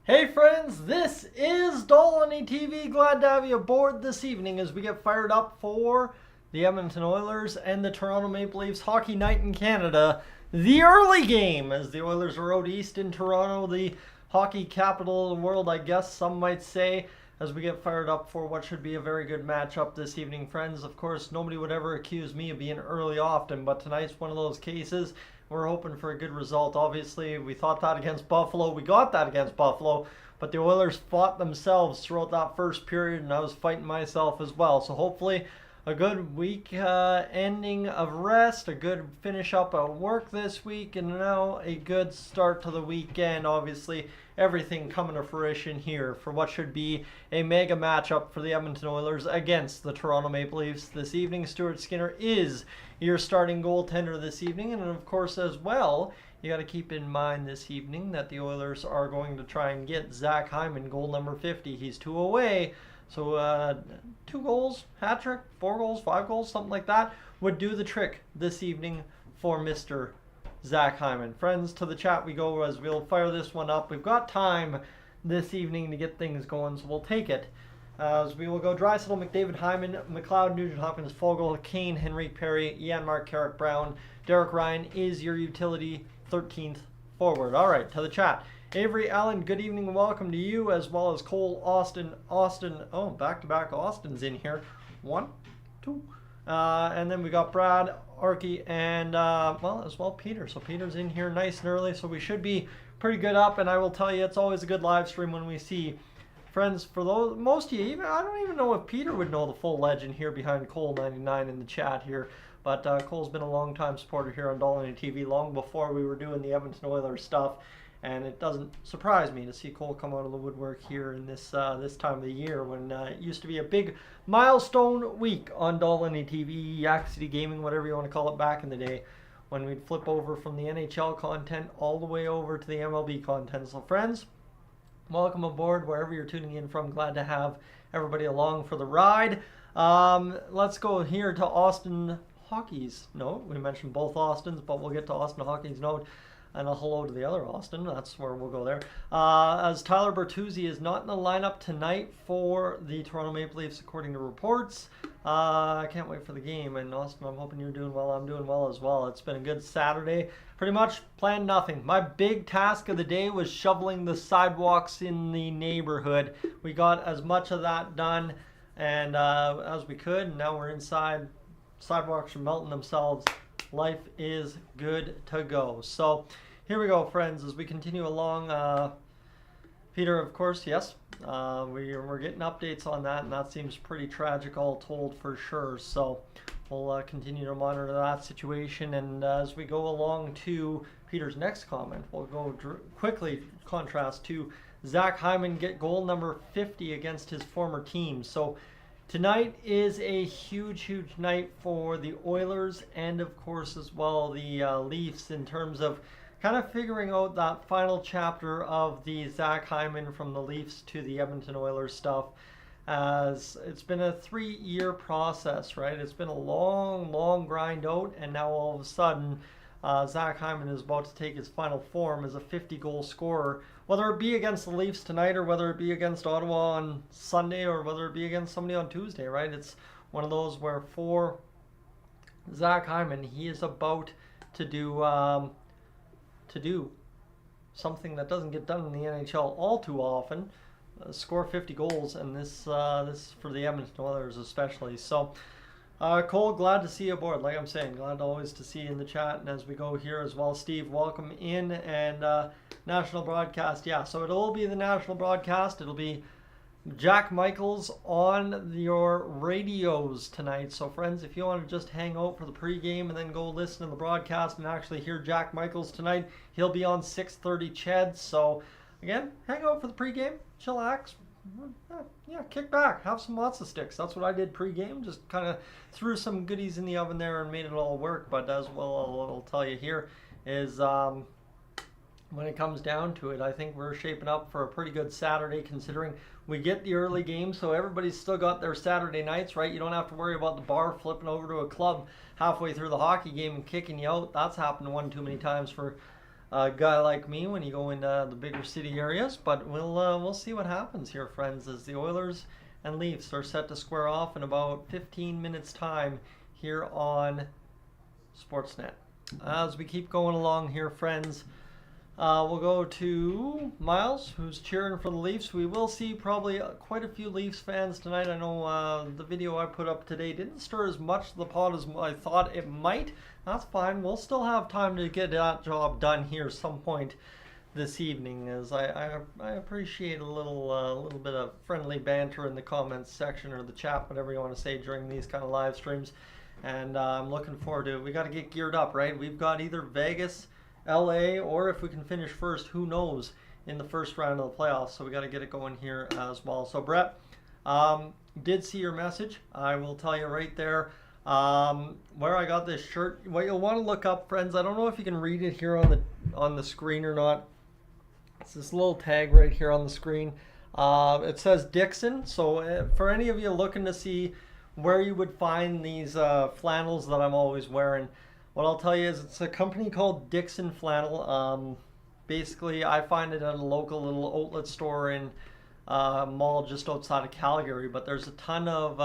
Hey friends, this is Dolynny TV. Glad to have you aboard this evening as we get fired up for the Edmonton Oilers and the Toronto Maple Leafs hockey night in Canada. The early game as the Oilers are out east in Toronto, the hockey capital of the world, I guess some might say, as we get fired up for what should be a very good matchup this evening, friends. Of course, nobody would ever accuse me of being early often, but tonight's one of those cases. We're hoping for a good result. Obviously, we thought that against Buffalo. We got that against Buffalo, but the Oilers fought themselves throughout that first period, and I was fighting myself as well. So hopefully a good week ending of rest, a good finish up at work this week, and now a good start to the weekend. Obviously, everything coming to fruition here for what should be a mega matchup for the Edmonton Oilers against the Toronto Maple Leafs this evening. Stuart Skinner is your starting goaltender this evening, and of course as well, you got to keep in mind this evening that the Oilers are going to try and get Zack Hyman goal number 50. He's 2 away. So 2 goals, hat trick, 4 goals, 5 goals, something like that would do the trick this evening for Mr. Zack Hyman. Friends, to the chat we go as we'll fire this one up. We've got time this evening to get things going, so we'll take it. As we will go Draisaitl, McDavid, Hyman, McLeod, Nugent Hopkins, Fogle, Kane, Henrique Perry, Janmark, Carrick Brown, Derek Ryan is your utility 13th forward. All right, to the chat. Avery Allen, good evening and welcome to you, as well as Cole, Austin, oh, back-to-back Austins in here. 1, 2. And then we got Brad, Arky, and, well, as well Peter. So Peter's in here nice and early, so we should be pretty good up, and I will tell you, it's always a good live stream when we see friends. For those, most of you, even I don't even know if Peter would know the full legend here behind Cole99 in the chat here. But Cole's been a long-time supporter here on Dolynny TV, long before we were doing the Edmonton Oilers stuff. And it doesn't surprise me to see Cole come out of the woodwork here in this this time of the year when it used to be a big milestone week on Dolynny TV, Yak City Gaming, whatever you want to call it, back in the day, when we'd flip over from the NHL content all the way over to the MLB content. So friends, welcome aboard wherever you're tuning in from. Glad to have everybody along for the ride. Let's go here to Austin Hockey's note. We mentioned both Austins, but we'll get to Austin Hockey's note. And a hello to the other Austin. That's where we'll go there. As Tyler Bertuzzi is not in the lineup tonight for the Toronto Maple Leafs, according to reports. I can't wait for the game. And Austin, I'm hoping you're doing well. I'm doing well as well. It's been a good Saturday. Pretty much planned nothing. My big task of the day was shoveling the sidewalks in the neighborhood. We got as much of that done and as we could. And now we're inside. Sidewalks are melting themselves. Life is good to go. So here we go, friends, as we continue along. Peter, of course, yes, we're getting updates on that, and that seems pretty tragic all told for sure. So we'll continue to monitor that situation. And as we go along to Peter's next comment, we'll go quickly contrast to Zack Hyman get goal number 50 against his former team. So tonight is a huge, huge night for the Oilers and, of course, as well, the Leafs in terms of kind of figuring out that final chapter of the Zack Hyman from the Leafs to the Edmonton Oilers stuff. As it's been a 3-year process, right? It's been a long, long grind out, and now all of a sudden, Zack Hyman is about to take his final form as a 50-goal scorer. Whether it be against the Leafs tonight or whether it be against Ottawa on Sunday or whether it be against somebody on Tuesday, right? It's one of those where for Zack Hyman, he is about to do something that doesn't get done in the NHL all too often. Score 50 goals, and this for the Edmonton Oilers especially. So Cole, glad to see you aboard. Like I'm saying, glad always to see you in the chat. And as we go here as well, Steve, welcome in. And national broadcast, yeah. So it'll be the national broadcast. It'll be Jack Michaels on your radios tonight. So friends, if you want to just hang out for the pregame and then go listen to the broadcast and actually hear Jack Michaels tonight, he'll be on 6:30 Ched. So again, hang out for the pregame, chillax. Yeah, kick back, have some matzo sticks. That's what I did pre-game. Just kind of threw some goodies in the oven there and made it all work. But as well, I'll tell you here is when it comes down to it, I think we're shaping up for a pretty good Saturday considering we get the early game. So everybody's still got their Saturday nights, right? You don't have to worry about the bar flipping over to a club halfway through the hockey game and kicking you out. That's happened one too many times for a guy like me when you go into the bigger city areas. But we'll see what happens here, friends, as the Oilers and Leafs are set to square off in about 15 minutes time here on Sportsnet. As we keep going along here, friends, we'll go to Miles, who's cheering for the Leafs. We will see probably quite a few Leafs fans tonight. I know the video I put up today didn't stir as much of the pot as I thought it might. That's fine. We'll still have time to get that job done here some point this evening, as I appreciate a little bit of friendly banter in the comments section or the chat, whatever you want to say, during these kind of live streams. And I'm looking forward to it. We got to get geared up, right? We've got either Vegas, LA, or if we can finish first, who knows, in the first round of the playoffs. So we got to get it going here as well. So Brett, did see your message. I will tell you right there where I got this shirt. What you'll want to look up, friends, I don't know if you can read it here on the screen or not. It's this little tag right here on the screen. It says Dixon. So for any of you looking to see where you would find these flannels that I'm always wearing, what I'll tell you is it's a company called Dixon Flannel. Basically, I find it at a local little outlet store in mall just outside of Calgary. But there's a ton of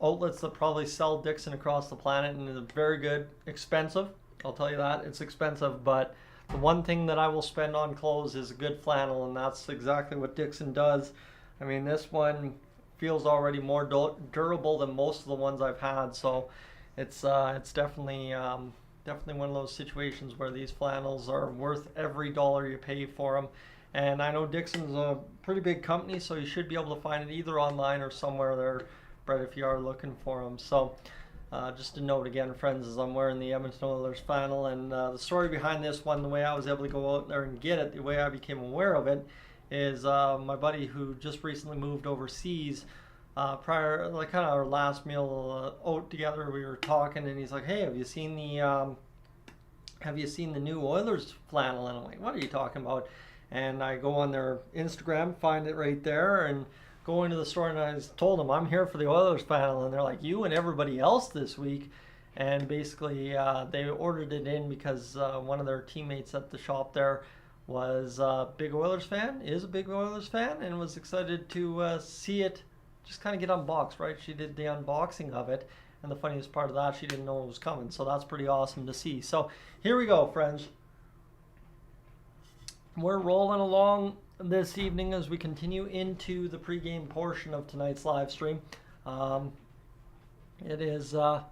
outlets that probably sell Dixon across the planet, and it's very good. Expensive, I'll tell you that. It's expensive, but the one thing that I will spend on clothes is a good flannel, and that's exactly what Dixon does. I mean, this one feels already more durable than most of the ones I've had, so it's definitely one of those situations where these flannels are worth every dollar you pay for them. And I know Dixon's a pretty big company, so you should be able to find it either online or somewhere there, Brett, if you are looking for them. So just a note again, friends, as I'm wearing the Edmonton Oilers flannel, and the story behind this one, the way I was able to go out there and get it, the way I became aware of it, is my buddy who just recently moved overseas. Prior, like kind of our last meal out together, we were talking, and he's like, "Hey, have you seen the new Oilers flannel?" And I'm like, "What are you talking about?" And I go on their Instagram, find it right there, and go into the store, and I told them I'm here for the Oilers flannel, and they're like, "You and everybody else this week." And basically, they ordered it in because one of their teammates at the shop there was a big Oilers fan, is a big Oilers fan, and was excited to see it just kind of get unboxed, right? She did the unboxing of it, and the funniest part of that, she didn't know it was coming, so that's pretty awesome to see. So here we go, friends. We're rolling along this evening as we continue into the pregame portion of tonight's live stream. It is going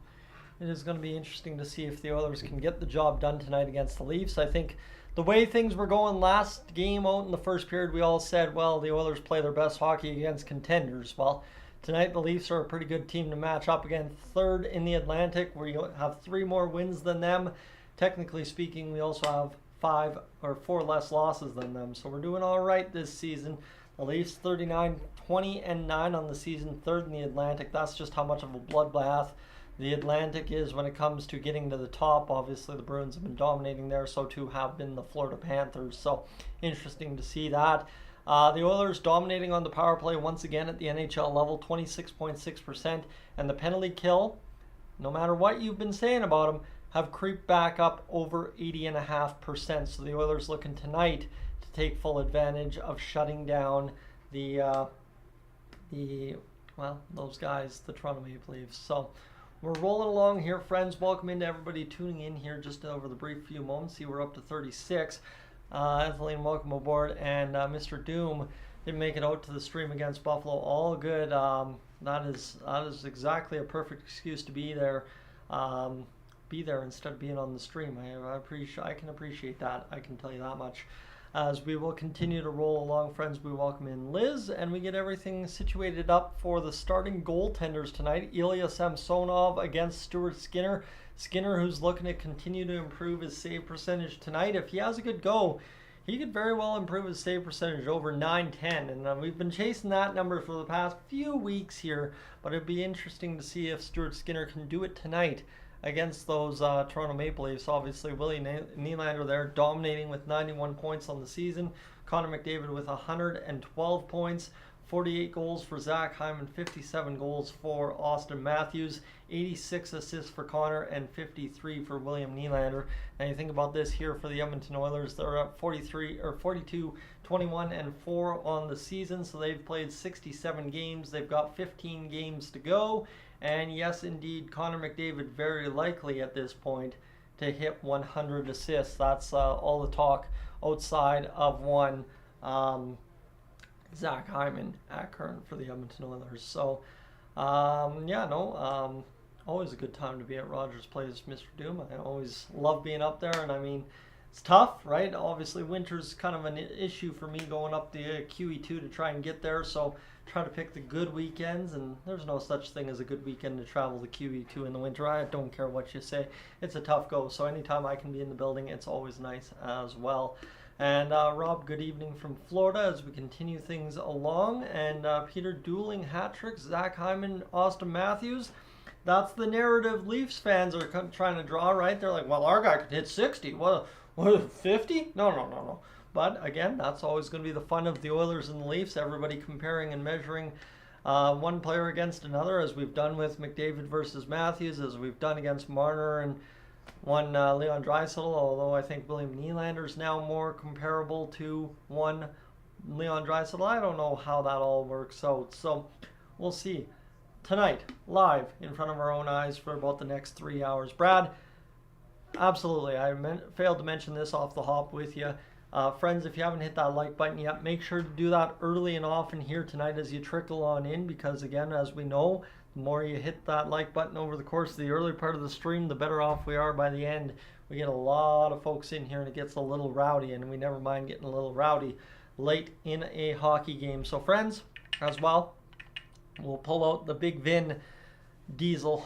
to be interesting to see if the Oilers can get the job done tonight against the Leafs. I think the way things were going last game out in the first period, we all said, well, the Oilers play their best hockey against contenders. Well, tonight the Leafs are a pretty good team to match up against, third in the Atlantic, where you have 3 more wins than them. Technically speaking, we also have 5 or 4 less losses than them, so we're doing all right this season. The Leafs 39-20-9 on the season, third in the Atlantic. That's just how much of a bloodbath the Atlantic is when it comes to getting to the top. Obviously, the Bruins have been dominating there, so too have been the Florida Panthers. So interesting to see that. The Oilers dominating on the power play once again at the NHL level, 26.6%. And the penalty kill, no matter what you've been saying about them, have creeped back up over 80.5%. So the Oilers looking tonight to take full advantage of shutting down those guys, the Toronto Maple Leafs. So we're rolling along here, friends. Welcome into everybody tuning in here just over the brief few moments. See, we're up to 36. Ethelene, welcome aboard. And Mr. Doom didn't make it out to the stream against Buffalo. All good. That is exactly a perfect excuse to be there. Be there instead of being on the stream. I can appreciate that. I can tell you that much. As we will continue to roll along, friends, we welcome in Liz, and we get everything situated up for the starting goaltenders tonight. Ilya Samsonov against Stuart Skinner. Skinner, who's looking to continue to improve his save percentage tonight. If he has a good go, he could very well improve his save percentage over 910. And we've been chasing that number for the past few weeks here, but it'd be interesting to see if Stuart Skinner can do it tonight against those Toronto Maple Leafs. Obviously, Willie Nylander there dominating with 91 points on the season. Connor McDavid with 112 points. 48 goals for Zack Hyman, 57 goals for Austin Matthews, 86 assists for Connor, and 53 for William Nylander. Now you think about this here for the Edmonton Oilers, they're up 42, 21, and 4 on the season, so they've played 67 games. They've got 15 games to go, and yes, indeed, Connor McDavid very likely at this point to hit 100 assists. That's all the talk outside of one. Zack Hyman at current for the Edmonton Oilers. So, always a good time to be at Rogers Place, Mr. Doom. I always love being up there, and I mean, it's tough, right? Obviously, winter's kind of an issue for me going up the QE2 to try and get there, so try to pick the good weekends, and there's no such thing as a good weekend to travel the QE2 in the winter. I don't care what you say. It's a tough go, so anytime I can be in the building, it's always nice as well. And Rob, good evening from Florida as we continue things along. And Peter dueling hat tricks, Zack Hyman, Austin Matthews. That's the narrative Leafs fans are trying to draw, right? They're like, well, our guy could hit 60. What 50? No. But again, that's always going to be the fun of the Oilers and the Leafs. Everybody comparing and measuring one player against another, as we've done with McDavid versus Matthews, as we've done against Marner and one Leon Draisaitl, although I think William Nylander is now more comparable to one Leon Draisaitl. I don't know how that all works out, so we'll see. Tonight, live in front of our own eyes for about the next 3 hours. Brad, absolutely, I failed to mention this off the hop with you. Friends, if you haven't hit that like button yet, make sure to do that early and often here tonight as you trickle on in, because again, as we know, the more you hit that like button over the course of the early part of the stream, the better off we are by the end. We get a lot of folks in here and it gets a little rowdy, and we never mind getting a little rowdy late in a hockey game. So friends, as well, we'll pull out the Big Vin Diesel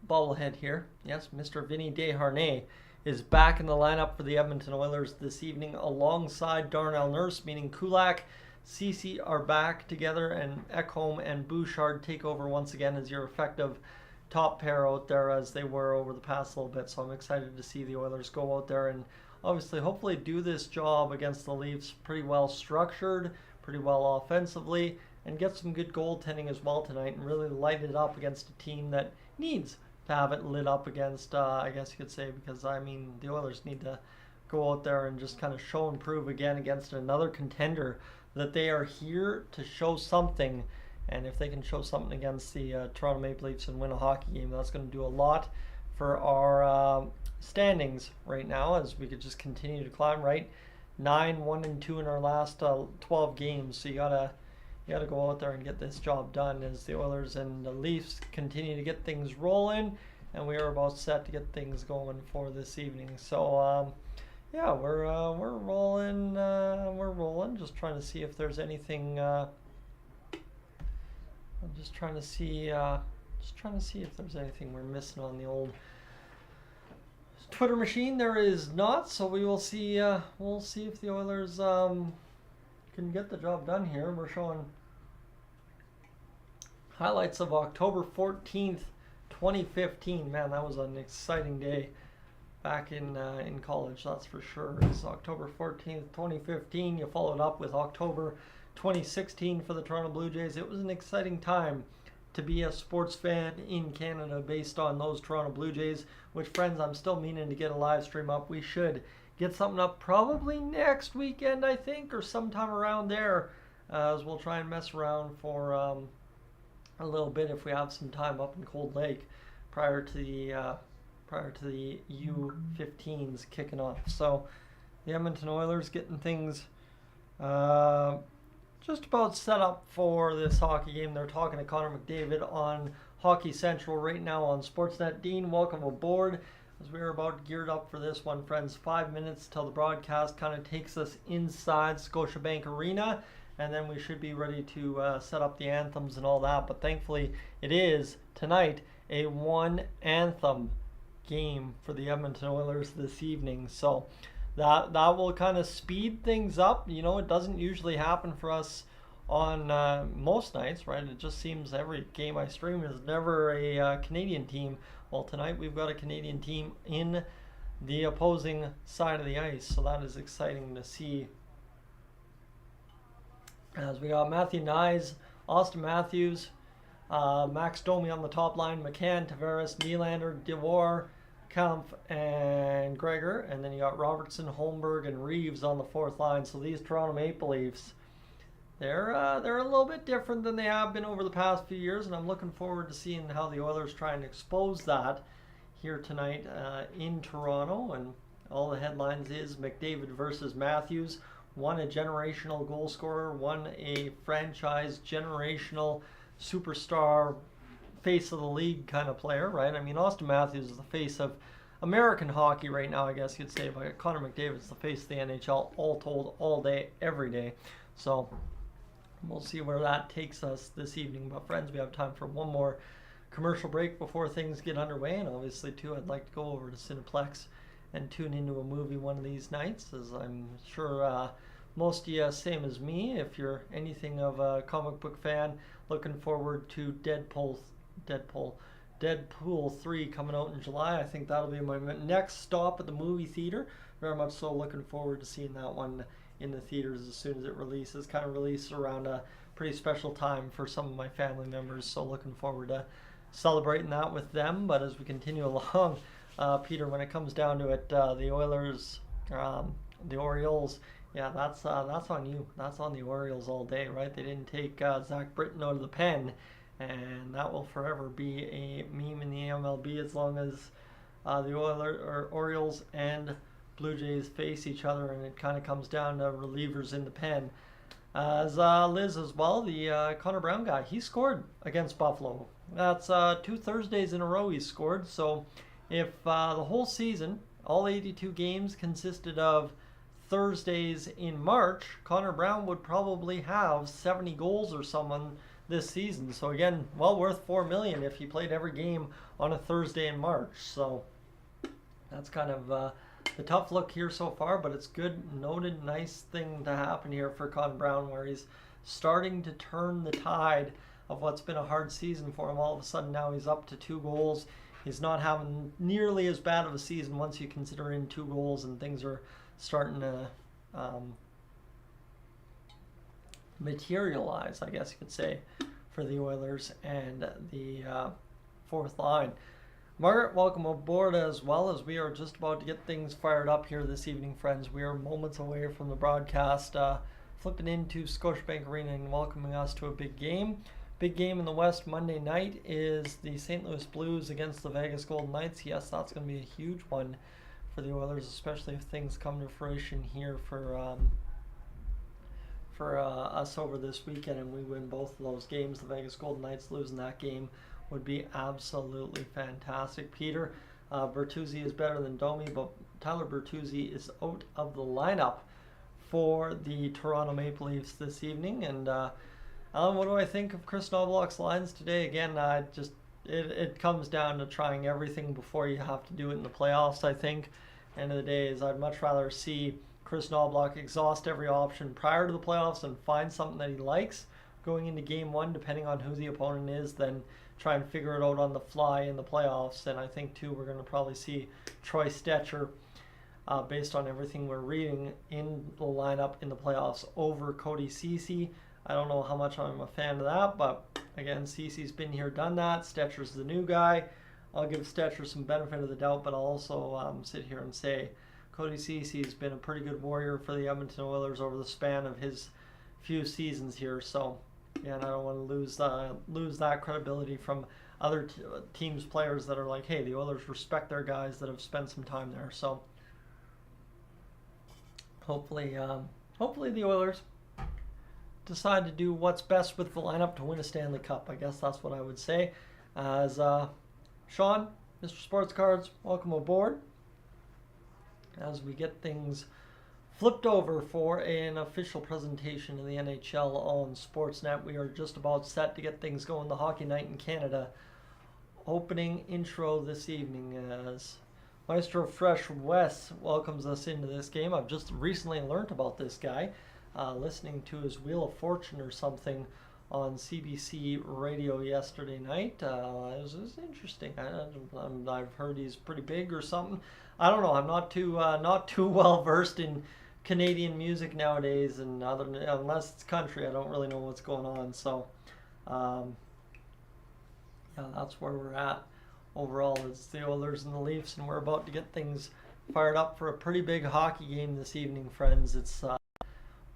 bobblehead here. Yes, Mr. Vinny Desharnais is back in the lineup for the Edmonton Oilers this evening alongside Darnell Nurse, meaning Kulak, Ceci are back together, and Ekholm and Bouchard take over once again as your effective top pair out there as they were over the past little bit. So I'm excited to see the Oilers go out there and obviously hopefully do this job against the Leafs pretty well structured, pretty well offensively, and get some good goaltending as well tonight and really light it up against a team that needs to have it lit up against, I guess you could say, because I mean the Oilers need to go out there and just kind of show and prove again against another contender that they are here to show something. And if they can show something against the Toronto Maple Leafs and win a hockey game, that's going to do a lot for our standings right now, as we could just continue to climb, right? 9-1-2 in our last 12 games. So you gotta go out there and get this job done as the Oilers and the Leafs continue to get things rolling, and we are about set to get things going for this evening. So yeah, we're rolling. We're rolling. Just trying to see if there's anything. I'm just trying to see. If there's anything we're missing on the old Twitter machine. There is not. So we will see. We'll see if the Oilers can get the job done here. We're showing highlights of October 14th, 2015. Man, that was an exciting day back in college, that's for sure. It's October 14th, 2015. You followed up with October 2016 for the Toronto Blue Jays. It was an exciting time to be a sports fan in Canada based on those Toronto Blue Jays, which, friends, I'm still meaning to get a live stream up. We should get something up probably next weekend, I think, or sometime around there, as we'll try and mess around for a little bit if we have some time up in Cold Lake prior to the U15s kicking off. So the Edmonton Oilers getting things just about set up for this hockey game. They're talking to Connor McDavid on Hockey Central right now on Sportsnet. Dean, welcome aboard as we're about geared up for this one, friends. 5 minutes till the broadcast kind of takes us inside Scotiabank Arena, and then we should be ready to set up the anthems and all that. But thankfully it is tonight a one anthem game for the Edmonton Oilers this evening, so that will kind of speed things up. You know, it doesn't usually happen for us on most nights, right? It just seems every game I stream is never a Canadian team. Well, tonight we've got a Canadian team in the opposing side of the ice, so that is exciting to see. As we got Matthew Nyes, Austin Matthews, Max Domi on the top line, McCann, Tavares, Nylander, DeWar, Kampf, and Gregor. And then you got Robertson, Holmberg, and Reeves on the fourth line. So these Toronto Maple Leafs, they're a little bit different than they have been over the past few years, and I'm looking forward to seeing how the Oilers try and expose that here tonight in Toronto. And all the headlines is McDavid versus Matthews. One a generational goal scorer, one a franchise generational superstar, face of the league kind of player, right? I mean, Austin Matthews is the face of American hockey right now, I guess you'd say, but Connor McDavid's the face of the NHL, all told, all day, every day. So we'll see where that takes us this evening. But friends, we have time for one more commercial break before things get underway, and obviously too, I'd like to go over to Cineplex and tune into a movie one of these nights, as I'm sure most of you, same as me, if you're anything of a comic book fan, looking forward to Deadpool 3 coming out in July. I think that'll be my next stop at the movie theater. Very much so looking forward to seeing that one in the theaters as soon as it releases. Kind of released around a pretty special time for some of my family members, so looking forward to celebrating that with them. But as we continue along, Peter, when it comes down to it, the Oilers, the Orioles, yeah, that's on you. That's on the Orioles all day, right? They didn't take Zach Britton out of the pen, and that will forever be a meme in the MLB as long as the Orioles and Blue Jays face each other, and it kind of comes down to relievers in the pen. As Liz as well, the Connor Brown guy, he scored against Buffalo. That's 2 Thursdays in a row he scored. So if the whole season, all 82 games consisted of Thursdays in March, Connor Brown would probably have 70 goals or something this season. So again, well worth $4 million if he played every game on a Thursday in March. So that's kind of the tough look here so far, but it's good, noted, nice thing to happen here for Connor Brown, where he's starting to turn the tide of what's been a hard season for him. All of a sudden now he's up to 2 goals. He's not having nearly as bad of a season once you consider in 2 goals, and things are starting to materialize, I guess you could say, for the Oilers and the fourth line. Margaret, welcome aboard as well, as we are just about to get things fired up here this evening, friends. We are moments away from the broadcast, flipping into Scotiabank Arena and welcoming us to a big game. Big game in the West Monday night is the St. Louis Blues against the Vegas Golden Knights. Yes, that's going to be a huge one for the Oilers, especially if things come to fruition here for us over this weekend and we win both of those games. The Vegas Golden Knights losing that game would be absolutely fantastic. Peter, Bertuzzi is better than Domi, but Tyler Bertuzzi is out of the lineup for the Toronto Maple Leafs this evening. And Alan, what do I think of Chris Knobloch's lines today? Again, it comes down to trying everything before you have to do it in the playoffs, I think. End of the day is I'd much rather see Chris Knobloch exhaust every option prior to the playoffs and find something that he likes going into game one, depending on who the opponent is, than try and figure it out on the fly in the playoffs. And I think, too, we're going to probably see Troy Stecher, based on everything we're reading, in the lineup in the playoffs over Cody Ceci. I don't know how much I'm a fan of that, but again, Ceci's been here, done that. Stecher's the new guy. I'll give Stecher some benefit of the doubt, but I'll also sit here and say Cody Ceci's been a pretty good warrior for the Edmonton Oilers over the span of his few seasons here. So, yeah, and I don't want to lose that credibility from other teams' players that are like, hey, the Oilers respect their guys that have spent some time there. So, hopefully the Oilers decide to do what's best with the lineup to win a Stanley Cup. I guess that's what I would say. As Sean, Mr. Sports Cards, welcome aboard. As we get things flipped over for an official presentation of the NHL on Sportsnet, we are just about set to get things going. The Hockey Night in Canada opening intro this evening as Maestro Fresh Wes welcomes us into this game. I've just recently learned about this guy, listening to his Wheel of Fortune or something on CBC radio yesterday night. It was interesting. I've heard he's pretty big or something. I don't know. I'm not too well versed in Canadian music nowadays, and unless it's country, I don't really know what's going on. So, yeah, that's where we're at overall. It's the Oilers and the Leafs, and we're about to get things fired up for a pretty big hockey game this evening, friends. It's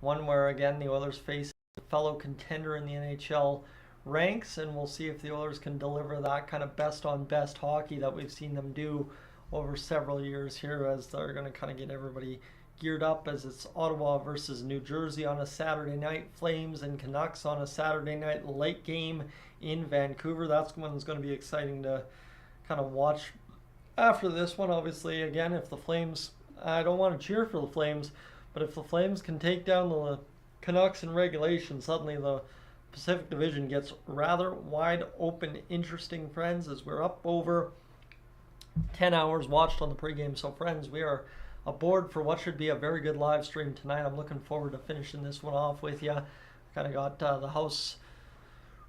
one where, again, the Oilers face a fellow contender in the NHL ranks, and we'll see if the Oilers can deliver that kind of best-on-best hockey that we've seen them do over several years here, as they're going to kind of get everybody geared up, as it's Ottawa versus New Jersey on a Saturday night, Flames and Canucks on a Saturday night late game in Vancouver. That's one's going to be exciting to kind of watch. After this one, obviously, again, if the Flames, I don't want to cheer for the Flames, but if the Flames can take down the Canucks in regulation, suddenly the Pacific Division gets rather wide open, interesting, friends, as we're up over 10 hours watched on the pregame. So, friends, we are aboard for what should be a very good live stream tonight. I'm looking forward to finishing this one off with you. Kind of got the house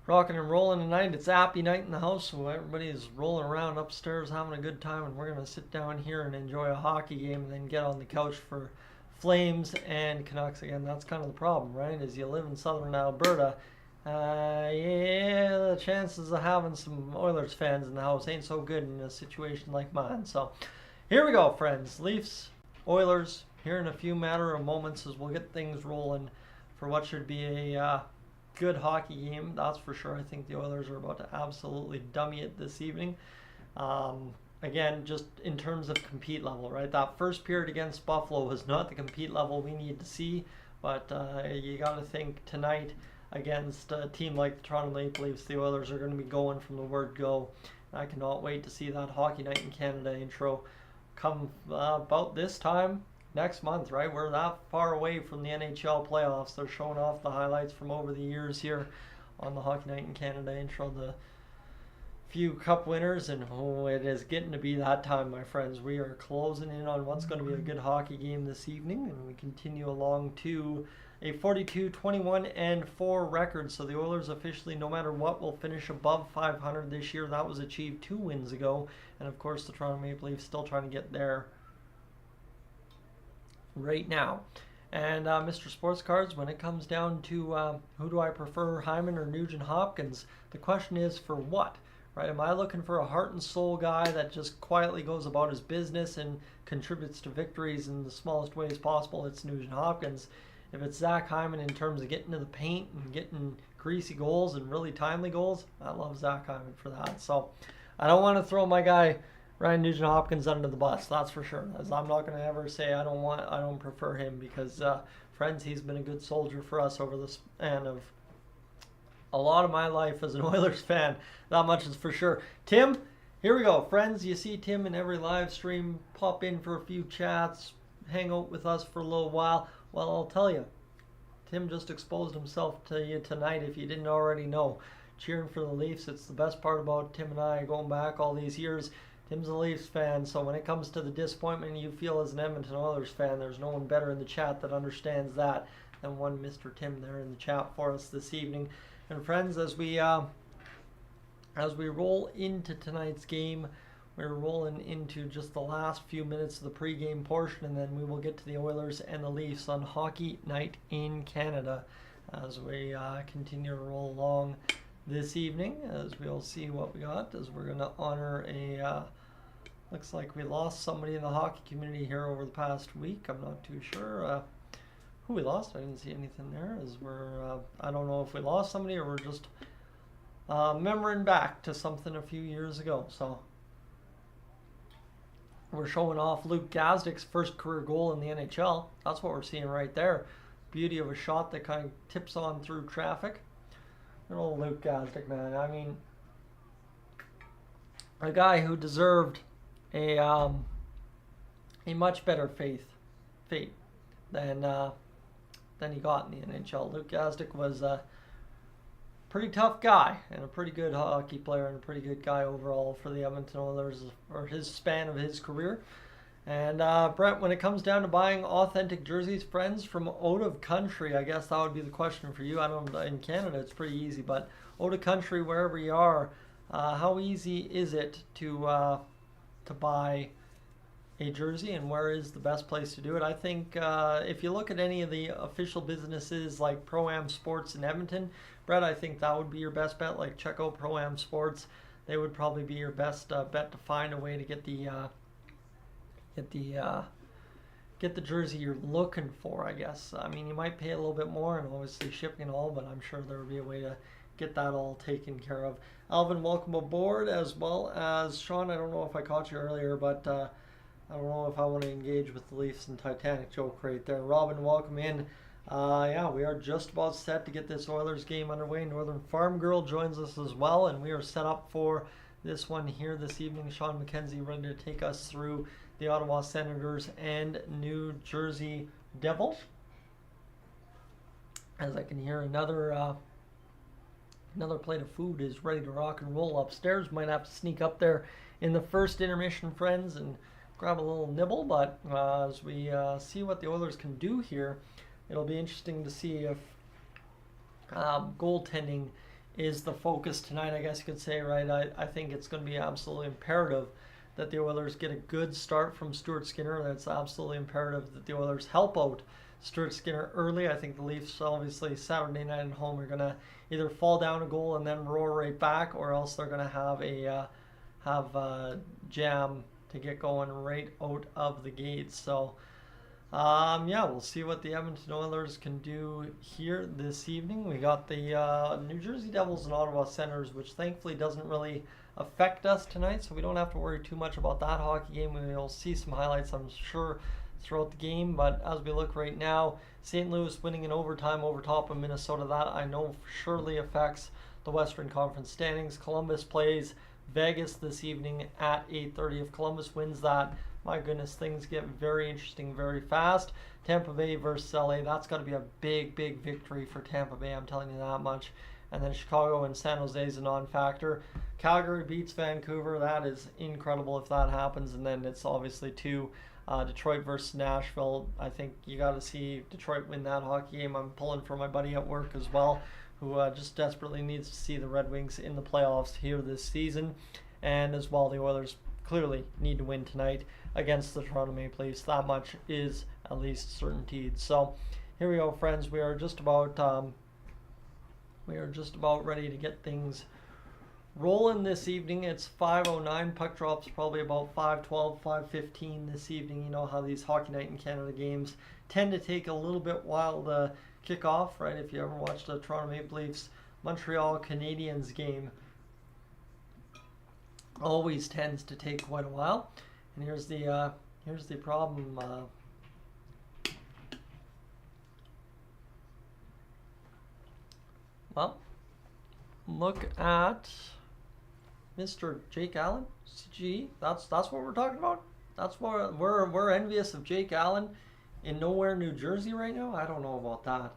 rocking and rolling tonight. It's happy night in the house, so everybody's rolling around upstairs having a good time, and we're going to sit down here and enjoy a hockey game and then get on the couch for Flames and Canucks. Again, that's kind of the problem, right? As you live in southern Alberta, yeah, the chances of having some Oilers fans in the house ain't so good in a situation like mine. So here we go, friends. Leafs, Oilers, here in a few matter of moments as we'll get things rolling for what should be a good hockey game, that's for sure. I think the Oilers are about to absolutely dummy it this evening. Again, just in terms of compete level, right? That first period against Buffalo was not the compete level we need to see, but you got to think tonight against a team like the Toronto Maple Leafs, the Oilers are going to be going from the word go. I cannot wait to see that Hockey Night in Canada intro come about this time next month, right? We're that far away from the NHL playoffs. They're showing off the highlights from over the years here on the Hockey Night in Canada intro, the few cup winners, and it is getting to be that time, my friends. We are closing in on what's going to be a good hockey game this evening, and we continue along to a 42-21-4 record. So the Oilers officially, no matter what, will finish above 500 this year. That was achieved 2 wins ago, and of course the Toronto Maple Leafs still trying to get there right now. And Mr. Sports Cards, when it comes down to who do I prefer, Hyman or Nugent Hopkins, the question is for what? Right? Am I looking for a heart and soul guy that just quietly goes about his business and contributes to victories in the smallest ways possible? It's Nugent Hopkins. If it's Zack Hyman in terms of getting to the paint and getting greasy goals and really timely goals, I love Zack Hyman for that. So I don't want to throw my guy Ryan Nugent Hopkins under the bus, that's for sure. As I'm not going to ever say I don't prefer him, because friends, he's been a good soldier for us over the span of a lot of my life as an Oilers fan. That much is for sure. Tim, here we go. Friends, you see Tim in every live stream, pop in for a few chats, hang out with us for a little while. Well, I'll tell you, Tim just exposed himself to you tonight if you didn't already know. Cheering for the Leafs. It's the best part about Tim and I going back all these years. Tim's a Leafs fan, so when it comes to the disappointment you feel as an Edmonton Oilers fan, there's no one better in the chat that understands that than one Mr. Tim there in the chat for us this evening. And friends, as we roll into tonight's game, we're rolling into just the last few minutes of the pregame portion, and then we will get to the Oilers and the Leafs on Hockey Night in Canada as we continue to roll along this evening, as we'll see what we got, as we're going to honor a looks like we lost somebody in the hockey community here over the past week. I'm not too sure who we lost. I didn't see anything there, as we're I don't know if we lost somebody or we're just remembering back to something a few years ago. So we're showing off Luke Gazdik's first career goal in the NHL. That's what we're seeing right there. Beauty of a shot that kind of tips on through traffic. Good old Luke Gazdik, man. I mean, a guy who deserved a much better fate than he got in the NHL. Luke Gazdik was a pretty tough guy and a pretty good hockey player and a pretty good guy overall for the Edmonton Oilers for his span of his career. And Brett, when it comes down to buying authentic jerseys, friends, from out of country, I guess that would be the question for you. I don't. In Canada, it's pretty easy, but out of country, wherever you are, how easy is it to buy a jersey and where is the best place to do it. I think if you look at any of the official businesses like Pro-Am Sports in Edmonton, Brett, I think that would be your best bet. Like check out Pro-Am Sports. They would probably be your best bet to find a way to get the jersey you're looking for, I guess. I mean, you might pay a little bit more and obviously shipping and all, but I'm sure there would be a way to get that all taken care of. Alvin, welcome aboard, as well as Sean. I don't know if I caught you earlier, but I don't know if I want to engage with the Leafs and Titanic joke right there. Robin, welcome in. Yeah, we are just about set to get this Oilers game underway. Northern Farm Girl joins us as well, and we are set up for this one here this evening. Sean McKenzie ready to take us through the Ottawa Senators and New Jersey Devils. As I can hear another plate of food is ready to rock and roll upstairs. Might have to sneak up there in the first intermission, friends, and grab a little nibble. But as we see what the Oilers can do here, it'll be interesting to see if goaltending is the focus tonight, I guess you could say, right? I think it's going to be absolutely imperative that the Oilers get a good start from Stuart Skinner. That's absolutely imperative that the Oilers help out Stuart Skinner early. I think the Leafs, obviously, Saturday night at home are going to either fall down a goal and then roar right back, or else they're going to have a jam to get going right out of the gate. So, yeah, we'll see what the Edmonton Oilers can do here this evening. We got the New Jersey Devils and Ottawa Senators, which thankfully doesn't really affect us tonight, so we don't have to worry too much about that hockey game. We'll see some highlights, I'm sure, throughout the game. But as we look right now, St. Louis winning in overtime over top of Minnesota, that I know surely affects the Western Conference standings. Columbus plays Vegas this evening at 8:30. If Columbus wins that, my goodness, things get very interesting very fast. Tampa Bay versus LA, that's got to be a big, big victory for Tampa Bay, I'm telling you that much. And then Chicago and San Jose is a non-factor. Calgary beats Vancouver. That is incredible if that happens. And then it's obviously Detroit versus Nashville. I think you got to see Detroit win that hockey game. I'm pulling for my buddy at work as well, who just desperately needs to see the Red Wings in the playoffs here this season. And as well, the Oilers clearly need to win tonight against the Toronto Maple Leafs. That much is at least certainty. So here we go, friends. We are just about ready to get things rolling this evening. It's 5:09. Puck drops probably about 5:12, 5:15 this evening. You know how these Hockey Night in Canada games tend to take a little bit while to kick off, right? If you ever watched the Toronto Maple Leafs Montreal Canadiens game, always tends to take quite a while. And here's the problem. Well, look at Mr. Jake Allen, CG. That's what we're talking about. That's what we're envious of Jake Allen in nowhere, New Jersey right now. I don't know about that.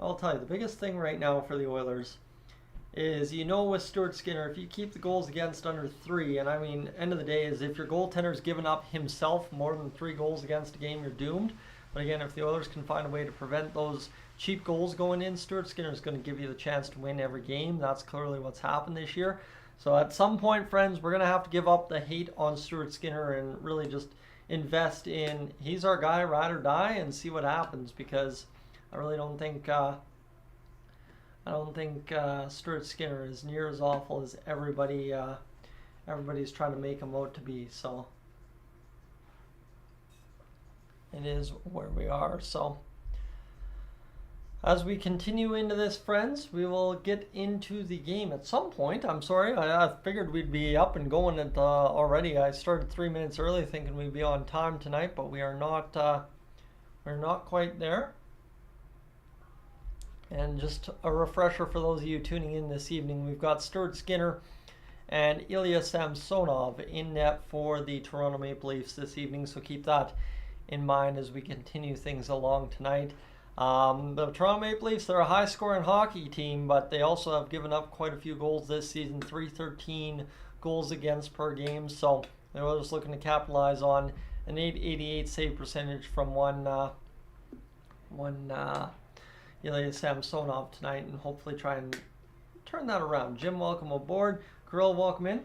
I'll tell you, the biggest thing right now for the Oilers is, with Stuart Skinner, if you keep the goals against under 3, and I mean, end of the day is if your goaltender's given up himself more than 3 goals against a game, you're doomed. But again, if the Oilers can find a way to prevent those cheap goals going in, Stuart Skinner is going to give you the chance to win every game. That's clearly what's happened this year. So at some point, friends, we're going to have to give up the hate on Stuart Skinner and really just invest in he's our guy, ride or die, and see what happens, because I really don't think Stuart Skinner is near as awful as everybody's trying to make him out to be. So it is where we are. So as we continue into this, friends, we will get into the game at some point. I'm sorry, I figured we'd be up and going already. I started 3 minutes early thinking we'd be on time tonight, but we are not. We're not quite there. And just a refresher for those of you tuning in this evening, we've got Stuart Skinner and Ilya Samsonov in net for the Toronto Maple Leafs this evening, so keep that in mind as we continue things along tonight. The Toronto Maple Leafs, they're a high-scoring hockey team, but they also have given up quite a few goals this season, 313 goals against per game, so they're just looking to capitalize on an .888 save percentage from one Ilya Samsonov tonight, and hopefully try and turn that around. Jim, welcome aboard. Kirill, welcome in.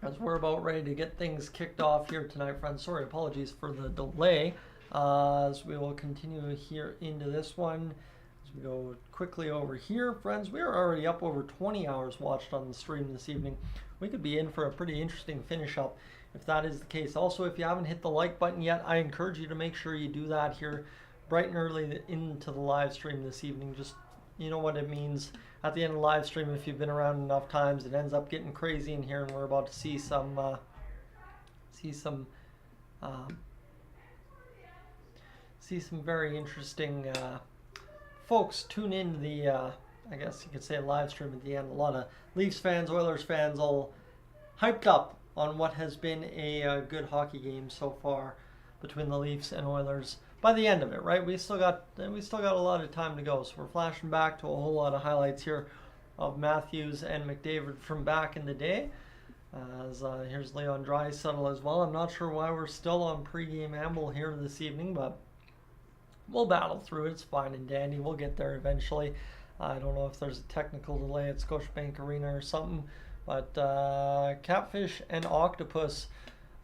as we're about ready to get things kicked off here tonight, friends. Sorry, apologies for the delay. As we will continue here into this one. As we go quickly over here, friends, we are already up over 20 hours watched on the stream this evening. We could be in for a pretty interesting finish up if that is the case. Also, if you haven't hit the like button yet, I encourage you to make sure you do that here bright and early into the live stream this evening. Just, you know what it means at the end of the live stream. If you've been around enough times, it ends up getting crazy in here, and we're about to see some very interesting folks tune in the I guess you could say live stream at the end. A lot of Leafs fans, Oilers fans, all hyped up on what has been a good hockey game so far between the Leafs and Oilers. By the end of it, right? We still got a lot of time to go, so we're flashing back to a whole lot of highlights here of Matthews and McDavid from back in the day. As here's Leon Draisaitl as well. I'm not sure why we're still on pregame amble here this evening, but we'll battle through it. It's fine and dandy. We'll get there eventually. I don't know if there's a technical delay at Scotiabank Arena or something, but Catfish and Octopus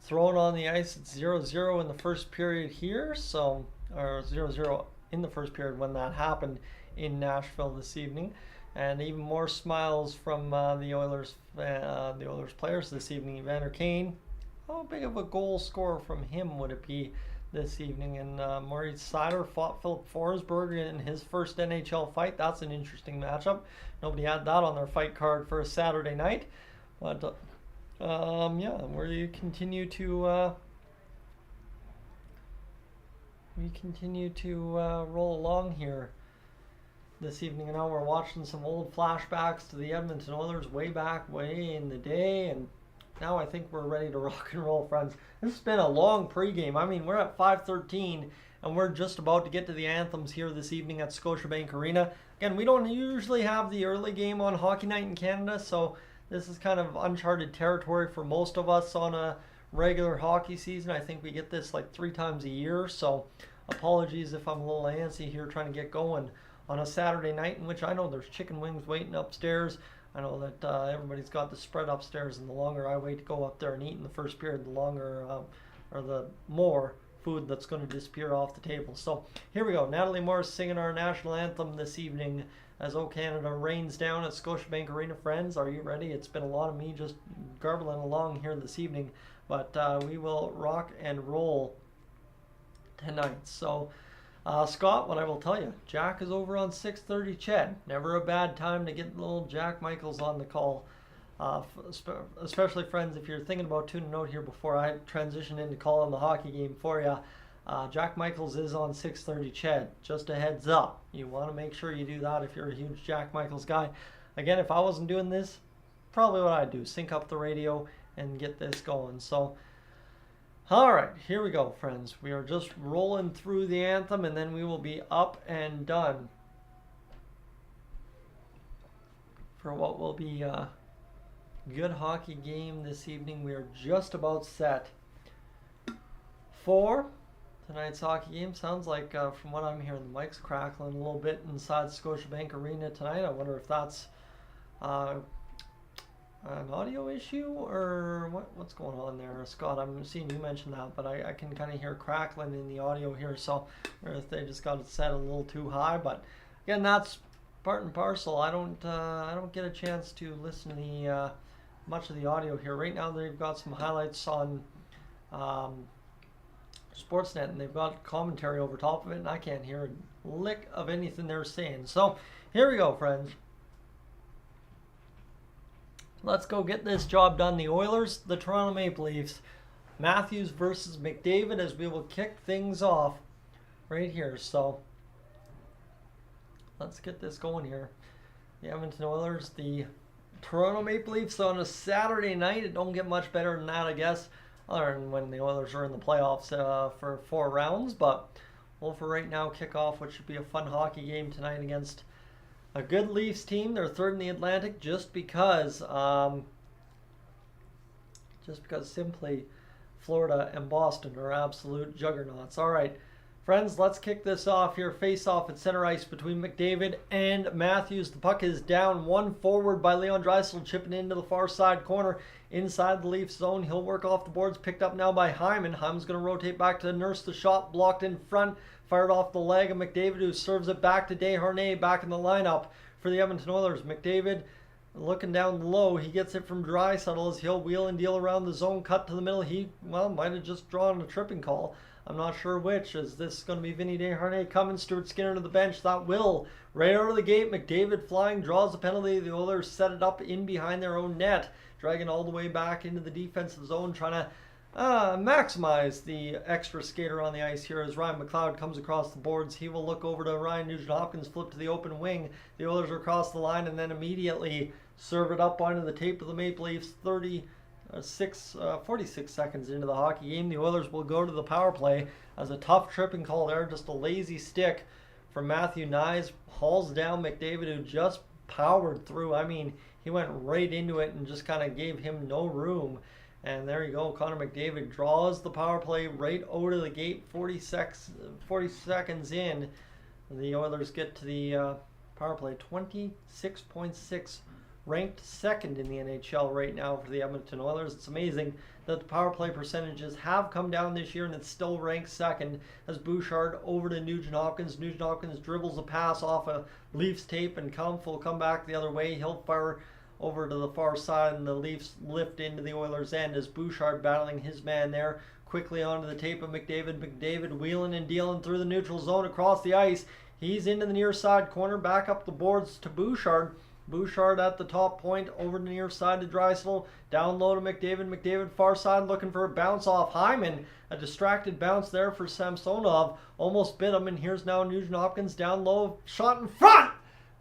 thrown on the ice. It's 0-0 in the first period here, so or 0-0 in the first period when that happened in Nashville this evening. And even more smiles from the Oilers players this evening. Evander Kane, how big of a goal scorer from him would it be this evening? And Maurice Sider fought Philip Forsberg in his first NHL fight. That's an interesting matchup. Nobody had that on their fight card for a Saturday night. But yeah, we continue to roll along here this evening. And now we're watching some old flashbacks to the Edmonton Oilers way in the day, and now I think we're ready to rock and roll, friends. This has been a long pregame. I mean, we're at 5:13, and we're just about to get to the Anthems here this evening at Scotiabank Arena. Again, we don't usually have the early game on Hockey Night in Canada, so this is kind of uncharted territory for most of us on a regular hockey season. I think we get this like 3 times a year, so apologies if I'm a little antsy here trying to get going on a Saturday night in which I know there's chicken wings waiting upstairs. I know that everybody's got the spread upstairs, and the longer I wait to go up there and eat in the first period, the longer or the more food that's going to disappear off the table. So here we go. Natalie Morris singing our national anthem this evening as O Canada rains down at Scotiabank Arena. Friends, are you ready? It's been a lot of me just garbling along here this evening, but we will rock and roll tonight. So Scott, what I will tell you, Jack is over on 6:30 Ched. Never a bad time to get little Jack Michaels on the call. Especially, friends, if you're thinking about tuning out here before I transition into calling the hockey game for you, Jack Michaels is on 6:30 Ched. Just a heads up. You want to make sure you do that if you're a huge Jack Michaels guy. Again, if I wasn't doing this, probably what I'd do, sync up the radio and get this going. So, all right, here we go, friends. We are just rolling through the anthem, and then we will be up and done for what will be a good hockey game this evening. We are just about set for tonight's hockey game. Sounds like, from what I'm hearing, the mic's crackling a little bit inside Scotiabank Arena tonight. I wonder if that's an audio issue or what's going on there, Scott. I'm seeing you mention that, but I can kind of hear crackling in the audio here, so or if they just got it set a little too high. But again, that's part and parcel. I don't get a chance to listen to the much of the audio here right now. They've got some highlights on Sportsnet, and they've got commentary over top of it, and I can't hear a lick of anything they're saying. So here we go, friends. Let's go get this job done. The Oilers, the Toronto Maple Leafs, Matthews versus McDavid, as we will kick things off right here. So let's get this going here. The Edmonton Oilers, the Toronto Maple Leafs on a Saturday night. It don't get much better than that, I guess, other than when the Oilers are in the playoffs for 4 rounds. But we'll, for right now, kick off what should be a fun hockey game tonight against a good Leafs team. They're third in the Atlantic just because simply Florida and Boston are absolute juggernauts. All right, Friends, let's kick this off here. Face off at center ice between McDavid and Matthews. The puck is down, one forward by Leon Draisaitl, chipping into the far side corner inside the Leafs zone. He'll work off the boards, picked up now by Hyman. Hyman's going to rotate back to Nurse. The shot blocked in front, fired off the leg of McDavid, who serves it back to Desharnais, back in the lineup for the Edmonton Oilers. McDavid looking down low. He gets it from Draisaitl as he'll wheel and deal around the zone, cut to the middle. He, might have just drawn a tripping call. I'm not sure which. Is this going to be Vinny Desharnais coming? Stuart Skinner to the bench. That will. Right out of the gate, McDavid flying, draws the penalty. The Oilers set it up in behind their own net, dragging all the way back into the defensive zone, trying to maximize the extra skater on the ice here as Ryan McLeod comes across the boards. He will look over to Ryan Nugent-Hopkins, flip to the open wing. The Oilers are across the line and then immediately serve it up onto the tape of the Maple Leafs. 46 seconds into the hockey game. The Oilers will go to the power play as a tough tripping call there. Just a lazy stick from Matthew Knies. Hauls down McDavid, who just powered through. I mean, he went right into it and just kind of gave him no room. And there you go. Connor McDavid draws the power play right over to the gate. 40 seconds in. The Oilers get to the power play. 26.6, ranked second in the NHL right now for the Edmonton Oilers. It's amazing that the power play percentages have come down this year, and it's still ranked second as Bouchard over to Nugent-Hopkins. Nugent-Hopkins dribbles a pass off a Leafs tape, and Kampf will come back the other way. He'll fire over to the far side, and the Leafs lift into the Oilers' end as Bouchard battling his man there. Quickly onto the tape of McDavid. McDavid wheeling and dealing through the neutral zone across the ice. He's into the near side corner, back up the boards to Bouchard. Bouchard at the top point, over the near side to Draisaitl, down low to McDavid. McDavid far side looking for a bounce off Hyman. A distracted bounce there for Samsonov. Almost bit him, and here's now Nugent-Hopkins down low. Shot in front!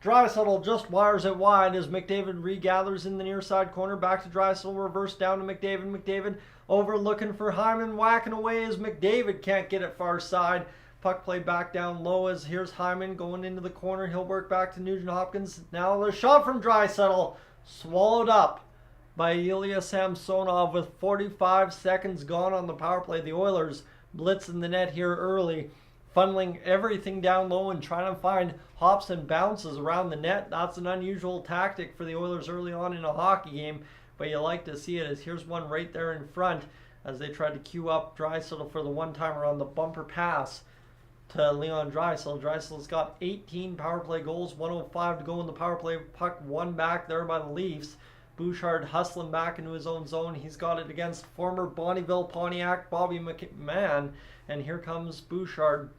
Draisaitl just wires it wide as McDavid regathers in the near side corner. Back to Draisaitl, reverse down to McDavid. McDavid over looking for Hyman, whacking away as McDavid can't get it far side. Puck play back down low as here's Hyman going into the corner. He'll work back to Nugent-Hopkins. Now the shot from Draisaitl, swallowed up by Ilya Samsonov with 45 seconds gone on the power play. The Oilers blitzing the net here early, funneling everything down low and trying to find hops and bounces around the net. That's an unusual tactic for the Oilers early on in a hockey game, but you like to see it as here's one right there in front as they tried to queue up Draisaitl for the one-timer on the bumper pass to Leon Draisaitl. Draisaitl's got 18 power play goals, 105 to go in the power play. Puck won back there by the Leafs. Bouchard hustling back into his own zone. He's got it against former Bonneville Pontiac Bobby McMahon. And here comes Bouchard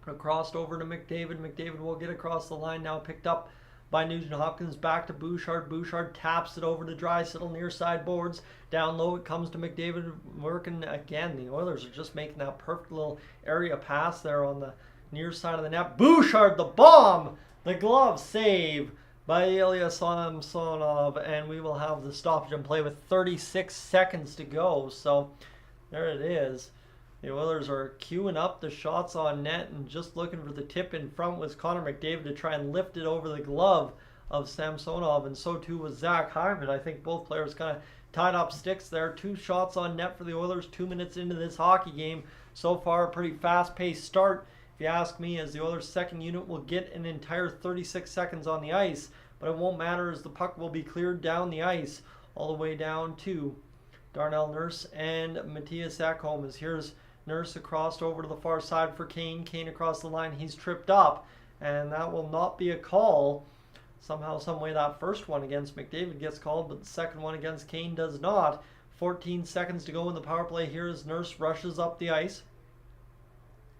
across over to McDavid. McDavid will get across the line now, picked up by Nugent-Hopkins. Back to Bouchard. Bouchard taps it over to Draisaitl near side boards. Down low it comes to McDavid, working again. The Oilers are just making that perfect little area pass there on the near side of the net. Bouchard, the bomb! The glove save by Ilya Samsonov, and we will have the stoppage and play with 36 seconds to go. So there it is. The Oilers are queuing up the shots on net and just looking for the tip. In front was Connor McDavid to try and lift it over the glove of Samsonov, and so too was Zack Hyman. I think both players kind of tied up sticks there. 2 shots on net for the Oilers 2 minutes into this hockey game. So far, a pretty fast-paced start, if you ask me, as the Oilers' second unit will get an entire 36 seconds on the ice, but it won't matter as the puck will be cleared down the ice all the way down to Darnell Nurse and Matthias Ekholm. As here's Nurse across over to the far side for Kane. Kane across the line. He's tripped up, and that will not be a call. Somehow, some way, that first one against McDavid gets called, but the second one against Kane does not. 14 seconds to go in the power play. Here as Nurse rushes up the ice.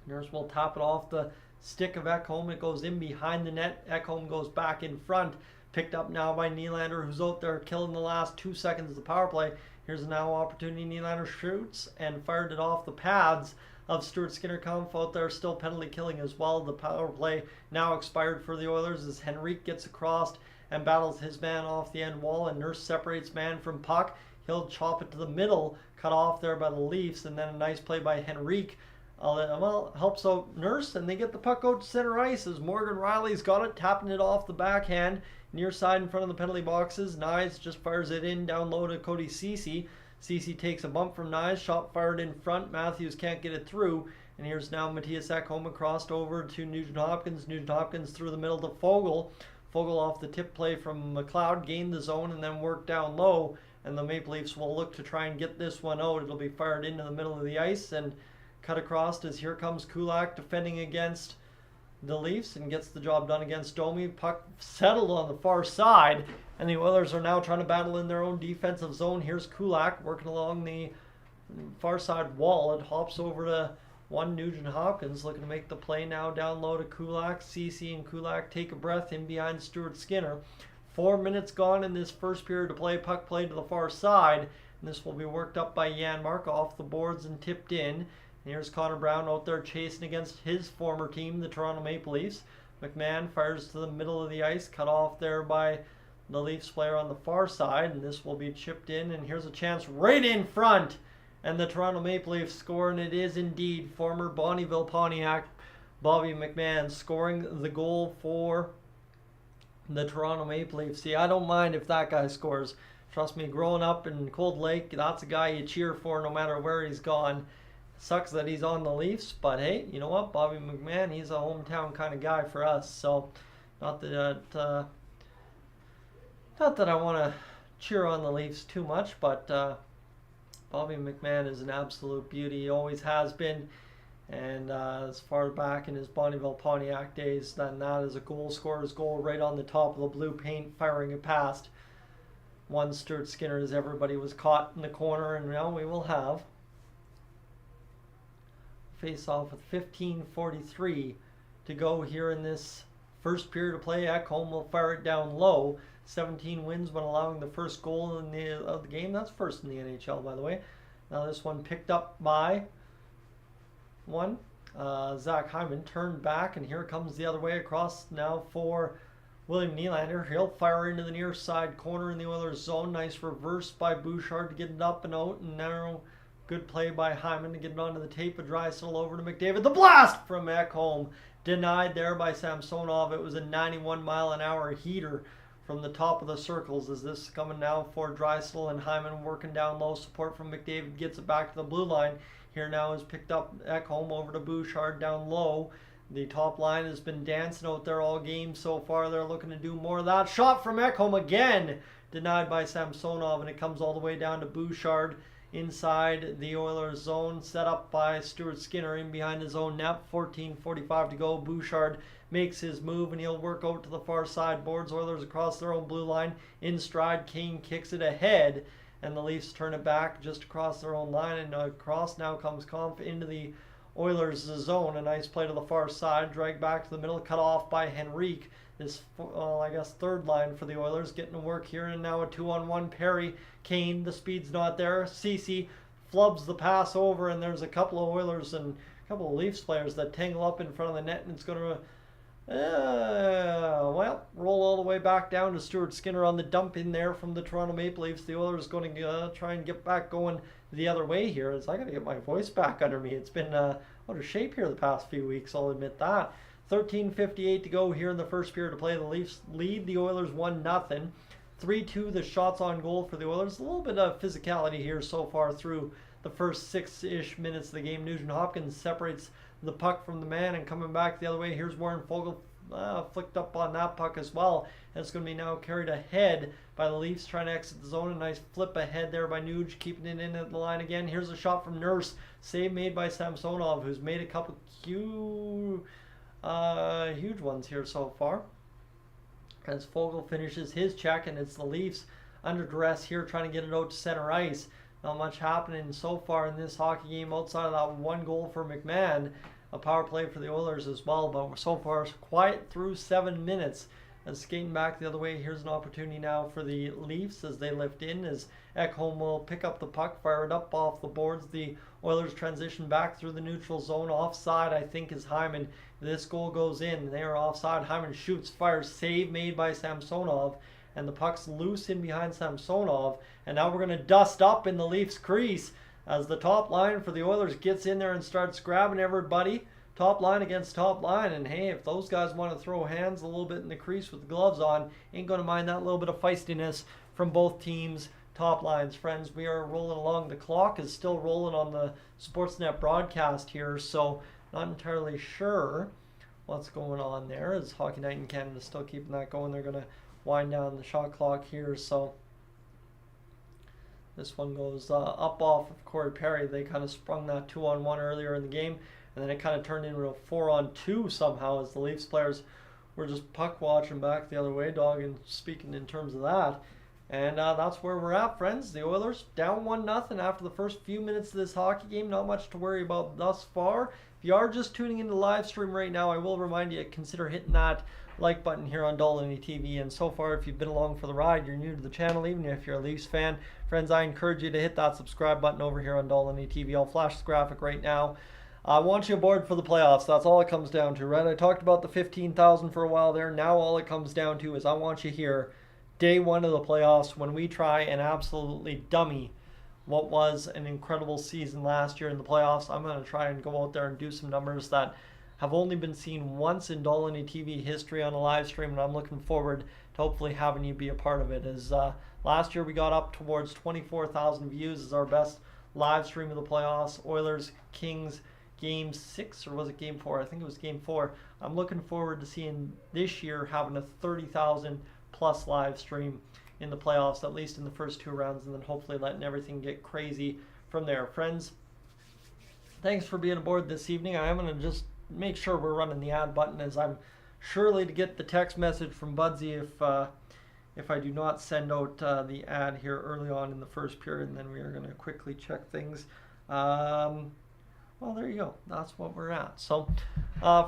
Nurse will tap it off the stick of Ekholm. It goes in behind the net. Ekholm goes back in front. Picked up now by Nylander, who's out there killing the last 2 seconds of the power play. Here's now opportunity. Nylander shoots and fired it off the pads of Stuart Skinner. Kampf out there still penalty killing as well. The power play now expired for the Oilers as Henrique gets across and battles his man off the end wall, and Nurse separates man from puck. He'll chop it to the middle, cut off there by the Leafs, and then a nice play by Henrique. Helps out Nurse, and they get the puck out to center ice as Morgan Riley's got it, tapping it off the backhand. Near side in front of the penalty boxes. Knies just fires it in down low to Cody Ceci. Ceci takes a bump from Knies. Shot fired in front. Matthews can't get it through. And here's now Matthias Ekholm crossed over to Nugent Hopkins. Nugent Hopkins through the middle to Fogle. Fogle off the tip play from McLeod, gained the zone and then worked down low. And the Maple Leafs will look to try and get this one out. It'll be fired into the middle of the ice and cut across as here comes Kulak defending against the Leafs and gets the job done against Domi. Puck settled on the far side. And the Oilers are now trying to battle in their own defensive zone. Here's Kulak working along the far side wall. It hops over to one Nugent Hopkins looking to make the play now down low to Kulak. Ceci and Kulak take a breath in behind Stuart Skinner. 4 minutes gone in this first period to play. Puck played to the far side. And this will be worked up by Jan Mark off the boards and tipped in. And here's Connor Brown out there chasing against his former team, the Toronto Maple Leafs. McMahon fires to the middle of the ice, cut off there by the Leafs player on the far side. And this will be chipped in. And here's a chance right in front. And the Toronto Maple Leafs score, and it is indeed former Bonnyville Pontiac Bobby McMahon scoring the goal for the Toronto Maple Leafs. See, I don't mind if that guy scores. Trust me, growing up in Cold Lake, that's a guy you cheer for no matter where he's gone. Sucks that he's on the Leafs, but hey, you know what? Bobby McMahon, he's a hometown kind of guy for us. So, not that I want to cheer on the Leafs too much, but Bobby McMahon is an absolute beauty. He always has been. And as far back in his Bonnyville Pontiac days, then that is a goal scorer's goal right on the top of the blue paint, firing it past one Stuart Skinner as everybody was caught in the corner. And now we will have face off with 15:43 to go here in this first period of play. Ekholm will fire it down low. 17 wins when allowing the first goal of the game. That's first in the NHL, by the way. Now this one picked up by Zack Hyman, turned back, and here comes the other way across now for William Nylander. He'll fire into the near side corner in the Oilers zone. Nice reverse by Bouchard to get it up and out, and now good play by Hyman to get it onto the tape of Draisaitl over to McDavid. The blast from Ekholm, denied there by Samsonov. It was a 91-mile-an-hour heater from the top of the circles. As this is coming now for Draisaitl and Hyman working down low. Support from McDavid gets it back to the blue line. Here now is picked up Ekholm over to Bouchard down low. The top line has been dancing out there all game so far. They're looking to do more of that. Shot from Ekholm again, denied by Samsonov, and it comes all the way down to Bouchard inside the Oilers zone, set up by Stuart Skinner in behind his own net. 14:45 to go. Bouchard makes his move, and he'll work out to the far side boards. Oilers across their own blue line. In stride, Kane kicks it ahead, and the Leafs turn it back just across their own line. And across now comes Kampf into the Oilers' zone. A nice play to the far side, dragged back to the middle, cut off by Henrique. This, I guess, third line for the Oilers getting to work here. And now a 2-on-1 Perry. Kane, the speed's not there. Ceci flubs the pass over, and there's a couple of Oilers and a couple of Leafs players that tangle up in front of the net, and it's going to roll all the way back down to Stuart Skinner on the dump in there from the Toronto Maple Leafs. The Oilers going to try and get back going the other way here. As I got to get my voice back under me. It's been out of shape here the past few weeks, I'll admit that. 13:58 to go here in the first period to play. The Leafs lead the Oilers 1-0. 3-2 the shots on goal for the Oilers. A little bit of physicality here so far through the first 6-ish minutes of the game. Nugent Hopkins separates the puck from the man, and coming back the other way, here's Warren Fogle flicked up on that puck as well. And it's going to be now carried ahead by the Leafs trying to exit the zone. A nice flip ahead there by Nuge, keeping it in at the line again. Here's a shot from Nurse. Save made by Samsonov, who's made a couple huge ones here so far. As Fogle finishes his check, and it's the Leafs under duress here trying to get it out to center ice. Not much happening so far in this hockey game outside of that one goal for McMahon. A power play for the Oilers as well, but so far quiet through 7 minutes. And skating back the other way, here's an opportunity now for the Leafs as they lift in, as Ekholm will pick up the puck, fire it up off the boards. The Oilers transition back through the neutral zone. Offside, I think, is Hyman. This goal goes in. They are offside. Hyman shoots, fires, save made by Samsonov. And the puck's loose in behind Samsonov. And now we're going to dust up in the Leafs crease as the top line for the Oilers gets in there and starts grabbing everybody. Top line against top line. And hey, if those guys want to throw hands a little bit in the crease with the gloves on, ain't going to mind that little bit of feistiness from both teams. top lines. Friends, we are rolling along. The clock is still rolling on the Sportsnet broadcast here, so not entirely sure what's going on there. Is Hockey Night in Canada still keeping that going? They're going to wind down the shot clock here, so this one goes up off of Corey Perry. They kind of sprung that 2-on-1 earlier in the game, and then it kind of turned into a 4-on-2 somehow as the Leafs players were just puck watching back the other way, dog, and speaking in terms of that. And that's where we're at, friends. The Oilers down 1-0 after the first few minutes of this hockey game. Not much to worry about thus far. If you are just tuning into the live stream right now, I will remind you, consider hitting that like button here on Dolynny TV. And so far, if you've been along for the ride, you're new to the channel, even if you're a Leafs fan, friends, I encourage you to hit that subscribe button over here on Dolynny TV. I'll flash the graphic right now. I want you aboard for the playoffs. That's all it comes down to, right? I talked about the 15,000 for a while there. Now all it comes down to is I want you here day one of the playoffs when we try and absolutely dummy what was an incredible season last year in the playoffs. I'm going to try and go out there and do some numbers that have only been seen once in Dolynny TV history on a live stream, and I'm looking forward to hopefully having you be a part of it. As last year we got up towards 24,000 views as our best live stream of the playoffs. Oilers Kings Game 6, or was it Game 4? I think it was Game 4. I'm looking forward to seeing this year having a 30,000 plus live stream in the playoffs, at least in the first 2 rounds, and then hopefully letting everything get crazy from there. Friends, thanks for being aboard this evening. I am going to just make sure we're running the ad button, as I'm surely to get the text message from Budsy if I do not send out the ad here early on in the first period, and then we are going to quickly check things. Well, there you go. That's what we're at. So,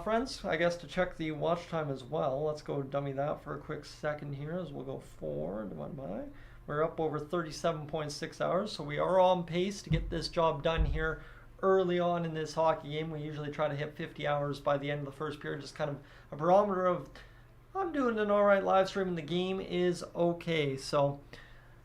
friends, I guess to check the watch time as well, let's go dummy that for a quick second here as we'll go forward. One by. We're up over 37.6 hours, so we are on pace to get this job done here early on in this hockey game. We usually try to hit 50 hours by the end of the first period, just kind of a barometer of I'm doing an all right live stream and the game is okay. So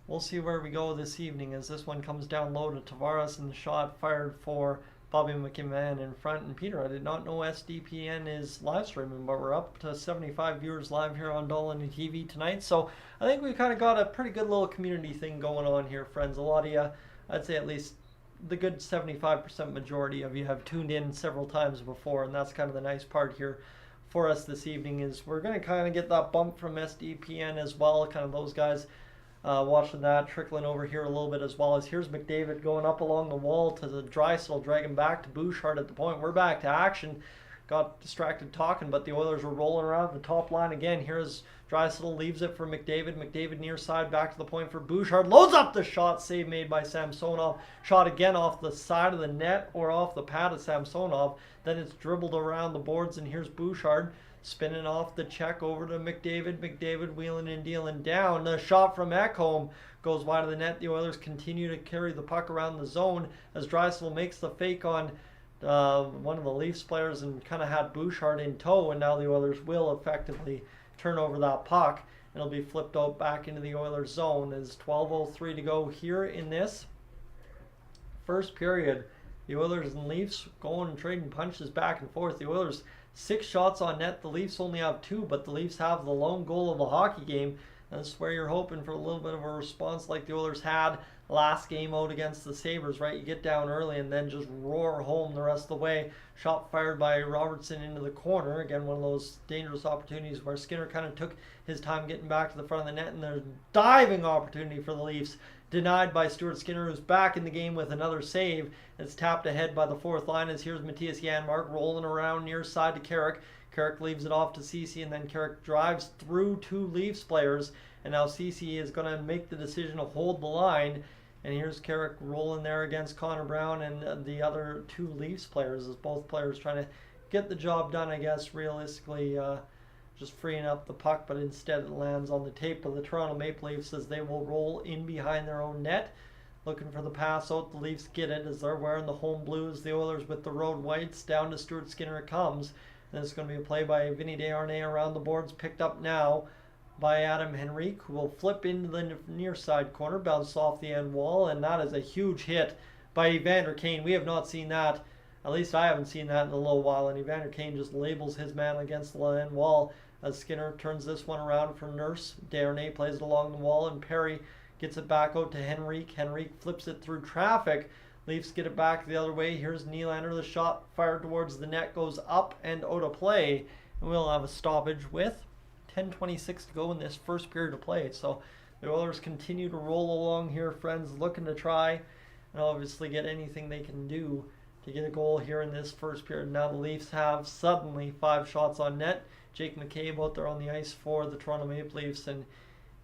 we'll see where we go this evening as this one comes down low to Tavares and the shot fired for Bobby McMahon in front. And Peter, I did not know SDPN is live streaming, but we're up to 75 viewers live here on Dolynny TV tonight. So I think we kind of got a pretty good little community thing going on here, friends. A lot of you, I'd say at least the good 75% majority of you have tuned in several times before, and that's kind of the nice part here for us this evening is we're going to kind of get that bump from SDPN as well, kind of those guys watching that, trickling over here a little bit as well. As here's McDavid going up along the wall to the Draisaitl, dragging back to Bouchard at the point. We're back to action. Got distracted talking, but the Oilers were rolling around the top line again. Here's Draisaitl, leaves it for McDavid. McDavid near side, back to the point for Bouchard. Loads up the shot, save made by Samsonov. Shot again off the side of the net or off the pad of Samsonov. Then it's dribbled around the boards, and here's Bouchard spinning off the check over to McDavid. McDavid wheeling and dealing down. The shot from Ekholm goes wide of the net. The Oilers continue to carry the puck around the zone as Draisaitl makes the fake on one of the Leafs players and kind of had Bouchard in tow, and now the Oilers will effectively turn over that puck. It'll be flipped out back into the Oilers zone as 12:03 to go here in this first period. The Oilers and Leafs going and trading punches back and forth. The Oilers 6 shots on net. The Leafs only have 2, but the Leafs have the lone goal of the hockey game. And that's where you're hoping for a little bit of a response like the Oilers had last game out against the Sabres, right? You get down early and then just roar home the rest of the way. Shot fired by Robertson into the corner. Again, one of those dangerous opportunities where Skinner kind of took his time getting back to the front of the net, and there's a diving opportunity for the Leafs. Denied by Stuart Skinner, who's back in the game with another save. It's tapped ahead by the fourth line as here's Matthias Janmark rolling around near side to Carrick. Carrick leaves it off to Ceci, and then Carrick drives through 2 Leafs players. And now Ceci is going to make the decision to hold the line. And here's Carrick rolling there against Connor Brown and the other 2 Leafs players, as both players trying to get the job done, I guess, realistically. Just freeing up the puck, but instead it lands on the tape of the Toronto Maple Leafs as they will roll in behind their own net. Looking for the pass out. The Leafs get it as they're wearing the home blues. The Oilers with the road whites. Down to Stuart Skinner it comes. And it's going to be a play by Vinny Desharnais around the boards. Picked up now by Adam Henrique, who will flip into the near side corner. Bounce off the end wall. And that is a huge hit by Evander Kane. We have not seen that. At least I haven't seen that in a little while. And Evander Kane just labels his man against the end wall as Skinner turns this one around for Nurse. Desharnais plays it along the wall, and Perry Gets it back out to Henrique. Henrique flips it through traffic. Leafs get it back the other way. Here's Nylander. The shot fired towards the net goes up and out of play. And we'll have a stoppage with 10:26 to go in this first period of play. So the Oilers continue to roll along here, friends, looking to try and obviously get anything they can do to get a goal here in this first period. Now the Leafs have suddenly 5 shots on net. Jake McCabe out there on the ice for the Toronto Maple Leafs, and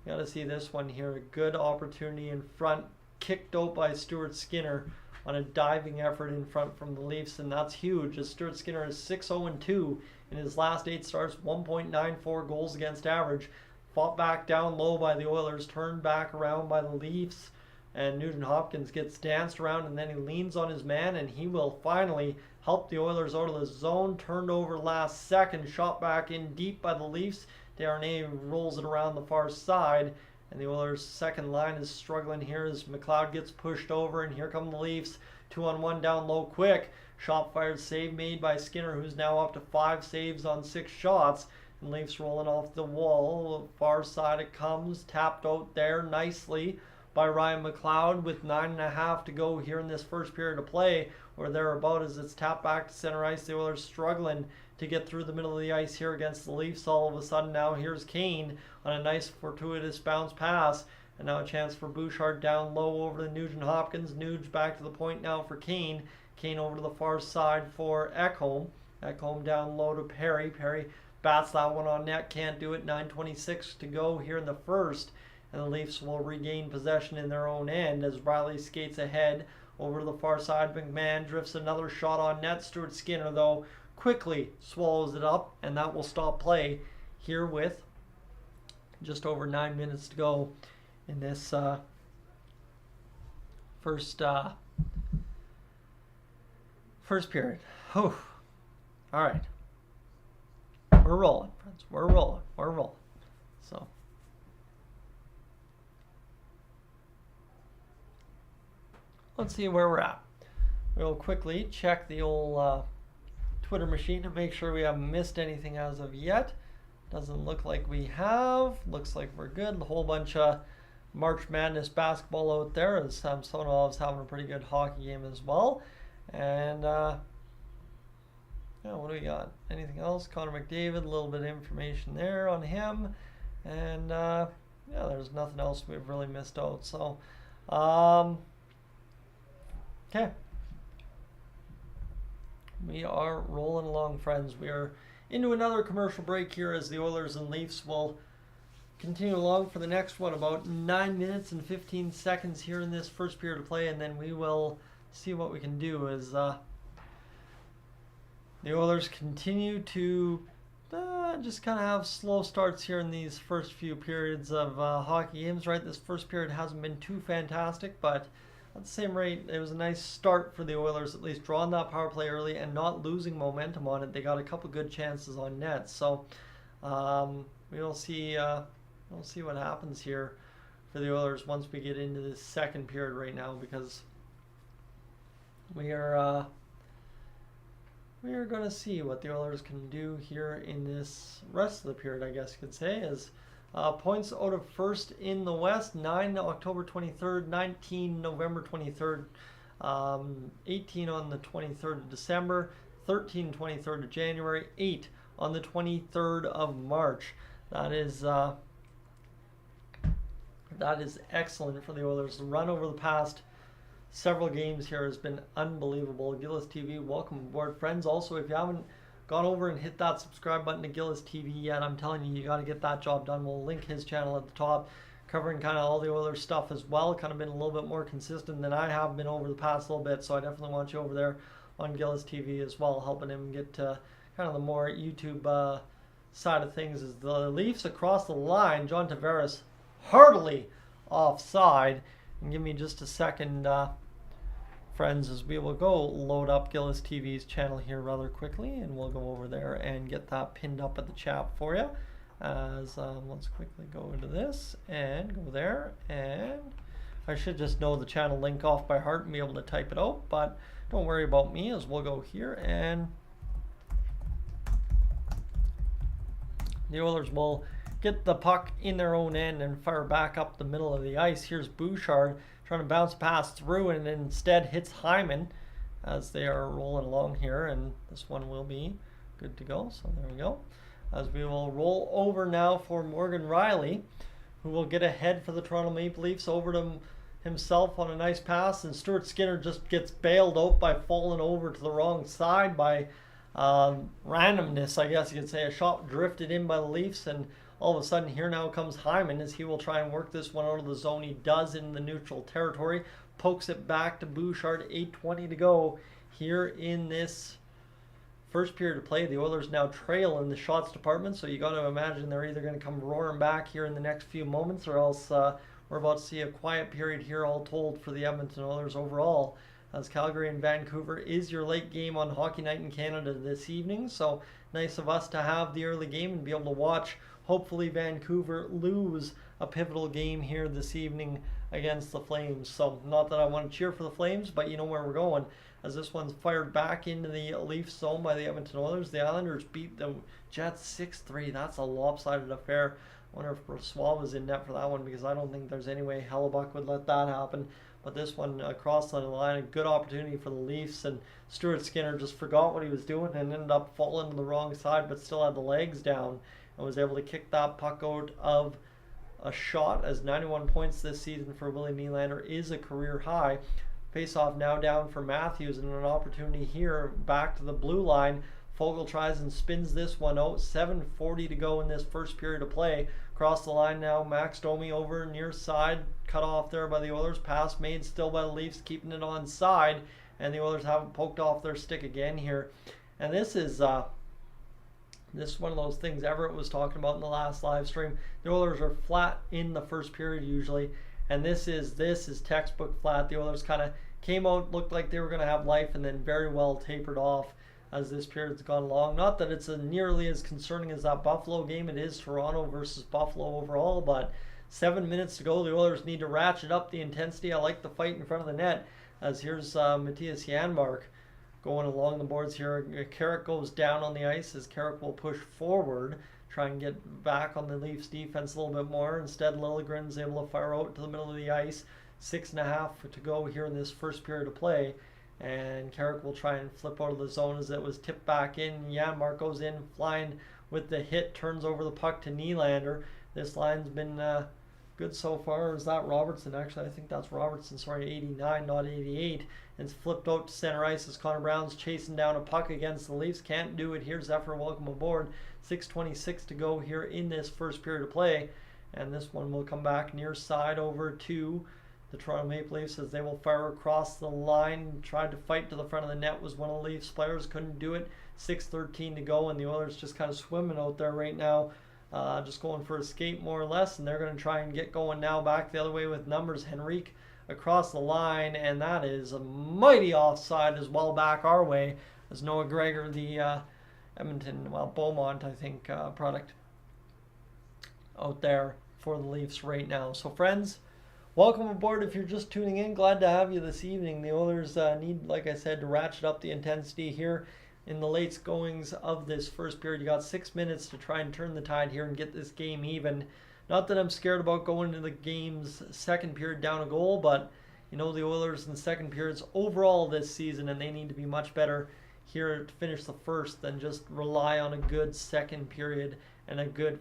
you got to see this one here. A good opportunity in front, kicked out by Stuart Skinner on a diving effort in front from the Leafs, and that's huge as Stuart Skinner is 6-0-2 in his last 8 starts, 1.94 goals against average. Fought back down low by the Oilers, turned back around by the Leafs, and Nugent Hopkins gets danced around, and then he leans on his man, and he will finally help the Oilers out of the zone. Turned over last second, shot back in deep by the Leafs. Darnay rolls it around the far side, and the Oilers' second line is struggling here as McLeod gets pushed over, and here come the Leafs. 2-on-1 down low quick. Shot fired, save made by Skinner, who's now up to 5 saves on 6 shots. And Leafs rolling off the wall. Far side it comes, tapped out there nicely by Ryan McLeod with 9.5 to go here in this first period of play, or thereabout, as it's tapped back to center ice. The Oilers struggling to get through the middle of the ice here against the Leafs. All of a sudden now here's Kane on a nice fortuitous bounce pass, and now a chance for Bouchard down low over to Nugent Hopkins. Nuge back to the point now for Kane. Kane over to the far side for Ekholm. Ekholm down low to Perry. Perry bats that one on net, can't do it. 9:26 to go here in the first, and the Leafs will regain possession in their own end as Riley skates ahead over to the far side. McMahon drifts another shot on net. Stuart Skinner, though, quickly swallows it up, and that will stop play here with just over 9 minutes to go in this first period. Oh, all right. We're rolling, friends. We're rolling. So let's see where we're at. We'll quickly check the old Twitter machine to make sure we haven't missed anything as of yet. Doesn't look like we have. Looks like we're good. A whole bunch of March Madness basketball out there, as Samsonov's having a pretty good hockey game as well. And yeah, what do we got? Anything else? Connor McDavid, a little bit of information there on him. And yeah, there's nothing else we've really missed out. So, okay. We are rolling along, friends. We are into another commercial break here as the Oilers and Leafs will continue along for the next one, about 9 minutes and 15 seconds here in this first period of play, and then we will see what we can do as the Oilers continue to just kind of have slow starts here in these first few periods of hockey games, right? This first period hasn't been too fantastic, but at the same rate, it was a nice start for the Oilers, at least drawing that power play early and not losing momentum on it. They got a couple good chances on net, so we'll see what happens here for the Oilers once we get into this second period right now, because we are going to see what the Oilers can do here in this rest of the period, I guess you could say, as points out of first in the West, 9 October 23rd, 19 November 23rd, 18 on the 23rd of December, 13 23rd of January, 8 on the 23rd of March. That is excellent for the Oilers. The run over the past several games here has been unbelievable. Gillis TV, welcome aboard, friends. Also, if you haven't gone over and hit that subscribe button to Gillis TV yet, I'm telling you, you got to get that job done. We'll link his channel at the top, covering kind of all the Oilers stuff as well. Kind of been a little bit more consistent than I have been over the past little bit, so I definitely want you over there on Gillis TV as well, helping him get to kind of the more YouTube side of things. As the Leafs across the line, John Tavares heartily offside. And give me just a second, friends, as we will go load up Gillis TV's channel here rather quickly, and we'll go over there and get that pinned up at the chat for you. As let's quickly go into this and go there, and I should just know the channel link off by heart and be able to type it out, but don't worry about me, as we'll go here, and the Oilers will get the puck in their own end and fire back up the middle of the ice. Here's Bouchard trying to bounce pass through and instead hits Hyman as they are rolling along here, and this one will be good to go. So there we go. As we will roll over now for Morgan Riley, who will get ahead for the Toronto Maple Leafs over to himself on a nice pass, and Stuart Skinner just gets bailed out by falling over to the wrong side by randomness, I guess you could say. A shot drifted in by the Leafs, and all of a sudden here now comes Hyman as he will try and work this one out of the zone. He does in the neutral territory, pokes it back to Bouchard. 8:20 to go here in this first period of play. The Oilers now trail in the shots department, so you got to imagine they're either going to come roaring back here in the next few moments, or else we're about to see a quiet period here all told for the Edmonton Oilers overall, as Calgary and Vancouver is your late game on Hockey Night in Canada this evening. So nice of us to have the early game and be able to watch, hopefully, Vancouver lose a pivotal game here this evening against the Flames. So not that I want to cheer for the Flames, but you know where we're going, as this one's fired back into the Leafs zone by the Edmonton Oilers. The Islanders beat the Jets 6-3. That's a lopsided affair. I wonder if Brossoit was in net for that one, because I don't think there's any way Hellebuck would let that happen. But this one across the line, a good opportunity for the Leafs, and Stuart Skinner just forgot what he was doing and ended up falling to the wrong side, but still had the legs down and was able to kick that puck out of a shot, as 91 points this season for Willie Nylander is a career high. Face-off now down for Matthews, and an opportunity here back to the blue line. Fogle tries and spins this one out. 7:40 to go in this first period of play. Across the line now, Max Domi over near side, cut off there by the Oilers. Pass made still by the Leafs, keeping it on side, and the Oilers haven't poked off their stick again here. And this is one of those things Everett was talking about in the last live stream. The Oilers are flat in the first period usually, and this is textbook flat. The Oilers kind of came out, looked like they were going to have life, and then very well tapered off as this period's gone along. Not that it's nearly as concerning as that Buffalo game. It is Toronto versus Buffalo overall, but 7 minutes to go. The Oilers need to ratchet up the intensity. I like the fight in front of the net, as here's Matthias Janmark going along the boards here. Carrick goes down on the ice, as Carrick will push forward, try and get back on the Leafs defense a little bit more. Instead, Liljegren's able to fire out to the middle of the ice. 6.5 to go here in this first period of play, and Carrick will try and flip out of the zone as it was tipped back in. Janmark goes in flying with the hit, turns over the puck to Nylander. This line's been good so far. Is that Robertson? Actually, I think that's Robertson. Sorry, 89, not 88. And it's flipped out to center ice as Connor Brown's chasing down a puck against the Leafs. Can't do it here. Zephyr, welcome aboard. 6:26 to go here in this first period of play. And this one will come back near side over to the Toronto Maple Leafs, as they will fire across the line. Tried to fight to the front of the net, was one of the Leafs players, couldn't do it. 6:13 to go, and the Oilers just kind of swimming out there right now, just going for a skate more or less, and they're going to try and get going now back the other way with numbers. Henrique across the line, and that is a mighty offside as well back our way, as Noah Gregor, the Edmonton, Beaumont, I think, product out there for the Leafs right now. So friends, welcome aboard if you're just tuning in. Glad to have you this evening. The Oilers need, like I said, to ratchet up the intensity here in the late goings of this first period. You got 6 minutes to try and turn the tide here and get this game even. Not that I'm scared about going into the game's second period down a goal, but you know the Oilers in the second periods overall this season, and they need to be much better here to finish the first than just rely on a good second period and a good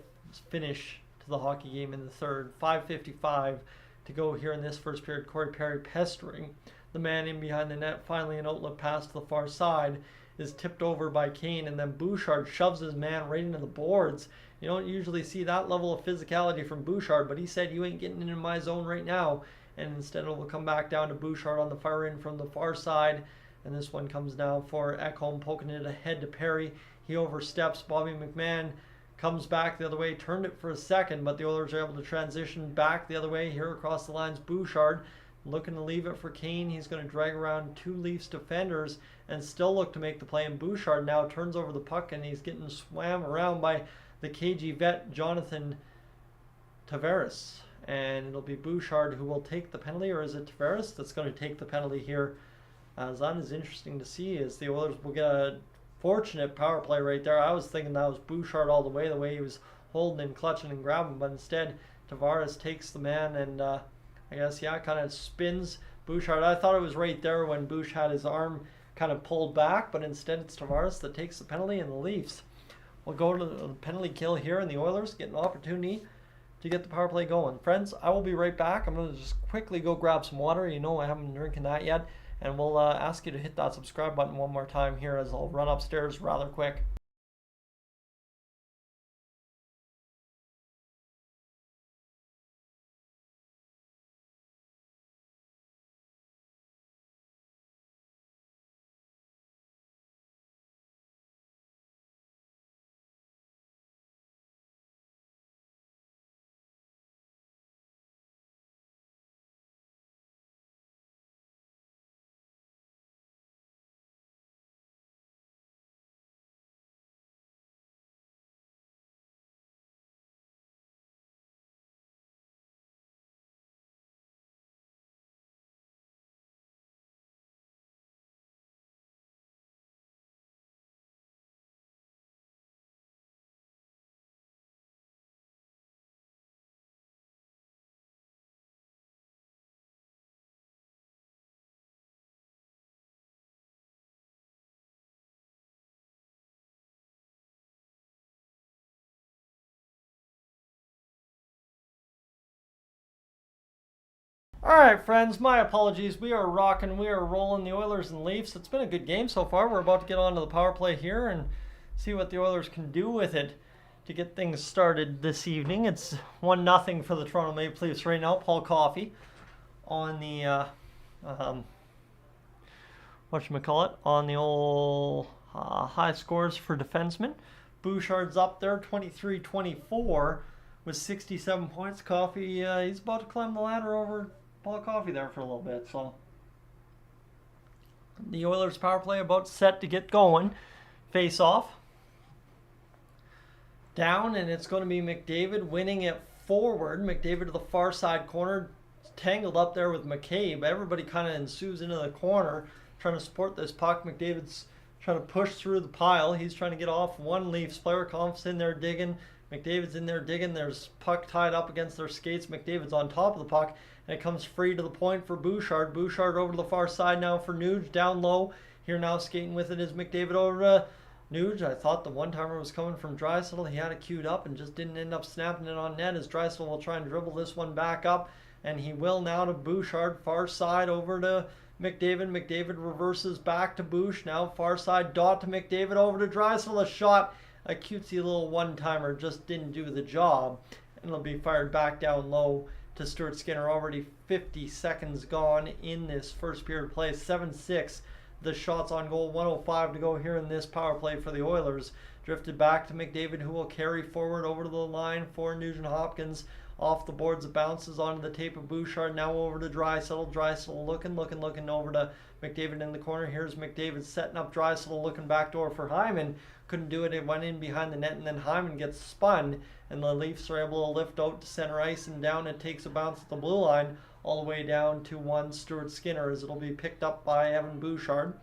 finish to the hockey game in the third. 5:55 to go here in this first period. Corey Perry pestering the man in behind the net. Finally, an outlet pass to the far side is tipped over by Kane, and then Bouchard shoves his man right into the boards. You don't usually see that level of physicality from Bouchard, but he said, "You ain't getting into my zone right now." And instead it will come back down to Bouchard on the fire in from the far side. And this one comes down for Ekholm, poking it ahead to Perry. He oversteps. Bobby McMahon comes back the other way, turned it for a second, but the Oilers are able to transition back the other way here across the lines. Bouchard looking to leave it for Kane. He's going to drag around two Leafs defenders and still look to make the play. And Bouchard now turns over the puck, and he's getting swam around by the KG vet, Jonathan Tavares. And it'll be Bouchard who will take the penalty, or is it Tavares that's going to take the penalty here? As that is interesting to see, as the Oilers will get a fortunate power play right there. I was thinking that was Bouchard all the way he was holding and clutching and grabbing, but instead Tavares takes the man and I guess, yeah, kind of spins Bouchard. I thought it was right there when Bouch had his arm kind of pulled back, but instead it's Tavares that takes the penalty, and the Leafs will go to the penalty kill here, and the Oilers get an opportunity to get the power play going. Friends, I will be right back. I'm going to just quickly go grab some water. You know I haven't been drinking that yet. And we'll ask you to hit that subscribe button one more time here as I'll run upstairs rather quick. Alright, friends, my apologies. We are rocking, we are rolling the Oilers and Leafs. It's been a good game so far. We're about to get on to the power play here and see what the Oilers can do with it to get things started this evening. It's 1-0 for the Toronto Maple Leafs right now. Paul Coffey on the, whatchamacallit, on the old high scores for defensemen. Bouchard's up there, 23-24 with 67 points. Coffey, he's about to climb the ladder over Paul Coffey there for a little bit. So the Oilers power play about set to get going. Face off. Down, and it's going to be McDavid winning it forward. McDavid to the far side corner. Tangled up there with McCabe. Everybody kind of ensues into the corner trying to support this puck. McDavid's trying to push through the pile. He's trying to get off one Leafs player. Kampf's in there digging. McDavid's in there digging. There's puck tied up against their skates. McDavid's on top of the puck. And it comes free to the point for Bouchard. Bouchard over to the far side now for Nuge. Down low. Here now skating with it is McDavid over to Nuge. I thought the one-timer was coming from Draisaitl. He had it queued up and just didn't end up snapping it on net as Draisaitl will try and dribble this one back up. And he will now to Bouchard. Far side over to McDavid. McDavid reverses back to Bouch. Now far side dot to McDavid over to Draisaitl. A shot. A cutesy little one-timer just didn't do the job. And it'll be fired back down low to Stuart Skinner. Already 50 seconds gone in this first period play. 7-6. The shots on goal. 1:05 to go here in this power play for the Oilers. Drifted back to McDavid, who will carry forward over to the line for Nugent Hopkins. Off the boards, it bounces onto the tape of Bouchard. Now over to Draisaitl. Draisaitl looking over to McDavid in the corner. Here's McDavid setting up Draisaitl, looking backdoor for Hyman. Couldn't do it. It went in behind the net, and then Hyman gets spun. And the Leafs are able to lift out to center ice, and down it takes a bounce at the blue line all the way down to one Stuart Skinner as it'll be picked up by Evan Bouchard.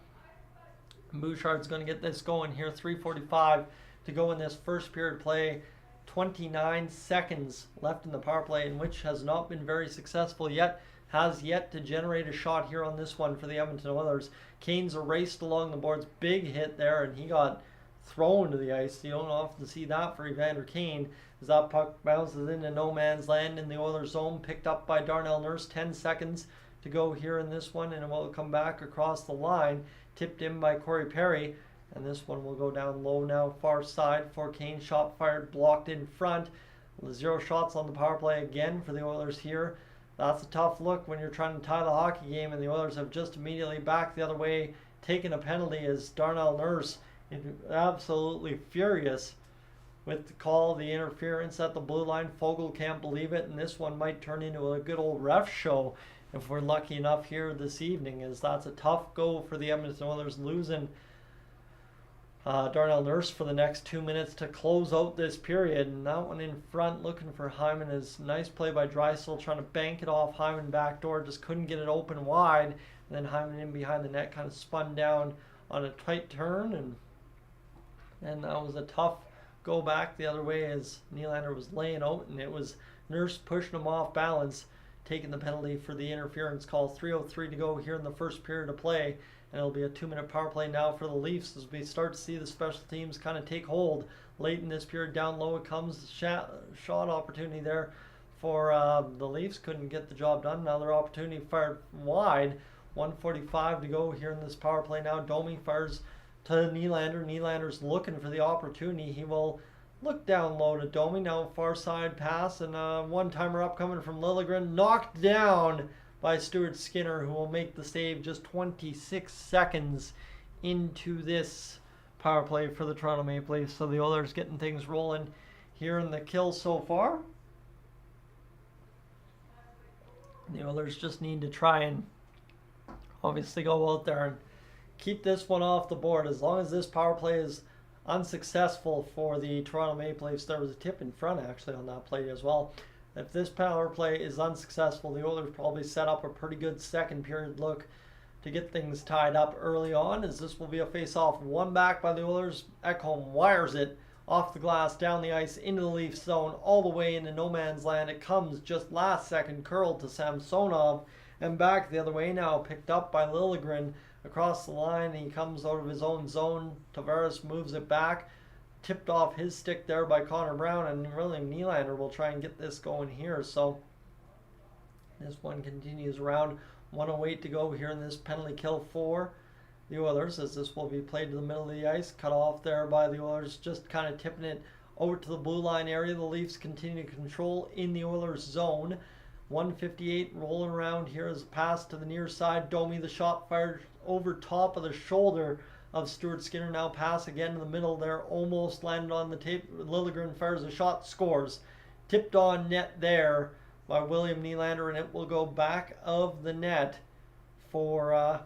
Bouchard's going to get this going here. 3:45 to go in this first period play. 29 seconds left in the power play, in which has not been very successful yet. Has yet to generate a shot here on this one for the Edmonton Oilers. Kane's raced along the boards. Big hit there, and he got thrown to the ice. You don't often see that for Evander Kane as that puck bounces into no man's land in the Oilers zone. Picked up by Darnell Nurse. 10 seconds to go here in this one, and it will come back across the line. Tipped in by Corey Perry. And this one will go down low now, far side for Kane. Shot fired, blocked in front. 0 shots on the power play again for the Oilers here. That's a tough look when you're trying to tie the hockey game, and the Oilers have just immediately backed the other way, taken a penalty as Darnell Nurse is absolutely furious with the call, the interference at the blue line. Fogle can't believe it, and this one might turn into a good old ref show if we're lucky enough here this evening, as that's a tough go for the Edmonton Oilers, losing Darnell Nurse for the next 2 minutes to close out this period. And that one in front looking for Hyman is nice play by Draisaitl, trying to bank it off Hyman backdoor, just couldn't get it open wide. And then Hyman in behind the net kind of spun down on a tight turn, and that was a tough go back the other way as Nylander was laying out, and it was Nurse pushing him off balance, taking the penalty for the interference call. 3:03 to go here in the first period of play, and it'll be a 2-minute power play now for the Leafs as we start to see the special teams kind of take hold late in this period. Down low it comes, shot opportunity there for the Leafs. Couldn't get the job done. Another opportunity fired wide. 1:45 to go here in this power play now. Domi fires to Nylander. Nylander's looking for the opportunity. He will look down low to Domi. Now far side pass, and one-timer upcoming from Liljegren. Knocked down by Stuart Skinner, who will make the save just 26 seconds into this power play for the Toronto Maple Leafs. So the Oilers getting things rolling here in the kill so far. The Oilers just need to try and obviously go out there and keep this one off the board. As long as this power play is unsuccessful for the Toronto Maple Leafs, there was a tip in front actually on that play as well. If this power play is unsuccessful, the Oilers probably set up a pretty good second period look to get things tied up early on, as this will be a face-off. One back by the Oilers. Ekholm wires it off the glass, down the ice, into the Leafs zone, all the way into no man's land. It comes just last second, curled to Samsonov, and back the other way now, picked up by Liljegren across the line. He comes out of his own zone. Tavares moves it back, tipped off his stick there by Connor Brown, and really Nylander will try and get this going here. So this one continues around. 1:08 to go here in this penalty kill for the Oilers, as this will be played to the middle of the ice, cut off there by the Oilers, just kind of tipping it over to the blue line area. The Leafs continue to control in the Oilers zone. 1:58 rolling around here as a pass to the near side. Domi, the shot fired over top of the shoulder of Stuart Skinner. Now pass again in the middle there, almost landed on the tape. Liljegren fires a shot, scores. Tipped on net there by William Nylander, and it will go back of the net for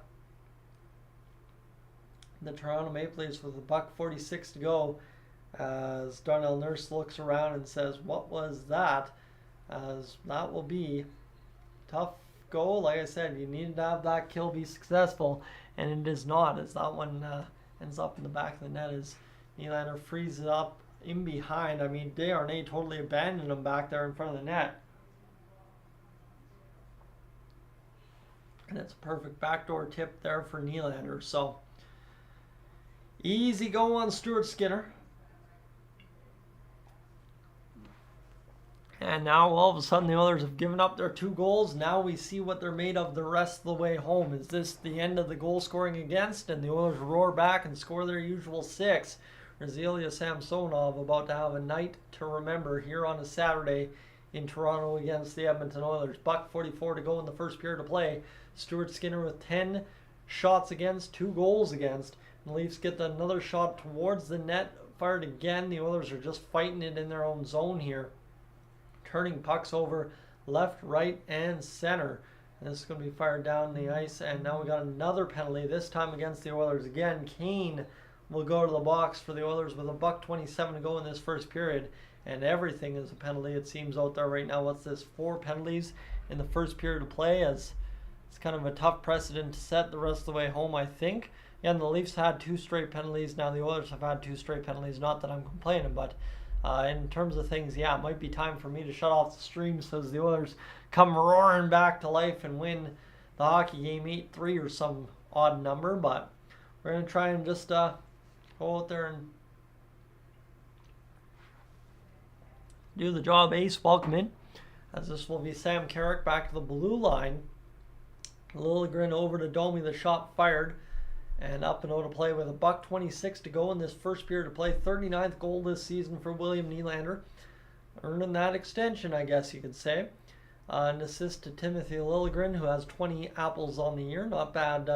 the Toronto Maple Leafs with $1:46 to go, as Darnell Nurse looks around and says, "What was that?" As that will be tough goal. Like I said, you needed to have that kill be successful, and it is not, as that one ends up in the back of the net as Nylander frees it up in behind. I mean, Desharnais totally abandoned him back there in front of the net. And it's a perfect backdoor tip there for Nylander. So easy go on Stuart Skinner. And now all of a sudden the Oilers have given up their 2 goals. Now we see what they're made of the rest of the way home. Is this the end of the goal scoring against, and the Oilers roar back and score their usual 6? Or is Ilya Samsonov about to have a night to remember here on a Saturday in Toronto against the Edmonton Oilers? $1:44 to go in the first period of play. Stuart Skinner with 10 shots against, 2 goals against. And the Leafs get another shot towards the net, fired again. The Oilers are just fighting it in their own zone here, turning pucks over left, right, and center. And this is going to be fired down the ice. And now we got another penalty, this time against the Oilers again. Kane will go to the box for the Oilers with $1:27 to go in this first period. And everything is a penalty, it seems, out there right now. What's this? 4 penalties in the first period of play, as it's kind of a tough precedent to set the rest of the way home, I think. And the Leafs had 2 straight penalties. Now the Oilers have had 2 straight penalties. Not that I'm complaining, but in terms of things, yeah, it might be time for me to shut off the stream so as the Oilers come roaring back to life and win the hockey game 8-3 or some odd number. But we're going to try and just go out there and do the job. Ace, welcome in, as this will be Sam Carrick back to the blue line. Liljegren over to Domi, the shot fired, and up and out of play with $1:26 to go in this first period of play. 39th goal this season for William Nylander, earning that extension, I guess you could say. An assist to Timothy Liljegren, who has 20 apples on the year. Not bad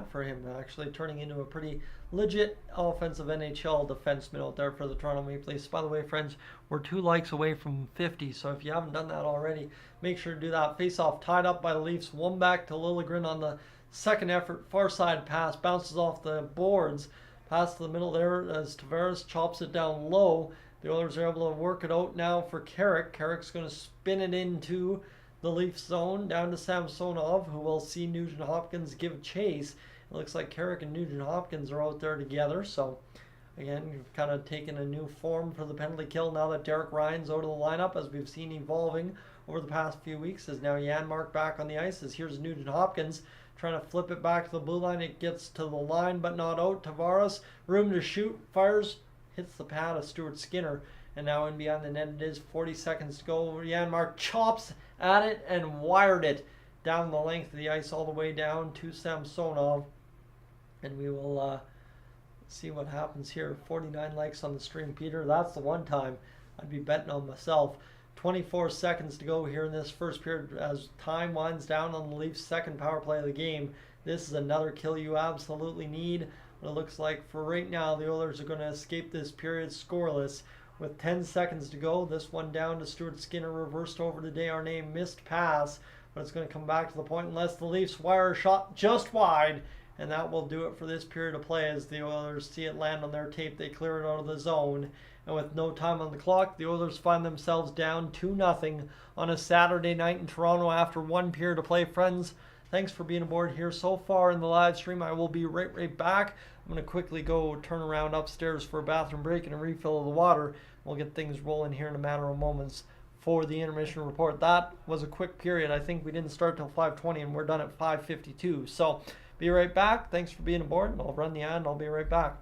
for him, actually, turning into a pretty legit offensive NHL defenseman out there for the Toronto Maple Leafs. By the way, friends, we're 2 likes away from 50, so if you haven't done that already, make sure to do that. Face-off tied up by the Leafs. One back to Liljegren on the second effort. Far side pass, bounces off the boards. Pass to the middle there as Tavares chops it down low. The Oilers are able to work it out now for Carrick. Carrick's going to spin it into the Leafs zone, down to Samsonov, who will see Nugent Hopkins give chase. It looks like Carrick and Nugent Hopkins are out there together, so Again, you've kind of taken a new form for the penalty kill now that Derek Ryan's out of the lineup, as we've seen evolving over the past few weeks. As now Janmark back on the ice, as here's Nugent Hopkins trying to flip it back to the blue line. It gets to the line, but not out. Tavares, room to shoot, fires, hits the pad of Stuart Skinner. And now in behind the net it is, 40 seconds to go. Janmark chops at it and wired it down the length of the ice all the way down to Samsonov. And we will see what happens here. 49 likes on the stream, Peter. That's the one time I'd be betting on myself. 24 seconds to go here in this first period as time winds down on the Leafs' second power play of the game. This is another kill you absolutely need. But it looks like for right now the Oilers are going to escape this period scoreless. With 10 seconds to go, this one down to Stuart Skinner, reversed over to Desharnais, missed pass, but it's going to come back to the point unless the Leafs wire a shot just wide, and that will do it for this period of play. As the Oilers see it land on their tape, they clear it out of the zone, and with no time on the clock, the Oilers find themselves down 2-0 on a Saturday night in Toronto after one period of play. Friends, thanks for being aboard here so far in the live stream. I will be right back. I'm going to quickly go turn around upstairs for a bathroom break and a refill of the water. We'll get things rolling here in a matter of moments for the intermission report. That was a quick period. I think we didn't start till 5:20 and we're done at 5:52. So be right back. Thanks for being aboard. I'll run the ad and I'll be right back.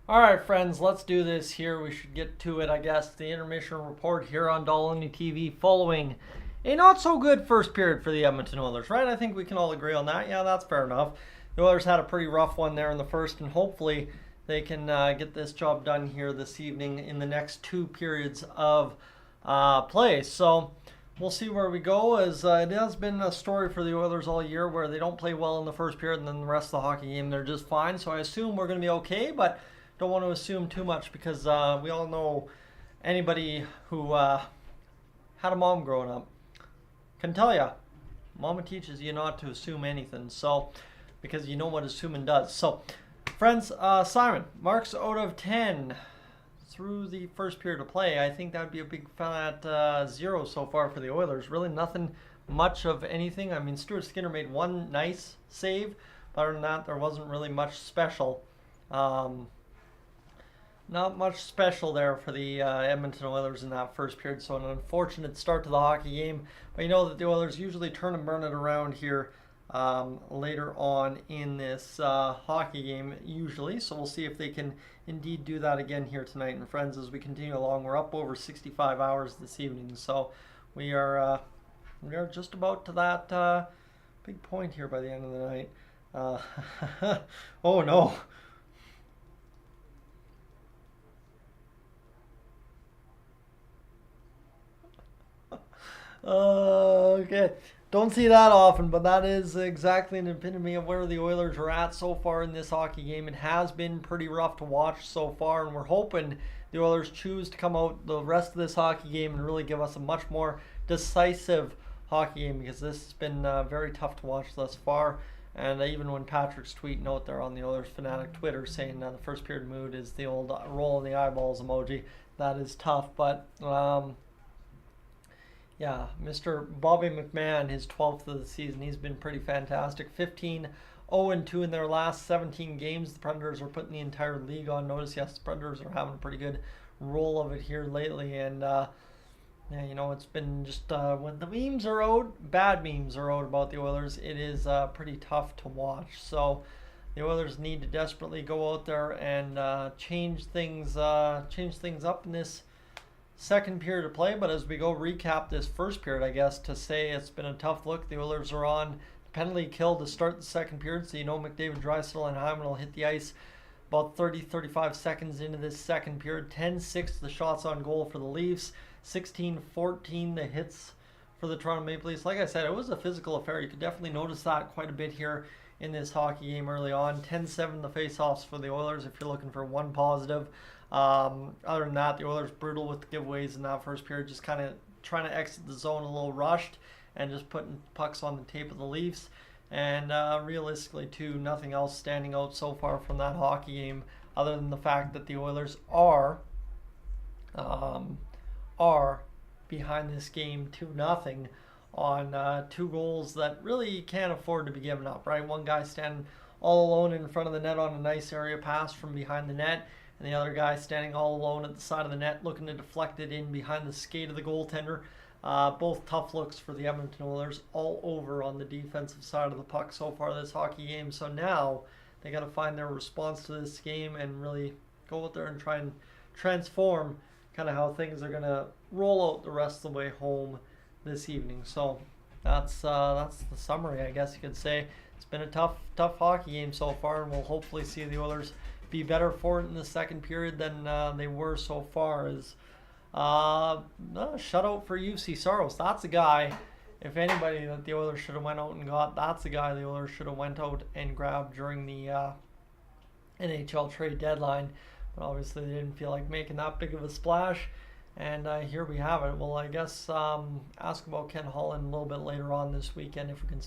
All right, friends, let's do this here. We should get to it, I guess. The intermission report here on Dolynny TV following a not so good first period for the Edmonton Oilers, right? I think we can all agree on that. Yeah, that's fair enough. The Oilers had a pretty rough one there in the first, and hopefully they can get this job done here this evening in the next two periods of play. So we'll see where we go, as it has been a story for the Oilers all year where they don't play well in the first period and then the rest of the hockey game they're just fine. So I assume we're going to be okay, but don't want to assume too much, because we all know anybody who had a mom growing up can tell you Mama teaches you not to assume anything, so because you know what assuming does. So, friends, Simon, marks out of 10 through the first period of play. I think that would be a big fat 0 so far for the Oilers. Really nothing much of anything. I mean, Stuart Skinner made one nice save. Other than that, there wasn't really much special. Not much special there for the Edmonton Oilers in that first period. So an unfortunate start to the hockey game. But you know that the Oilers usually turn and burn it around here later on in this hockey game usually. So we'll see if they can indeed do that again here tonight. And friends, as we continue along, we're up over 65 hours this evening. So we are just about to that big point here by the end of the night. Oh no. Okay. Don't see that often, but that is exactly an epitome of where the Oilers are at so far in this hockey game. It has been pretty rough to watch so far, and we're hoping the Oilers choose to come out the rest of this hockey game and really give us a much more decisive hockey game, because this has been very tough to watch thus far. And even when Patrick's tweeting out there on the Oilers Fanatic Twitter saying the first period mood is the old roll in the eyeballs emoji, that is tough. But yeah, Mr. Bobby McMahon, his 12th of the season, he's been pretty fantastic. 15-0-2 in their last 17 games. The Predators are putting the entire league on notice. Yes, the Predators are having a pretty good roll of it here lately. And yeah, you know, it's been just when the memes are out, bad memes are out about the Oilers, it is pretty tough to watch. So the Oilers need to desperately go out there and change things up in this second period of play. But as we go recap this first period, I guess, to say it's been a tough look. The Oilers are on the penalty kill to start the second period, so you know McDavid, Draisaitl, and Hyman will hit the ice about 30-35 seconds into this second period. 10-6 the shots on goal for the Leafs, 16-14 the hits for the Toronto Maple Leafs. Like I said, it was a physical affair. You could definitely notice that quite a bit here in this hockey game early on. 10-7 the face-offs for the Oilers, if you're looking for one positive. Other than that, the Oilers brutal with the giveaways in that first period, just kind of trying to exit the zone a little rushed and just putting pucks on the tape of the Leafs. And realistically, too, nothing else standing out so far from that hockey game other than the fact that the Oilers are behind this game 2-0 on 2 goals that really can't afford to be given up, right? One guy standing all alone in front of the net on a nice area pass from behind the net, and the other guy standing all alone at the side of the net looking to deflect it in behind the skate of the goaltender. Both tough looks for the Edmonton Oilers all over on the defensive side of the puck so far this hockey game. So now they got to find their response to this game and really go out there and try and transform kind of how things are going to roll out the rest of the way home this evening. So that's the summary, I guess you could say. It's been a tough hockey game so far, and we'll hopefully see the Oilers be better for it in the second period than they were so far. As shutout for UC Soros. That's a guy, if anybody that the Oilers should have went out and got, that's the guy the Oilers should have went out and grabbed during the NHL trade deadline. But obviously they didn't feel like making that big of a splash. And here we have it. Well, I guess ask about Ken Holland a little bit later on this weekend if we can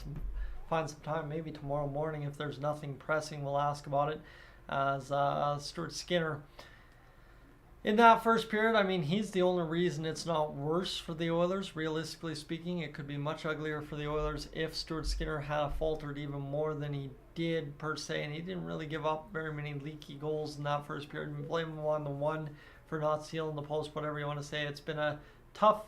find some time. Maybe tomorrow morning if there's nothing pressing, we'll ask about it. As Stuart Skinner, in that first period, I mean, he's the only reason it's not worse for the Oilers. Realistically speaking, it could be much uglier for the Oilers if Stuart Skinner had faltered even more than he did per se, and he didn't really give up very many leaky goals in that first period. We blame him on the one for not sealing the post, whatever you want to say. It's been a tough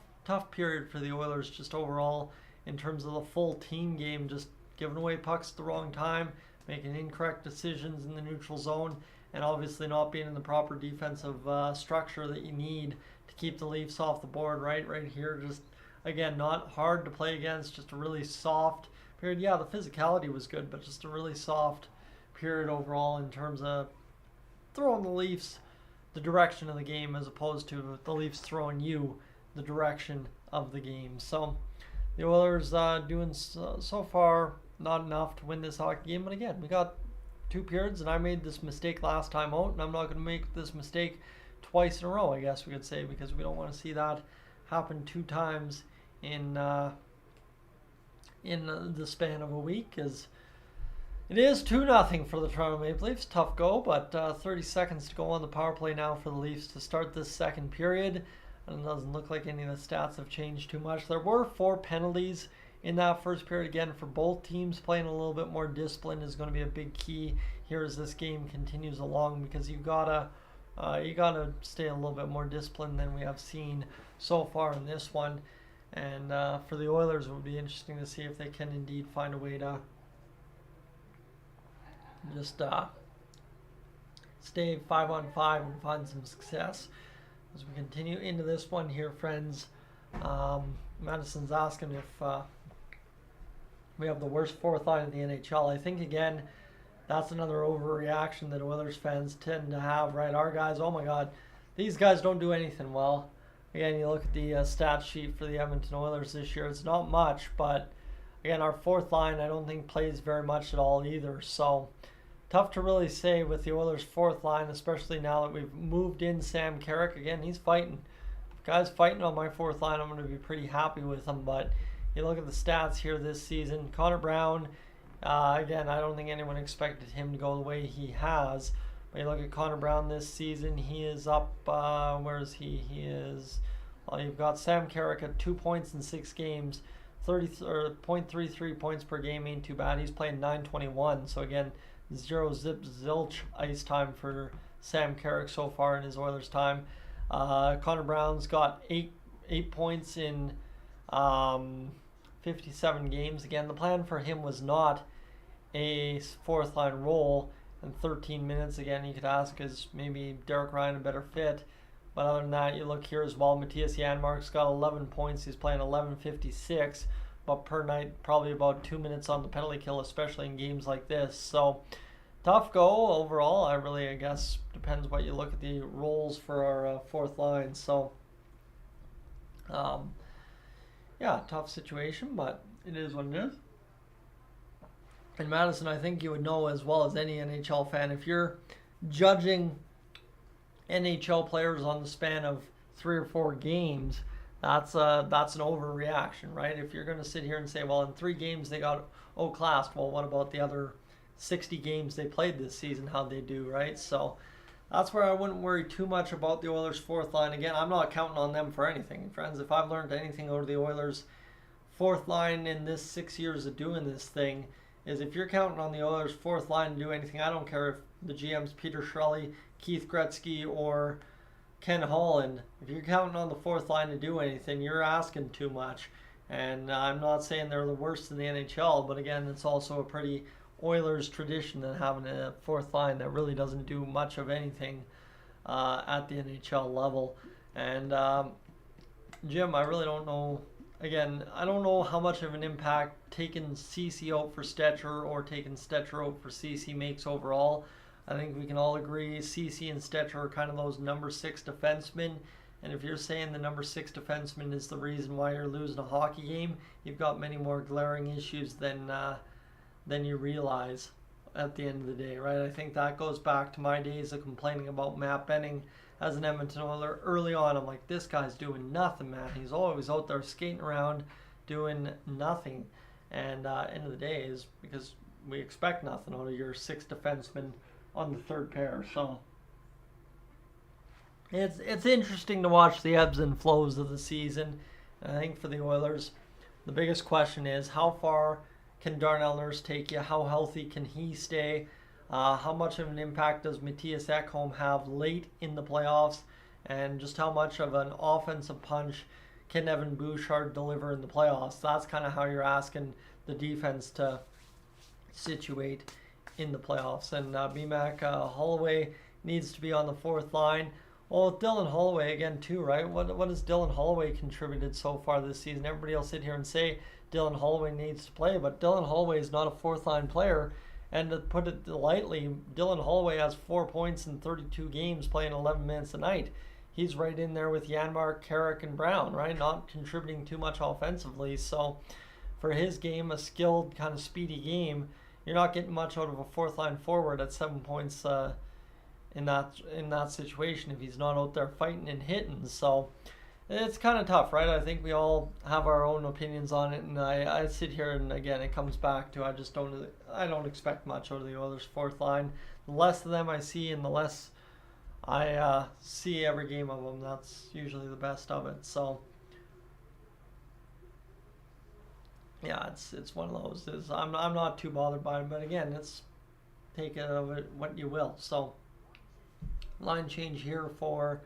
period for the Oilers just overall in terms of the full team game, just giving away pucks at the wrong time, making incorrect decisions in the neutral zone, and obviously not being in the proper defensive structure that you need to keep the Leafs off the board. Right here, just again, not hard to play against, just a really soft period. Yeah, the physicality was good, but just a really soft period overall in terms of throwing the Leafs the direction of the game as opposed to the Leafs throwing you the direction of the game. So the Oilers doing so far not enough to win this hockey game. But again, we got 2 periods, and I made this mistake last time out, and I'm not going to make this mistake twice in a row, I guess we could say, because we don't want to see that happen 2 times in in the span of a week. As it is 2-0 for the Toronto Maple Leafs. Tough go, but 30 seconds to go on the power play now for the Leafs to start this second period. And it doesn't look like any of the stats have changed too much. There were 4 penalties in that first period. Again, for both teams, playing a little bit more discipline is going to be a big key here as this game continues along, because you gotta stay a little bit more disciplined than we have seen so far in this one. And for the Oilers, it would be interesting to see if they can indeed find a way to just stay 5-on-5 and find some success as we continue into this one here, friends. Madison's asking if we have the worst fourth line in the NHL. I think, again, that's another overreaction that Oilers fans tend to have, right? Our guys, oh my God, these guys don't do anything well. Again, you look at the stat sheet for the Edmonton Oilers this year. It's not much, but again, our fourth line I don't think plays very much at all either. So tough to really say with the Oilers' fourth line, especially now that we've moved in Sam Carrick. Again, he's fighting. If guys fighting on my fourth line, I'm going to be pretty happy with him. But you look at the stats here this season. Connor Brown, again, I don't think anyone expected him to go the way he has. But you look at Connor Brown this season, he is up, where is he? He is, well, you've got Sam Carrick at 2 points in 6 games, 0.33 points per game, ain't too bad. He's playing .921, so again, 0 zip zilch ice time for Sam Carrick so far in his Oilers time. Connor Brown's got 8 points in 57 games. Again, the plan for him was not a fourth line role in 13 minutes. Again, you could ask, is maybe Derek Ryan a better fit? But other than that, you look here as well. Matthias Janmark's got 11 points. He's playing 11:56, but per night, probably about 2 minutes on the penalty kill, especially in games like this. So tough go overall. I guess depends what you look at the roles for our fourth line. So yeah, tough situation, but it is what it is. And Madison, I think you would know as well as any NHL fan, if you're judging NHL players on the span of 3 or 4 games, that's an overreaction, right? If you're going to sit here and say, well, in 3 games they got outclassed, well, what about the other 60 games they played this season? How'd they do, right? So that's where I wouldn't worry too much about the Oilers' fourth line. Again, I'm not counting on them for anything, friends. If I've learned anything out of the Oilers' fourth line in this 6 years of doing this thing, is if you're counting on the Oilers' fourth line to do anything, I don't care if the GM's Peter Chiarelli, Keith Gretzky, or Ken Holland. If you're counting on the fourth line to do anything, you're asking too much. And I'm not saying they're the worst in the NHL, but again, it's also a pretty Oilers tradition than having a fourth line that really doesn't do much of anything at the NHL level. And Jim, I really don't know. Again, I don't know how much of an impact taking Ceci out for Stetcher or taking Stetcher out for Ceci makes overall. I think we can all agree Ceci and Stetcher are kind of those number 6 defensemen. And if you're saying the number 6 defenseman is the reason why you're losing a hockey game, you've got many more glaring issues than you realize at the end of the day, right? I think that goes back to my days of complaining about Matt Benning as an Edmonton Oiler. Early on, I'm like, this guy's doing nothing, man. He's always out there skating around doing nothing. And end of the day is because we expect nothing out of your 6 defensemen on the third pair. So it's interesting to watch the ebbs and flows of the season. And I think for the Oilers, the biggest question is how far can Darnell Nurse take you? How healthy can he stay? How much of an impact does Matthias Ekholm have late in the playoffs? And just how much of an offensive punch can Evan Bouchard deliver in the playoffs? That's kind of how you're asking the defense to situate in the playoffs. And BMAC Holloway needs to be on the fourth line. Well, with Dylan Holloway again too, right? What has Dylan Holloway contributed so far this season? Everybody will sit here and say Dylan Holloway needs to play, but Dylan Holloway is not a fourth line player. And to put it lightly, Dylan Holloway has 4 points in 32 games playing 11 minutes a night. He's right in there with Janmark, Carrick, and Brown, right? Not contributing too much offensively. So for his game, a skilled, kind of speedy game, you're not getting much out of a fourth line forward at 7 points in that situation if he's not out there fighting and hitting. So It's kind of tough, right? I think we all have our own opinions on it, and I sit here and again it comes back to I don't expect much out of the Oilers' fourth line. The less of them I see, and the less I see every game of them, that's usually the best of it. So yeah, it's one of those. I'm not too bothered by it, but again, it's take it of it what you will. So line change here for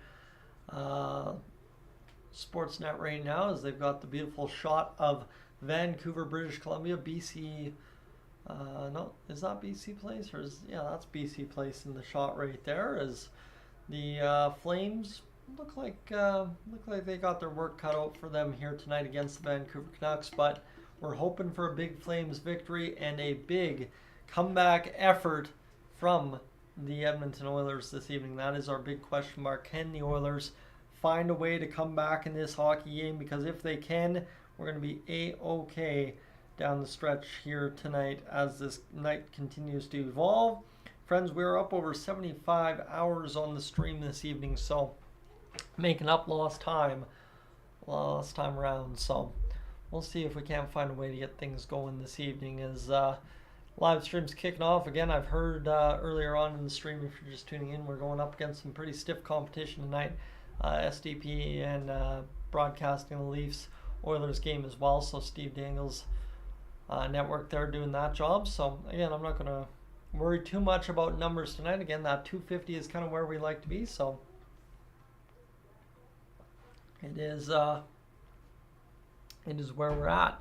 Sportsnet right now as they've got the beautiful shot of Vancouver, British Columbia, BC. No, is that BC Place that's BC Place in the shot right there. As the Flames look like they got their work cut out for them here tonight against the Vancouver Canucks, but we're hoping for a big Flames victory and a big comeback effort from the Edmonton Oilers this evening. That is our big question mark. Can the Oilers find a way to come back in this hockey game? Because if they can, we're going to be A-OK down the stretch here tonight as this night continues to evolve. Friends, we're up over 75 hours on the stream this evening, so making up lost time around. So we'll see if we can't find a way to get things going this evening as live stream's kicking off. Again, I've heard earlier on in the stream, if you're just tuning in, we're going up against some pretty stiff competition tonight. SDP and broadcasting the Leafs Oilers game as well. So Steve Dangle's network there doing that job. So again, I'm not going to worry too much about numbers tonight. Again, that 250 is kind of where we like to be. So it is where we're at.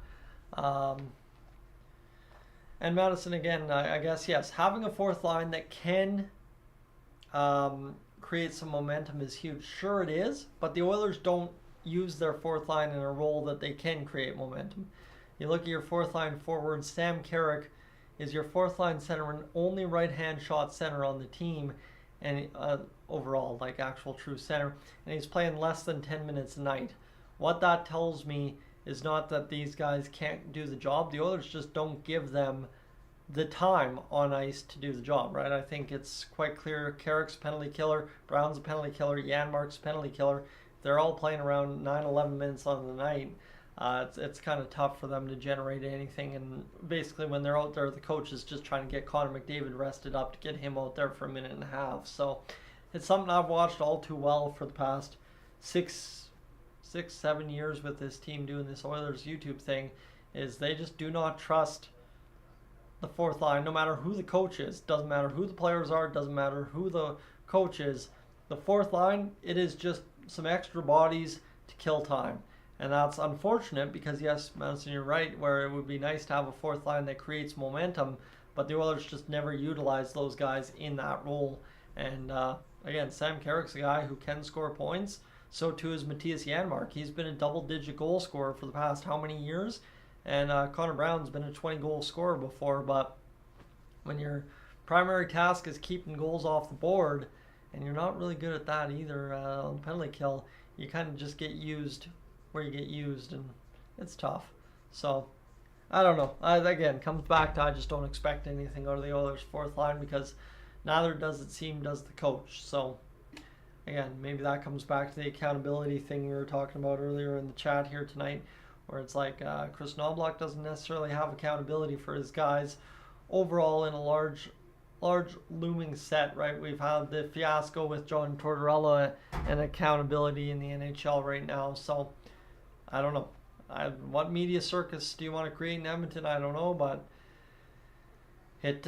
And Madison, again, I guess, yes, having a fourth line that can create some momentum is huge. Sure it is, but the Oilers don't use their fourth line in a role that they can create momentum. You look at your fourth line forward, Sam Carrick is your fourth line center and only right-hand shot center on the team, and overall, like actual true center, and he's playing less than 10 minutes a night. What that tells me is not that these guys can't do the job. The Oilers just don't give them the time on ice to do the job, right? I think it's quite clear Carrick's a penalty killer, Brown's a penalty killer, Janmark's a penalty killer. They're all playing around 9-11 minutes on the night. It's kind of tough for them to generate anything, and basically when they're out there, the coach is just trying to get Connor McDavid rested up to get him out there for a minute and a half. So it's something I've watched all too well for the past 7 years with this team doing this Oilers YouTube thing, is they just do not trust the fourth line, no matter who the coach is. Doesn't matter who the players are, doesn't matter who the coach is. The fourth line, it is just some extra bodies to kill time. And that's unfortunate because, yes, Madison, you're right, where it would be nice to have a fourth line that creates momentum, but the Oilers just never utilize those guys in that role. And again, Sam Carrick's a guy who can score points. So too is Matthias Janmark. He's been a double-digit goal scorer for the past how many years? And Connor Brown's been a 20-goal scorer before. But when your primary task is keeping goals off the board, and you're not really good at that either on the penalty kill, you kind of just get used where you get used, and it's tough. So I don't know. Again, comes back to I just don't expect anything out of the Oilers' fourth line because neither does the coach. So again, maybe that comes back to the accountability thing we were talking about earlier in the chat here tonight, where it's like Chris Knobloch doesn't necessarily have accountability for his guys overall in a large looming set, right? We've had the fiasco with John Tortorella and accountability in the NHL right now. So I don't know. What media circus do you want to create in Edmonton? I don't know, but it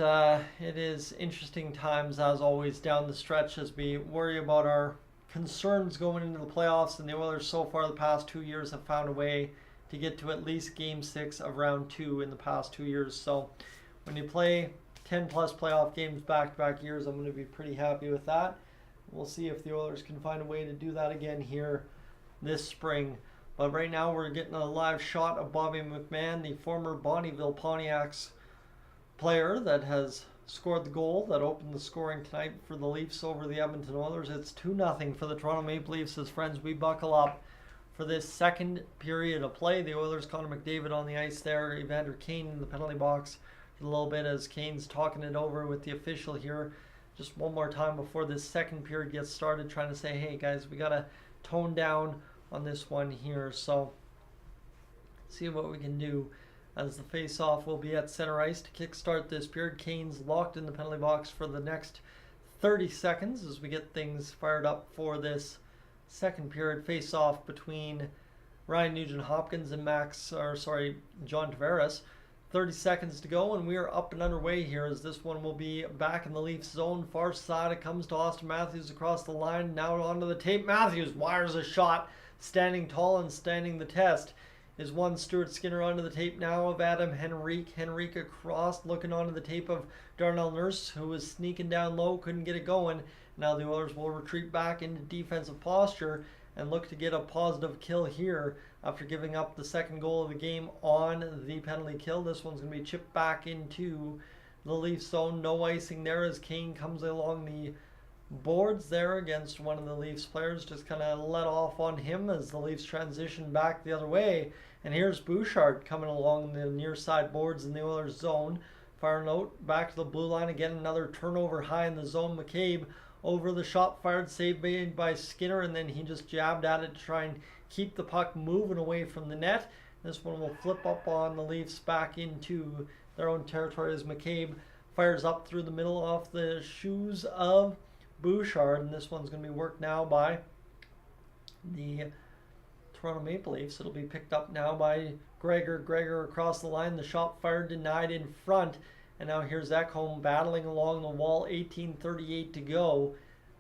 is interesting times as always down the stretch as we worry about our concerns going into the playoffs. And the Oilers so far the past 2 years have found a way to get to at least Game 6 of Round 2 in the past 2 years. So when you play 10 plus playoff games back-to-back years, I'm going to be pretty happy with that. We'll see if the Oilers can find a way to do that again here this spring. But right now we're getting a live shot of Bobby McMahon, the former Bonnyville Pontiacs player that has scored the goal that opened the scoring tonight for the Leafs over the Edmonton Oilers. It's 2-0 for the Toronto Maple Leafs as friends we buckle up for this second period of play. The Oilers, Connor McDavid on the ice there, Evander Kane in the penalty box for a little bit as Kane's talking it over with the official here. Just one more time before this second period gets started, trying to say, hey guys, we got to tone down on this one here. So see what we can do, as the face-off will be at center ice to kickstart this period. Kane's locked in the penalty box for the next 30 seconds as we get things fired up for this second period face-off between Ryan Nugent-Hopkins and John Tavares. 30 seconds to go, and we are up and underway here as this one will be back in the Leafs zone. Far side, it comes to Austin Matthews across the line. Now onto the tape. Matthews wires a shot, standing tall and standing the test. Is one Stuart Skinner onto the tape now of Adam Henrique. Henrique across, looking onto the tape of Darnell Nurse, who was sneaking down low, couldn't get it going. Now the Oilers will retreat back into defensive posture and look to get a positive kill here after giving up the second goal of the game on the penalty kill. This one's going to be chipped back into the Leafs zone. No icing there as Kane comes along the boards there against one of the Leafs players. Just kind of let off on him as the Leafs transition back the other way. And here's Bouchard coming along the near side boards in the Oilers zone. Fire note back to the blue line again. Another turnover high in the zone. McCabe over the shot fired, saved by Skinner, and then he just jabbed at it to try and keep the puck moving away from the net. This one will flip up on the Leafs back into their own territory as McCabe fires up through the middle off the shoes of Bouchard, and this one's going to be worked now by the Toronto Maple Leafs. It'll be picked up now by Gregor. Gregor across the line, the shot fired, denied in front. And now here's Ekholm battling along the wall, 18:38 to go.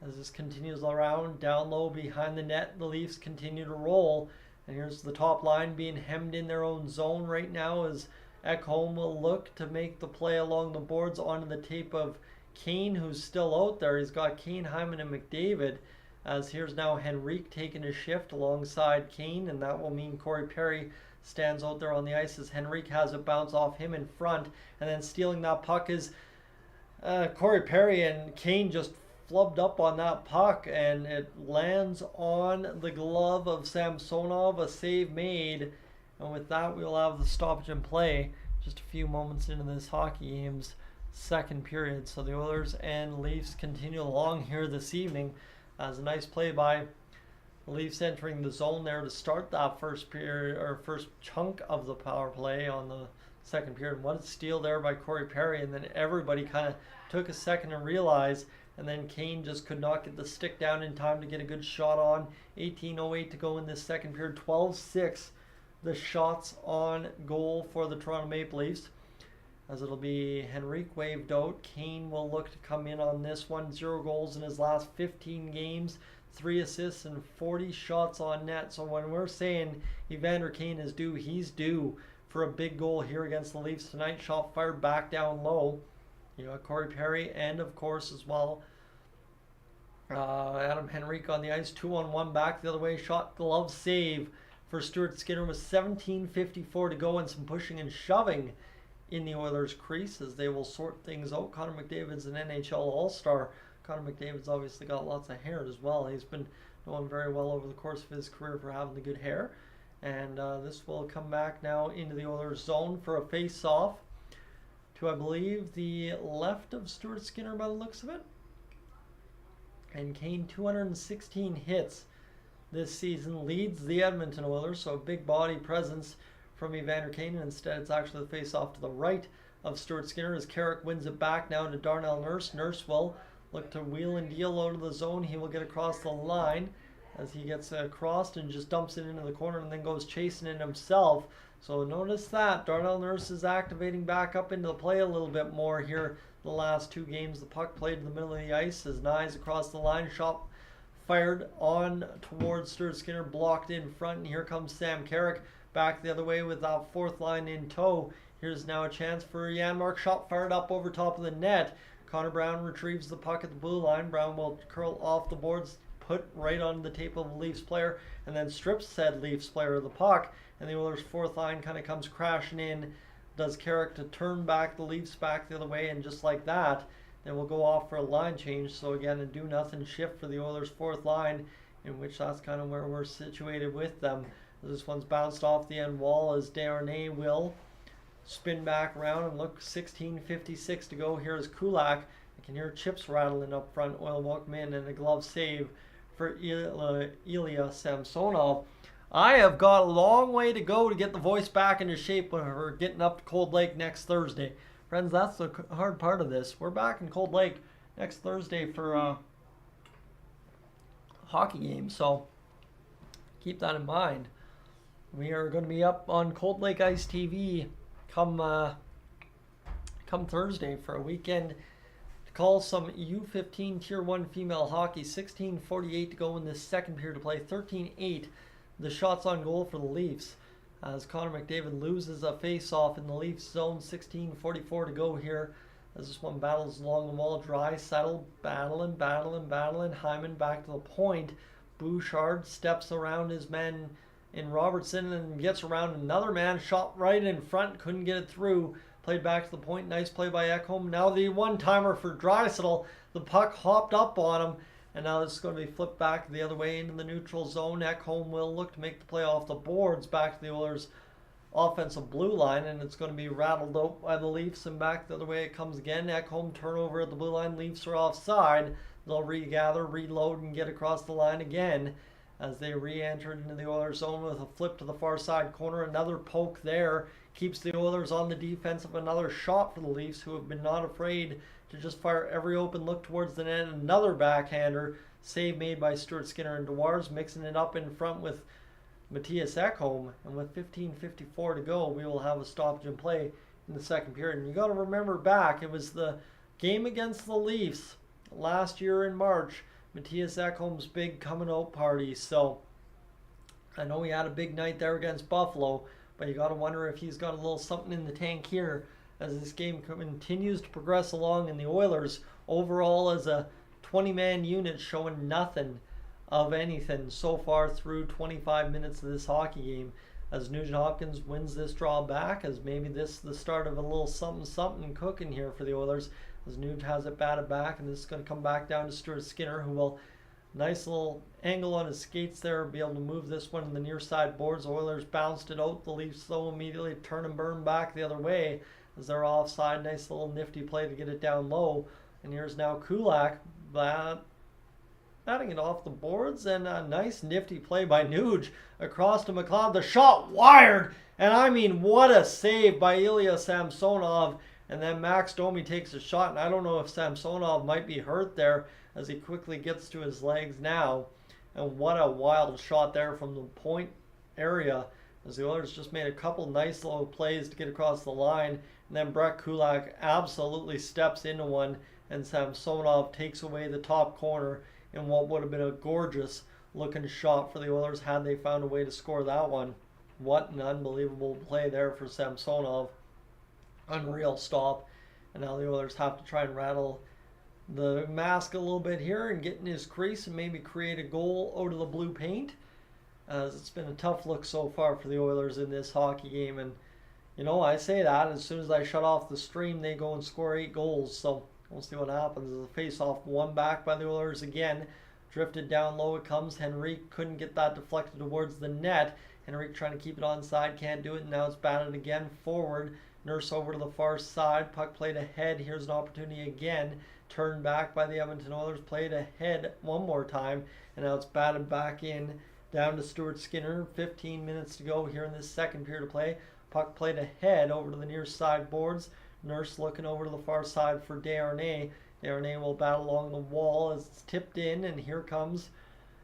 As this continues around, down low behind the net, the Leafs continue to roll. And here's the top line being hemmed in their own zone right now as Ekholm will look to make the play along the boards onto the tape of Kane, who's still out there. He's got Kane, Hyman, and McDavid. As here's now Henrique taking a shift alongside Kane, and that will mean Corey Perry stands out there on the ice as Henrique has it bounce off him in front, and then stealing that puck is Corey Perry, and Kane just flubbed up on that puck and it lands on the glove of Samsonov, a save made, and with that we'll have the stoppage in play just a few moments into this hockey game's second period. So the Oilers and Leafs continue along here this evening as a nice play by the Leafs entering the zone there to start that first period, or first chunk of the power play on the second period. One steal there by Corey Perry, and then everybody kind of took a second to realize, and then Kane just could not get the stick down in time to get a good shot on. 18:08 to go in this second period. 12-6 the shots on goal for the Toronto Maple Leafs, as it'll be Henrique waved out. Kane will look to come in on this one. 0 goals in his last 15 games. 3 assists and 40 shots on net. So when we're saying Evander Kane is due, he's due for a big goal here against the Leafs tonight. Shot fired back down low. You got Corey Perry and, of course, as well, Adam Henrique on the ice. 2-on-1 back the other way. Shot glove save for Stuart Skinner with 17:54 to go and some pushing and shoving in the Oilers' crease as they will sort things out. Connor McDavid's an NHL All-Star. Connor McDavid's obviously got lots of hair as well. He's been known very well over the course of his career for having the good hair. And this will come back now into the Oilers zone for a face-off to, I believe, the left of Stuart Skinner by the looks of it. And Kane, 216 hits this season, leads the Edmonton Oilers, so a big body presence from Evander Kane. Instead, it's actually the face-off to the right of Stuart Skinner as Carrick wins it back now to Darnell Nurse. Nurse will look to wheel and deal out of the zone. He will get across the line as he gets crossed and just dumps it into the corner and then goes chasing it himself. So notice that Darnell Nurse is activating back up into the play a little bit more here the last 2 games. The puck played in the middle of the ice as Nyes across the line. Shot fired on towards Stuart Skinner, blocked in front, and here comes Sam Carrick back the other way with that 4th line in tow. Here's now a chance for Janmark. Shot fired up over top of the net. Connor Brown retrieves the puck at the blue line. Brown will curl off the boards, put right on the tape of the Leafs player, and then strips said Leafs player of the puck. And the Oilers' 4th line kind of comes crashing in. Does Carrick to turn back the Leafs back the other way, and just like that, then we'll go off for a line change. So again, a do-nothing shift for the Oilers' 4th line, in which that's kind of where we're situated with them. This one's bounced off the end wall as Darnay will spin back around and look. 16:56 to go. Here's Kulak. I can hear chips rattling up front. Oil welcome in and a glove save for Ilya Samsonov. I have got a long way to go to get the voice back into shape when we're getting up to Cold Lake next Thursday. Friends, that's the hard part of this. We're back in Cold Lake next Thursday for a hockey game, so keep that in mind. We are going to be up on Cold Lake Ice TV come Thursday for a weekend to call some U15 Tier 1 female hockey. 16:48 to go in this second period to play. 13-8 the shots on goal for the Leafs as Connor McDavid loses a face-off in the Leafs zone. 16:44 to go here as this one battles along the wall. Draisaitl battling. Hyman back to the point. Bouchard steps around his man in Robertson and gets around another man. Shot right in front. Couldn't get it through. Played back to the point. Nice play by Ekholm. Now the one-timer for Draisaitl. The puck hopped up on him. And now this is going to be flipped back the other way into the neutral zone. Ekholm will look to make the play off the boards back to the Oilers' offensive blue line. And it's going to be rattled out by the Leafs. And back the other way it comes again. Ekholm turnover at the blue line. Leafs are offside. They'll regather, reload, and get across the line again as they re-entered into the Oilers zone with a flip to the far side corner. Another poke there keeps the Oilers on the defensive. Another shot for the Leafs, who have been not afraid to just fire every open look towards the net. Another backhander. Save made by Stuart Skinner, and Dewars mixing it up in front with Matthias Ekholm. And with 15:54 to go, we will have a stoppage in play in the second period. And you got to remember back, it was the game against the Leafs last year in March. Matthias Ekholm's big coming out party. So I know he had a big night there against Buffalo, but you got to wonder if he's got a little something in the tank here as this game continues to progress along, and the Oilers overall as a 20-man unit showing nothing of anything so far through 25 minutes of this hockey game, as Nugent Hopkins wins this draw back, as maybe this is the start of a little something cooking here for the Oilers, as Nugent has it batted back, and this is going to come back down to Stuart Skinner, who will, nice little angle on his skates there, be able to move this one in the near side boards. Oilers bounced it out. The Leafs though immediately turn and burn back the other way as they're offside. Nice little nifty play to get it down low. And here's now Kulak batting it off the boards, and a nice nifty play by Nuge across to McLeod. The shot wired, and I mean what a save by Ilya Samsonov. And then Max Domi takes a shot, and I don't know if Samsonov might be hurt there as he quickly gets to his legs now. And what a wild shot there from the point area, as the Oilers just made a couple nice little plays to get across the line. And then Brett Kulak absolutely steps into one, and Samsonov takes away the top corner in what would have been a gorgeous looking shot for the Oilers had they found a way to score that one. What an unbelievable play there for Samsonov. Unreal stop. And now the Oilers have to try and rattle the mask a little bit here and get in his crease and maybe create a goal out of the blue paint, as it's been a tough look so far for the Oilers in this hockey game. And you know, I say that as soon as I shut off the stream, they go and score 8 goals. So we'll see what happens. As a face-off won back by the Oilers again. Drifted down low it comes. Henrique couldn't get that deflected towards the net. Henrique trying to keep it onside, can't do it. And now it's batted again forward. Nurse over to the far side. Puck played ahead. Here's an opportunity again. Turned back by the Edmonton Oilers. Played ahead one more time. And now it's batted back in down to Stuart Skinner. 15 minutes to go here in this second period of play. Puck played ahead over to the near side boards. Nurse looking over to the far side for Desharnais. Desharnais will battle along the wall as it's tipped in, and here comes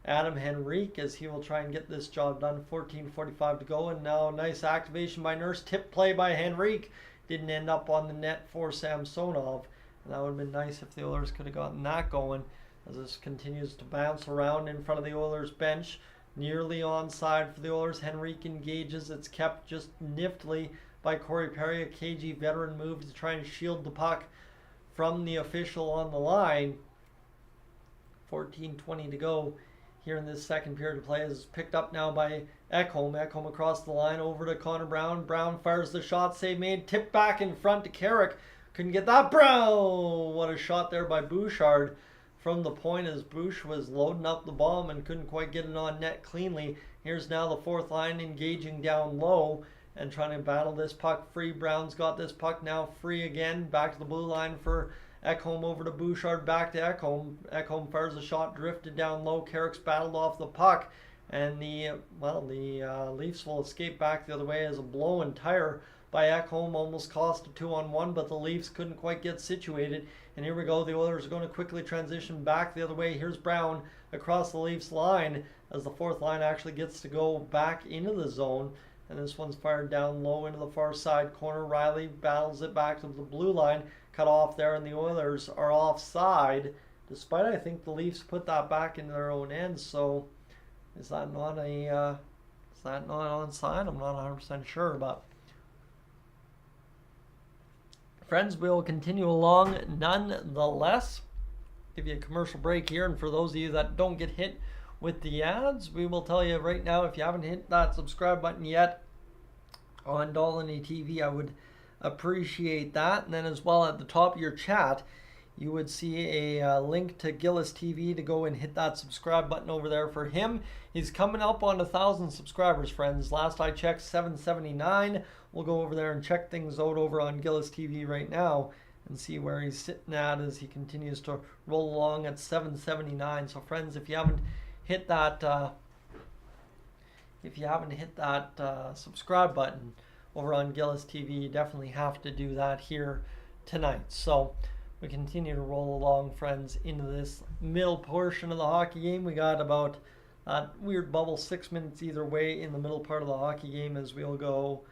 Adam Henrique as he will try and get this job done. 14:45 to go, and now nice activation by Nurse. Tip play by Henrique. Didn't end up on the net for Samsonov. And that would have been nice if the Oilers could have gotten that going, as this continues to bounce around in front of the Oilers bench. Nearly onside for the Oilers. Henrique engages. It's kept just niftily by Corey Perry. A KG veteran move to try and shield the puck from the official on the line. 14:20 to go here in this second period of play. Is picked up now by Ekholm. Ekholm across the line over to Connor Brown. Brown fires the shot. Save made. Tip back in front to Carrick. Couldn't get that. Brown! What a shot there by Bouchard from the point, as Bush was loading up the bomb and couldn't quite get it on net cleanly. Here's now the fourth line engaging down low and trying to battle this puck free. Brown's got this puck now free again. Back to the blue line for Ekholm over to Bouchard, back to Ekholm. Ekholm fires a shot, drifted down low. Carrick's battled off the puck, and the Leafs will escape back the other way as a blown tire by Ekholm almost cost a 2-on-1, but the Leafs couldn't quite get situated. And here we go. The Oilers are going to quickly transition back the other way. Here's Brown across the Leafs line as the fourth line actually gets to go back into the zone. And this one's fired down low into the far side corner. Riley battles it back to the blue line. Cut off there, and the Oilers are offside, despite I think the Leafs put that back into their own end. So is that not onside? I'm not 100% sure, but friends, we'll continue along nonetheless. Give you a commercial break here, and for those of you that don't get hit with the ads, we will tell you right now, if you haven't hit that subscribe button yet on Dolynny TV, I would appreciate that. And then as well, at the top of your chat, you would see a link to Gillis TV to go and hit that subscribe button over there for him. He's coming up on 1,000 subscribers, friends. Last I checked, 779. We'll go over there and check things out over on Gillis TV right now and see where he's sitting at as he continues to roll along at 779. So friends, if you haven't hit that subscribe button over on Gillis TV, you definitely have to do that here tonight. So we continue to roll along, friends, into this middle portion of the hockey game. We got about that weird bubble 6 minutes either way in the middle part of the hockey game as we'll go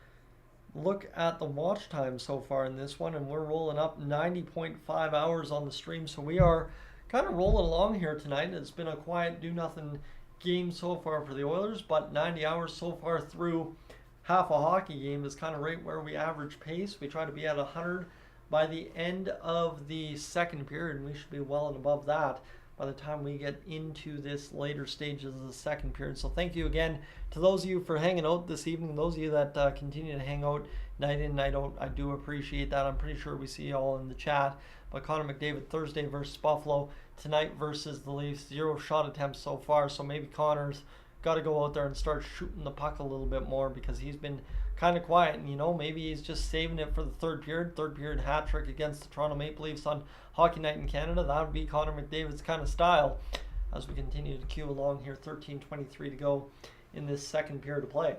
look at the watch time so far in this one, and we're rolling up 90.5 hours on the stream. So we are kind of rolling along here tonight. It's been a quiet do-nothing game so far for the Oilers, but 90 hours so far through half a hockey game is kind of right where we average pace. We try to be at 100 by the end of the second period, and we should be well and above that by the time we get into this later stages of the second period. So thank you again to those of you for hanging out this evening. Those of you that continue to hang out night in, night out, I do appreciate that. I'm pretty sure we see you all in the chat. But Connor McDavid Thursday versus Buffalo, tonight versus the Leafs, 0 shot attempts so far. So maybe Connor's got to go out there and start shooting the puck a little bit more because he's been kind of quiet. And, you know, maybe he's just saving it for the third period hat trick against the Toronto Maple Leafs on Hockey Night in Canada. That would be Connor McDavid's kind of style as we continue to queue along here. 13:23 to go in this second period of play.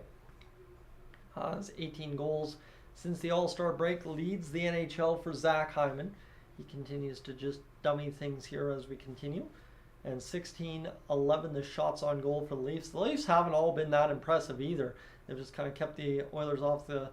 Has 18 goals since the All-Star break, leads the NHL for Zack Hyman. He continues to just dummy things here as we continue. And 16-11 the shots on goal for the Leafs. The Leafs haven't all been that impressive either. They've just kind of kept the Oilers off the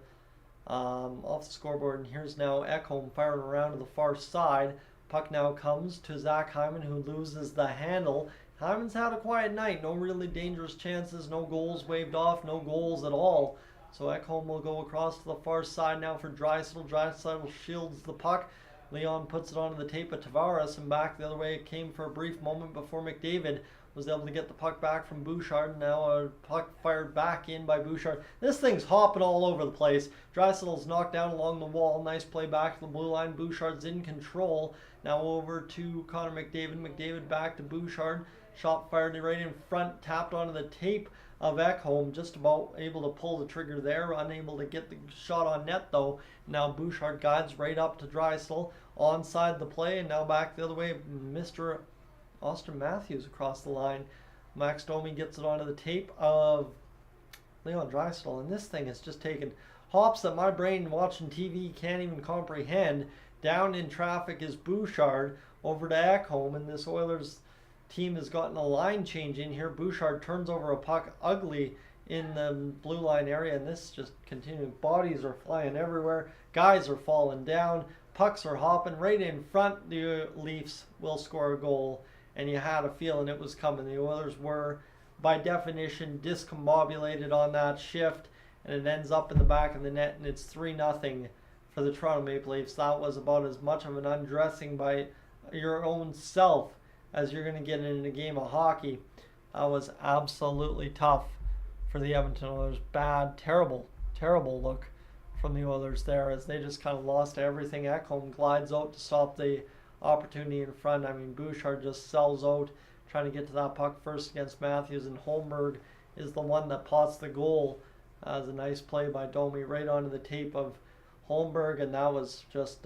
scoreboard. And here's now Ekholm firing around to the far side. Puck now comes to Zack Hyman, who loses the handle. Hyman's had a quiet night. No really dangerous chances. No goals waved off. No goals at all. So Ekholm will go across to the far side now for Draisaitl. Draisaitl shields the puck. Leon puts it onto the tape of Tavares, and back the other way it came for a brief moment before McDavid was able to get the puck back from Bouchard. Now a puck fired back in by Bouchard. This thing's hopping all over the place. Draisaitl's knocked down along the wall. Nice play back to the blue line. Bouchard's in control. Now over to Connor McDavid. McDavid back to Bouchard. Shot fired right in front, tapped onto the tape of Ekholm, just about able to pull the trigger there, unable to get the shot on net though. Now Bouchard guides right up to Draisaitl, onside the play, and now back the other way, Mr. Austin Matthews across the line. Max Domi gets it onto the tape of Leon Draisaitl, and this thing has just taken hops that my brain watching TV can't even comprehend. Down in traffic is Bouchard over to Ekholm, and this Oilers team has gotten a line change in here. Bouchard turns over a puck ugly in the blue line area, and this just continuing. Bodies are flying everywhere. Guys are falling down. Pucks are hopping right in front. The Leafs will score a goal, and you had a feeling it was coming. The Oilers were, by definition, discombobulated on that shift, and it ends up in the back of the net, and it's 3-0 for the Toronto Maple Leafs. That was about as much of an undressing by your own self as you're going to get in a game of hockey. That was absolutely tough for the Edmonton Oilers. Bad, terrible look from the Oilers there as they just kind of lost everything. Ekholm glides out to stop the opportunity in front. I mean, Bouchard just sells out, trying to get to that puck first against Matthews, and Holmberg is the one that pots the goal. As a nice play by Domi right onto the tape of Holmberg, and that was just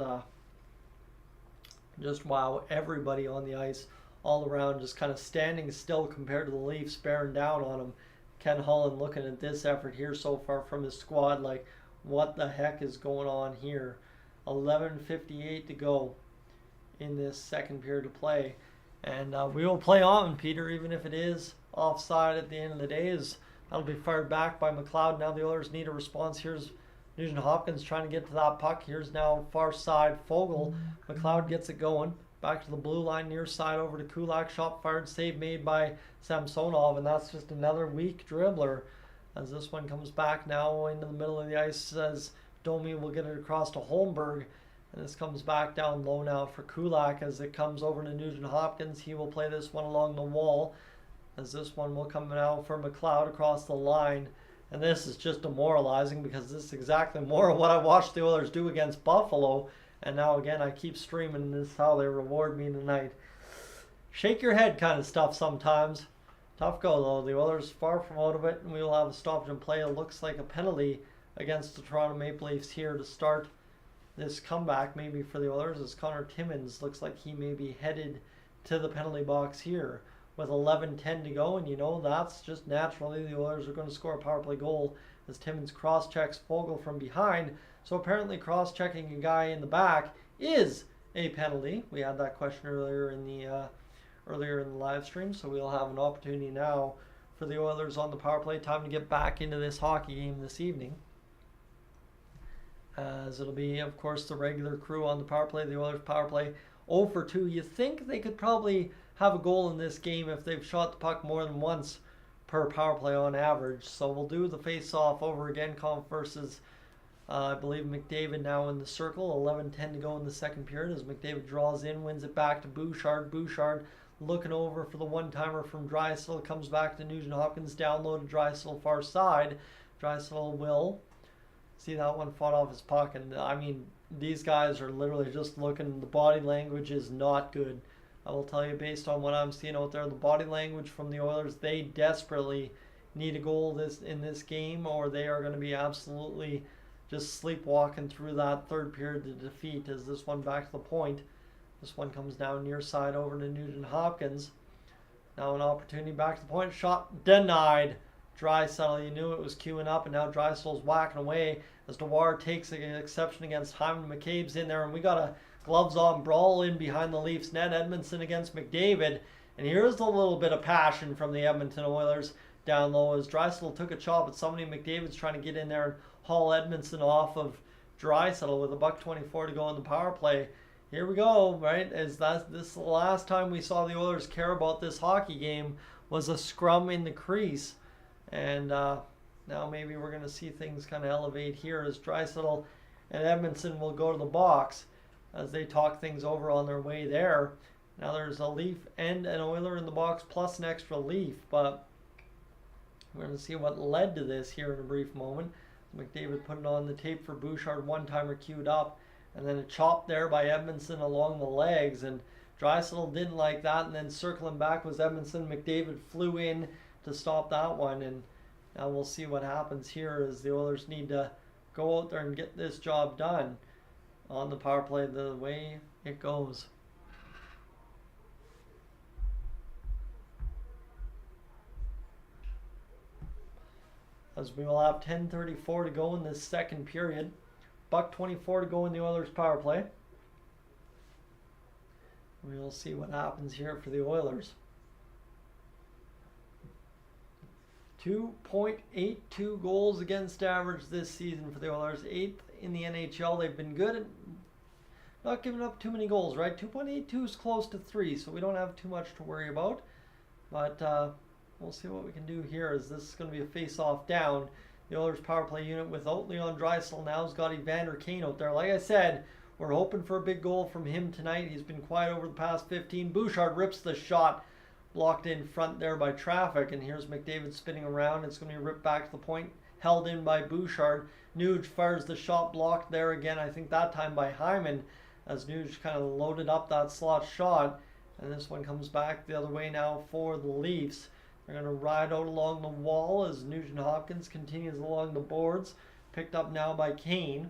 Just wow, everybody on the ice all around just kind of standing still compared to the Leafs bearing down on them. Ken Holland looking at this effort here so far from his squad like, what the heck is going on here? 11:58 to go in this second period of play. And we will play on, Peter, even if it is offside at the end of the day. That'll be fired back by McLeod. Now the Oilers need a response. Here's Nugent Hopkins trying to get to that puck. Here's now far side Fogle. McLeod gets it going. Back to the blue line, near side over to Kulak. Shot fired, save made by Samsonov, and that's just another weak dribbler. As this one comes back now into the middle of the ice, as Domi will get it across to Holmberg. And this comes back down low now for Kulak as it comes over to Nugent Hopkins. He will play this one along the wall, as this one will come now for McLeod across the line. And this is just demoralizing because this is exactly more of what I watched the Oilers do against Buffalo. And now again, I keep streaming, and this is how they reward me tonight. Shake your head kind of stuff sometimes. Tough go though. The Oilers far from out of it, and we will have a stoppage in play. It looks like a penalty against the Toronto Maple Leafs here to start this comeback maybe for the Oilers, as Connor Timmins looks like he may be headed to the penalty box here with 11:10 to go. And you know, that's just naturally the Oilers are going to score a power play goal as Timmins cross-checks Fogle from behind. So apparently cross-checking a guy in the back is a penalty. We had that question earlier in the live stream, so we'll have an opportunity now for the Oilers on the power play. Time to get back into this hockey game this evening, as it'll be, of course, the regular crew on the power play. The Oilers power play 0 for 2. You think they could probably have a goal in this game if they've shot the puck more than once per power play on average. So we'll do the face-off over again. Conf versus, I believe, McDavid now in the circle. 11:10 to go in the second period as McDavid draws in, wins it back to Bouchard. Bouchard looking over for the one-timer from Draisaitl. Comes back to Nugent Hopkins. Down low to Draisaitl far side. Draisaitl will see that one fought off his puck. And I mean, these guys are literally just looking. The body language is not good. I will tell you, based on what I'm seeing out there, the body language from the Oilers, they desperately need a goal in this game, or they are going to be absolutely just sleepwalking through that third period to defeat. As this one back to the point. This one comes down near side over to Nugent Hopkins. Now an opportunity back to the point. Shot denied. Draisaitl, you knew it was queuing up, and now Draisaitl's whacking away as Dewar takes an exception against Hyman. McCabe's in there, and we got a gloves on brawl in behind the Leafs net. Edmondson against McDavid, and here's a little bit of passion from the Edmonton Oilers down low as Draisaitl took a chop at somebody. McDavid's trying to get in there and haul Edmondson off of Draisaitl with $1:24 to go in the power play. Here we go, right? This is the last time we saw the Oilers care about this hockey game was a scrum in the crease. And now maybe we're going to see things kind of elevate here as Draisaitl and Edmondson will go to the box as they talk things over on their way there. Now there's a Leaf and an Oiler in the box plus an extra Leaf, but we're going to see what led to this here in a brief moment. McDavid put it on the tape for Bouchard, one-timer queued up, and then a chop there by Edmondson along the legs, and Draisaitl didn't like that, and then circling back was Edmondson. McDavid flew in to stop that one, and now we'll see what happens here as the Oilers need to go out there and get this job done on the power play the way it goes. As we will have 10:34 to go in this second period. $1:24 to go in the Oilers power play. We'll see what happens here for the Oilers. 2.82 goals against average this season for the Oilers. 8th in the NHL. They've been good at not giving up too many goals, right? 2.82 is close to 3, so we don't have too much to worry about. But we'll see what we can do here, as this is going to be a face-off down. The Oilers power play unit without Leon Draisaitl now has got Evander Kane out there. Like I said, we're hoping for a big goal from him tonight. He's been quiet over the past 15. Bouchard rips the shot, blocked in front there by traffic, and here's McDavid spinning around. It's going to be ripped back to the point, held in by Bouchard. Nuge fires the shot, blocked there again, I think that time by Hyman, as Nuge kind of loaded up that slot shot. And this one comes back the other way now for the Leafs. They're going to ride out along the wall as Nugent Hopkins continues along the boards. Picked up now by Kane.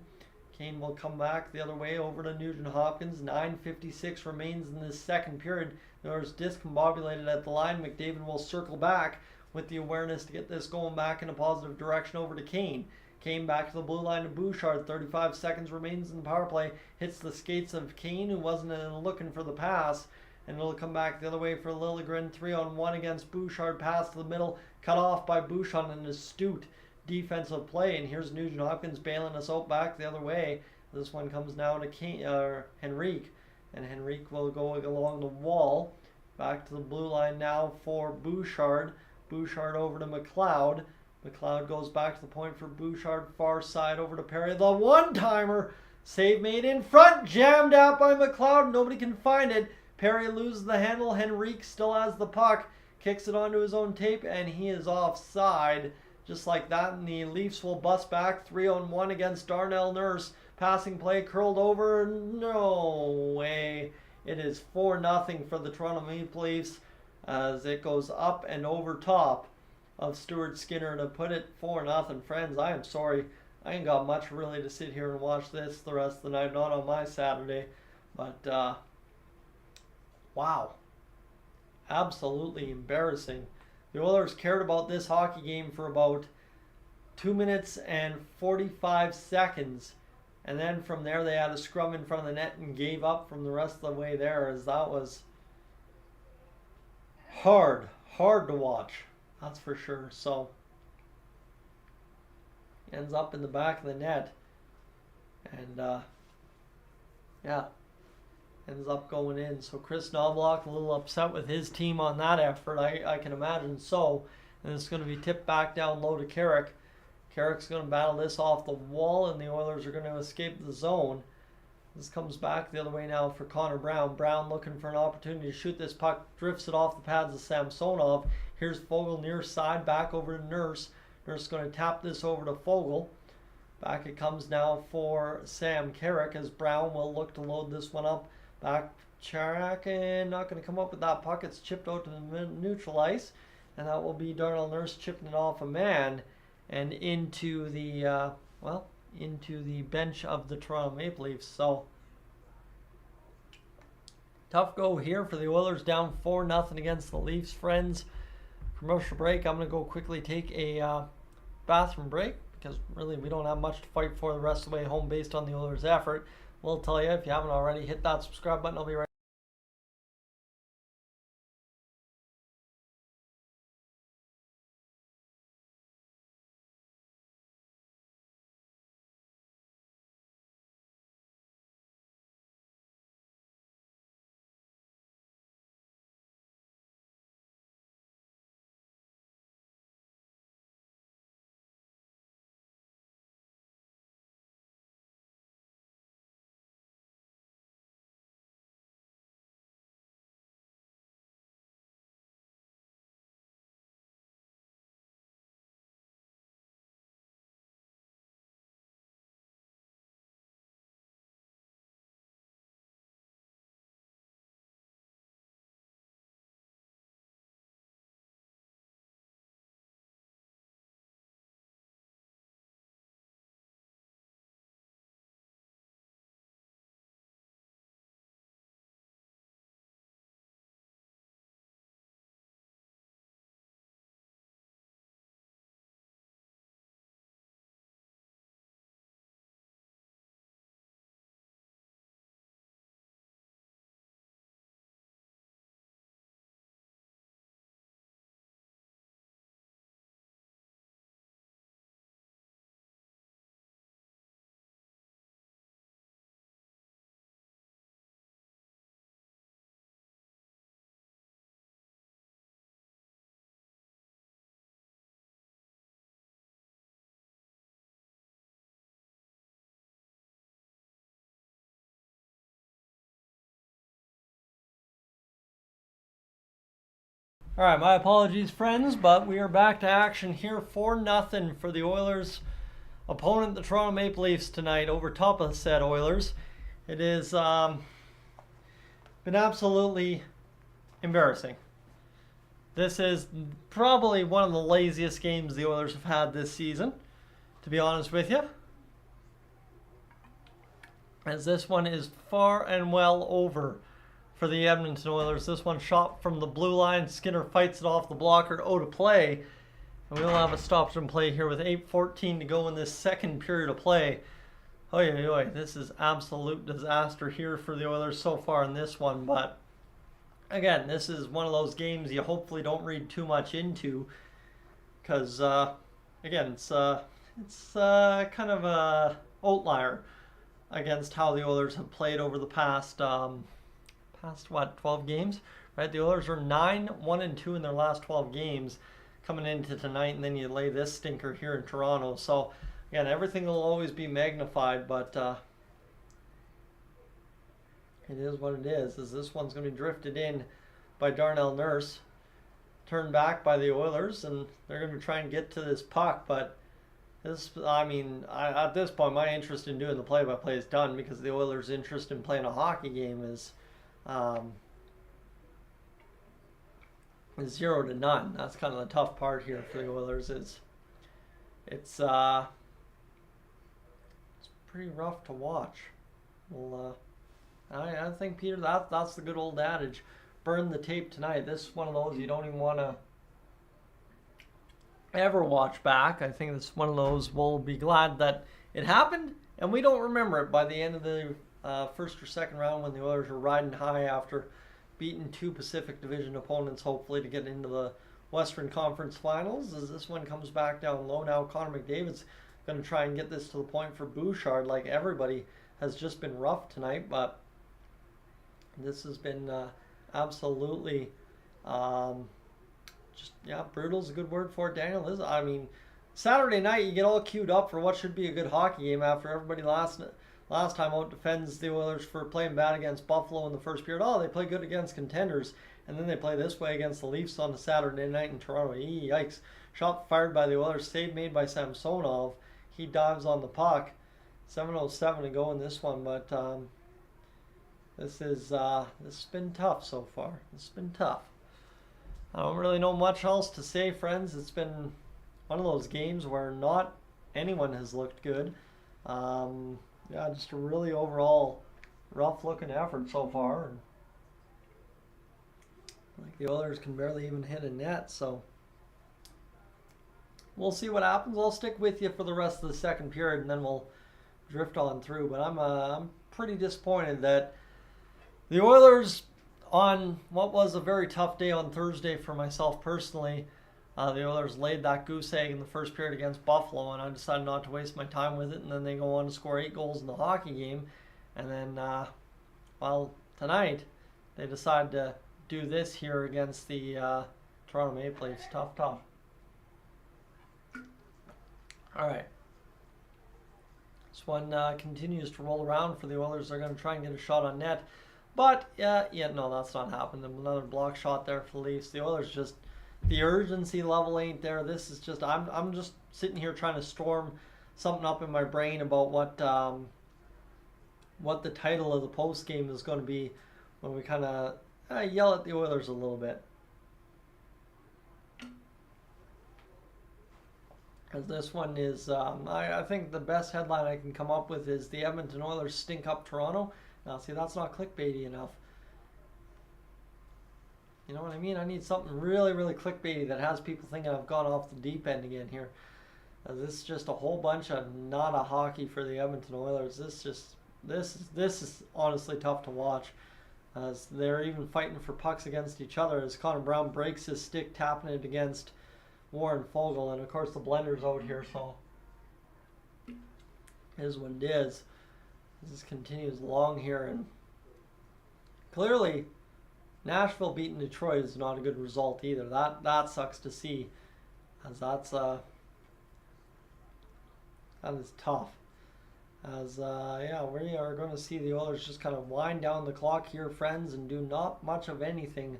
Kane will come back the other way over to Nugent-Hopkins. 9:56 remains in this second period. There's discombobulated at the line. McDavid will circle back with the awareness to get this going back in a positive direction over to Kane. Kane back to the blue line to Bouchard. 35 seconds remains in the power play. Hits the skates of Kane, who wasn't looking for the pass. And it'll come back the other way for Liljegren. 3-on-1 against Bouchard. Pass to the middle. Cut off by Bouchard, an astute defensive play. And here's Nugent-Hopkins bailing us out back the other way. This one comes now to Henrique. And Henrique will go along the wall. Back to the blue line now for Bouchard. Bouchard over to McLeod. McLeod goes back to the point for Bouchard. Far side over to Perry. The one-timer. Save made in front. Jammed out by McLeod. Nobody can find it. Perry loses the handle. Henrique still has the puck. Kicks it onto his own tape, and he is offside. Just like that, and the Leafs will bust back. 3-on-1 against Darnell Nurse. Passing play curled over. No way. It is 4-0 for the Toronto Maple Leafs as it goes up and over top of Stuart Skinner to put it 4-0. Friends, I am sorry. I ain't got much really to sit here and watch this the rest of the night. Not on my Saturday. But, wow. Absolutely embarrassing. The Oilers cared about this hockey game for about 2 minutes and 45 seconds. And then from there they had a scrum in front of the net and gave up from the rest of the way there, as that was hard to watch. That's for sure. So, ends up in the back of the net. And, yeah. Ends up going in. So Chris Knobloch a little upset with his team on that effort. I can imagine so. And it's going to be tipped back down low to Carrick. Carrick's going to battle this off the wall, and the Oilers are going to escape the zone. This comes back the other way now for Connor Brown. Brown looking for an opportunity to shoot this puck. Drifts it off the pads of Samsonov. Here's Fogle near side. Back over to Nurse. Nurse going to tap this over to Fogle. Back it comes now for Sam Carrick as Brown will look to load this one up. Back Charak, and not going to come up with that puck. It's chipped out to the neutral ice, and that will be Darnell Nurse chipping it off a man and into the into the bench of the Toronto Maple Leafs. So tough go here for the Oilers, down 4-0 against the Leafs. Friends, commercial break. I'm going to go quickly take a bathroom break because really we don't have much to fight for the rest of the way home based on the Oilers' effort. We'll tell you, if you haven't already, hit that subscribe button. I'll be right back. All right, my apologies, friends, but we are back to action here. 4-0 for the Oilers' opponent, the Toronto Maple Leafs, tonight over top of the said Oilers. It has been absolutely embarrassing. This is probably one of the laziest games the Oilers have had this season, to be honest with you. as this one is far and well over for the Edmonton Oilers. This one shot from the blue line. Skinner fights it off the blocker to play. And we will have a stoppage in play here with 8:14 to go in this second period of play. Oy, this is absolute disaster here for the Oilers so far in this one. But again, this is one of those games you hopefully don't read too much into, because again, it's kind of a outlier against how the Oilers have played over the past 12 games, right? The Oilers are 9-1-2 in their last 12 games coming into tonight, and then you lay this stinker here in Toronto. So again, everything will always be magnified, but it is what it is. As this one's going to be drifted in by Darnell Nurse, turned back by the Oilers, and they're going to try and get to this puck. But this, at this point, my interest in doing the play-by-play is done, because the Oilers' interest in playing a hockey game is 0 to none. That's kind of the tough part here for the Oilers. It's pretty rough to watch. Well, I think, Peter, that's the good old adage. Burn the tape tonight. This is one of those you don't even want to ever watch back. I think this is one of those we'll be glad that it happened, and we don't remember it by the end of the first or second round, when the Oilers are riding high after beating 2 Pacific Division opponents, hopefully to get into the Western Conference Finals. As this one comes back down low now, Connor McDavid's going to try and get this to the point for Bouchard. Like everybody has just been rough tonight, but this has been absolutely brutal is a good word for it, Daniel. Saturday night you get all queued up for what should be a good hockey game after everybody last time out defends the Oilers for playing bad against Buffalo in the first period. Oh, they play good against contenders, and then they play this way against the Leafs on the Saturday night in Toronto. Yikes. Shot fired by the Oilers, save made by Samsonov. He dives on the puck. 7:07 to go in this one, but this has been tough so far. It's been tough. I don't really know much else to say, friends. It's been one of those games where not anyone has looked good. Just a really overall rough-looking effort so far. And like the Oilers can barely even hit a net, so we'll see what happens. I'll stick with you for the rest of the second period, and then we'll drift on through. But I'm pretty disappointed that the Oilers, on what was a very tough day on Thursday for myself personally, the Oilers laid that goose egg in the first period against Buffalo, and I decided not to waste my time with it. And then they go on to score 8 goals in the hockey game. And then, tonight they decide to do this here against the Toronto Maple Leafs. Tough. All right. This one continues to roll around for the Oilers. They're going to try and get a shot on net. But, no, that's not happening. Another block shot there for the Leafs. The Oilers just, the urgency level ain't there. This is just, I'm just sitting here trying to storm something up in my brain about what the title of the post game is going to be when we kind of yell at the Oilers a little bit. Because this one is, I think the best headline I can come up with is the Edmonton Oilers stink up Toronto. Now, see, that's not clickbaity enough. You know what I mean? I need something really, really clickbaity that has people thinking I've gone off the deep end again here. This is just a whole bunch of not a hockey for the Edmonton Oilers. This is honestly tough to watch, as they're even fighting for pucks against each other, as Connor Brown breaks his stick tapping it against Warren Fogle, and of course the blender's out here, so it is what it is. This continues along here, and clearly Nashville beating Detroit is not a good result either. That sucks to see, as that is tough. As we are going to see the Oilers just kind of wind down the clock here, friends, and do not much of anything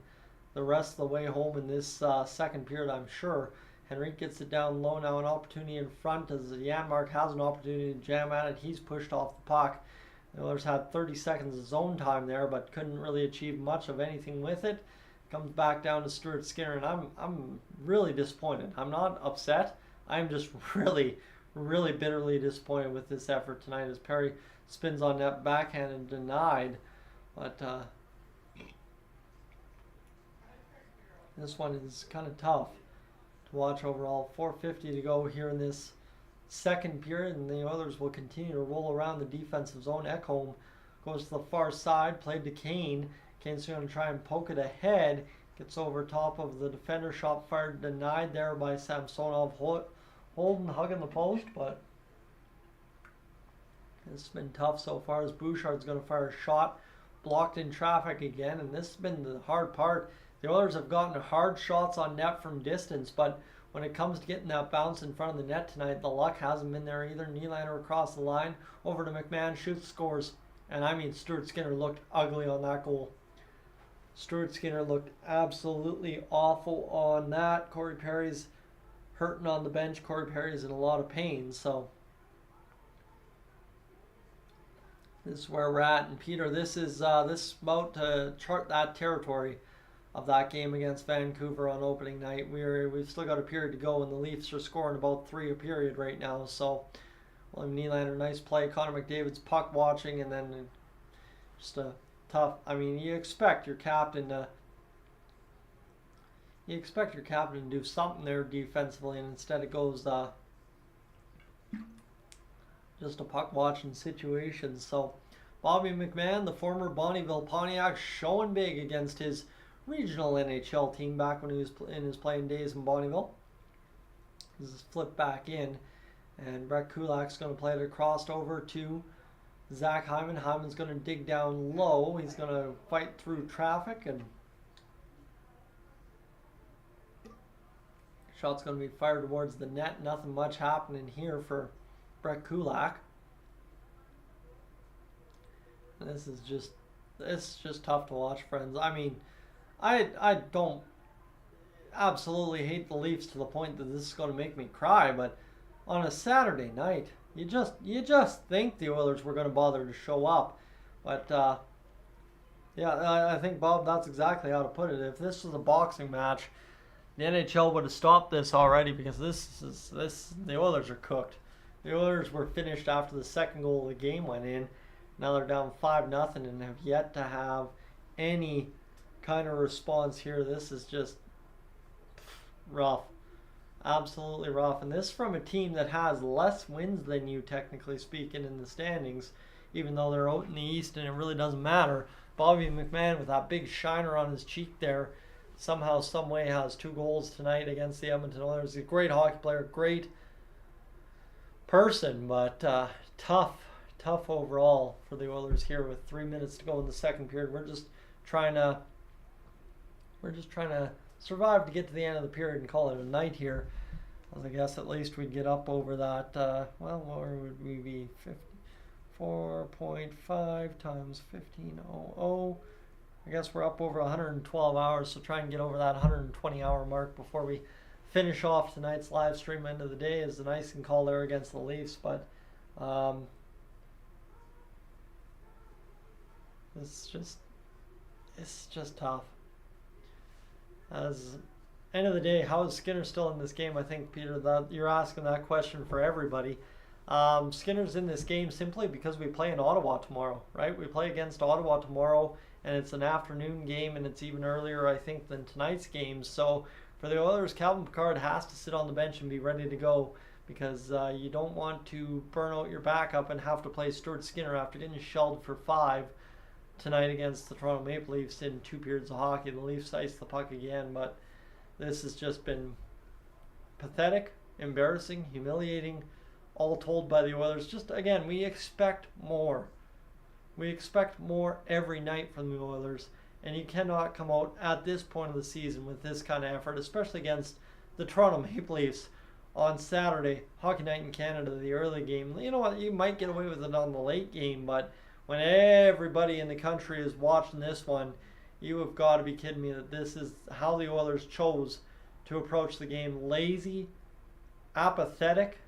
the rest of the way home in this second period, I'm sure. Henrique gets it down low now, an opportunity in front as Janmark has an opportunity to jam at it. He's pushed off the puck. The Oilers had 30 seconds of zone time there, but couldn't really achieve much of anything with it. Comes back down to Stuart Skinner, and I'm really disappointed. I'm not upset. I'm just really, really bitterly disappointed with this effort tonight, as Perry spins on net, backhanded, denied. But this one is kind of tough to watch overall. 4:50 to go here in this second period, and the Oilers will continue to roll around the defensive zone. Ekholm goes to the far side, played to Kane. Kane's going to try and poke it ahead. Gets over top of the defender, shot fired, denied there by Samsonov. Holden hugging the post, but it's been tough so far as Bouchard's going to fire a shot. Blocked in traffic again, and this has been the hard part. The Oilers have gotten hard shots on net from distance, but when it comes to getting that bounce in front of the net tonight, the luck hasn't been there either. Nylander across the line, over to McMahon, shoots, scores. And I mean, Stuart Skinner looked ugly on that goal. Stuart Skinner looked absolutely awful on that. Corey Perry's hurting on the bench. Corey Perry's in a lot of pain, so this is where we're at. And Peter, this is about to chart that territory of that game against Vancouver on opening night. We've still got a period to go, and the Leafs are scoring about 3 a period right now. So, William Nylander, nice play. Connor McDavid's puck watching, and then just a tough. I mean, you expect your captain to do something there defensively, and instead it goes just a puck watching situation. So, Bobby McMahon, the former Bonnyville Pontiac, showing big against his regional NHL team back when he was in his playing days in Bonnyville. This is flipped back in, and Brett Kulak's going to play it across over to Zack Hyman. Hyman's going to dig down low. He's going to fight through traffic, and shot's going to be fired towards the net. Nothing much happening here for Brett Kulak. This is just tough to watch, friends. I mean, I don't absolutely hate the Leafs to the point that this is going to make me cry, but on a Saturday night, you just think the Oilers were going to bother to show up. But yeah, I think, Bob, that's exactly how to put it. If this was a boxing match, the NHL would have stopped this already, because the Oilers are cooked. The Oilers were finished after the second goal of the game went in. Now they're down 5-0 and have yet to have any kind of response here. This is just rough. Absolutely rough. And this from a team that has less wins than you, technically speaking, in the standings, even though they're out in the East and it really doesn't matter. Bobby McMahon with that big shiner on his cheek there somehow, some way has 2 goals tonight against the Edmonton Oilers. He's a great hockey player, great person, but tough overall for the Oilers here with 3 minutes to go in the second period. We're just trying to survive to get to the end of the period and call it a night here. I guess at least we'd get up over that, where would we be? 4.5 times 1500. I guess we're up over 112 hours, so try and get over that 120 hour mark before we finish off tonight's live stream. End of the day is the icing call there against the Leafs, but it's just tough. As end of the day, how is Skinner still in this game? I think, Peter, that you're asking that question for everybody. Skinner's in this game simply because we play in Ottawa tomorrow, right? We play against Ottawa tomorrow, and it's an afternoon game, and it's even earlier, I think, than tonight's game. So for the Oilers, Calvin Pickard has to sit on the bench and be ready to go, because you don't want to burn out your backup and have to play Stuart Skinner after getting shelled for 5 tonight against the Toronto Maple Leafs in 2 periods of hockey. The Leafs iced the puck again, but this has just been pathetic, embarrassing, humiliating, all told by the Oilers. Just, again, we expect more. We expect more every night from the Oilers, and you cannot come out at this point of the season with this kind of effort, especially against the Toronto Maple Leafs on Saturday, Hockey Night in Canada, the early game. You know what, you might get away with it on the late game, but when everybody in the country is watching this one, you have got to be kidding me that this is how the Oilers chose to approach the game. Lazy, apathetic,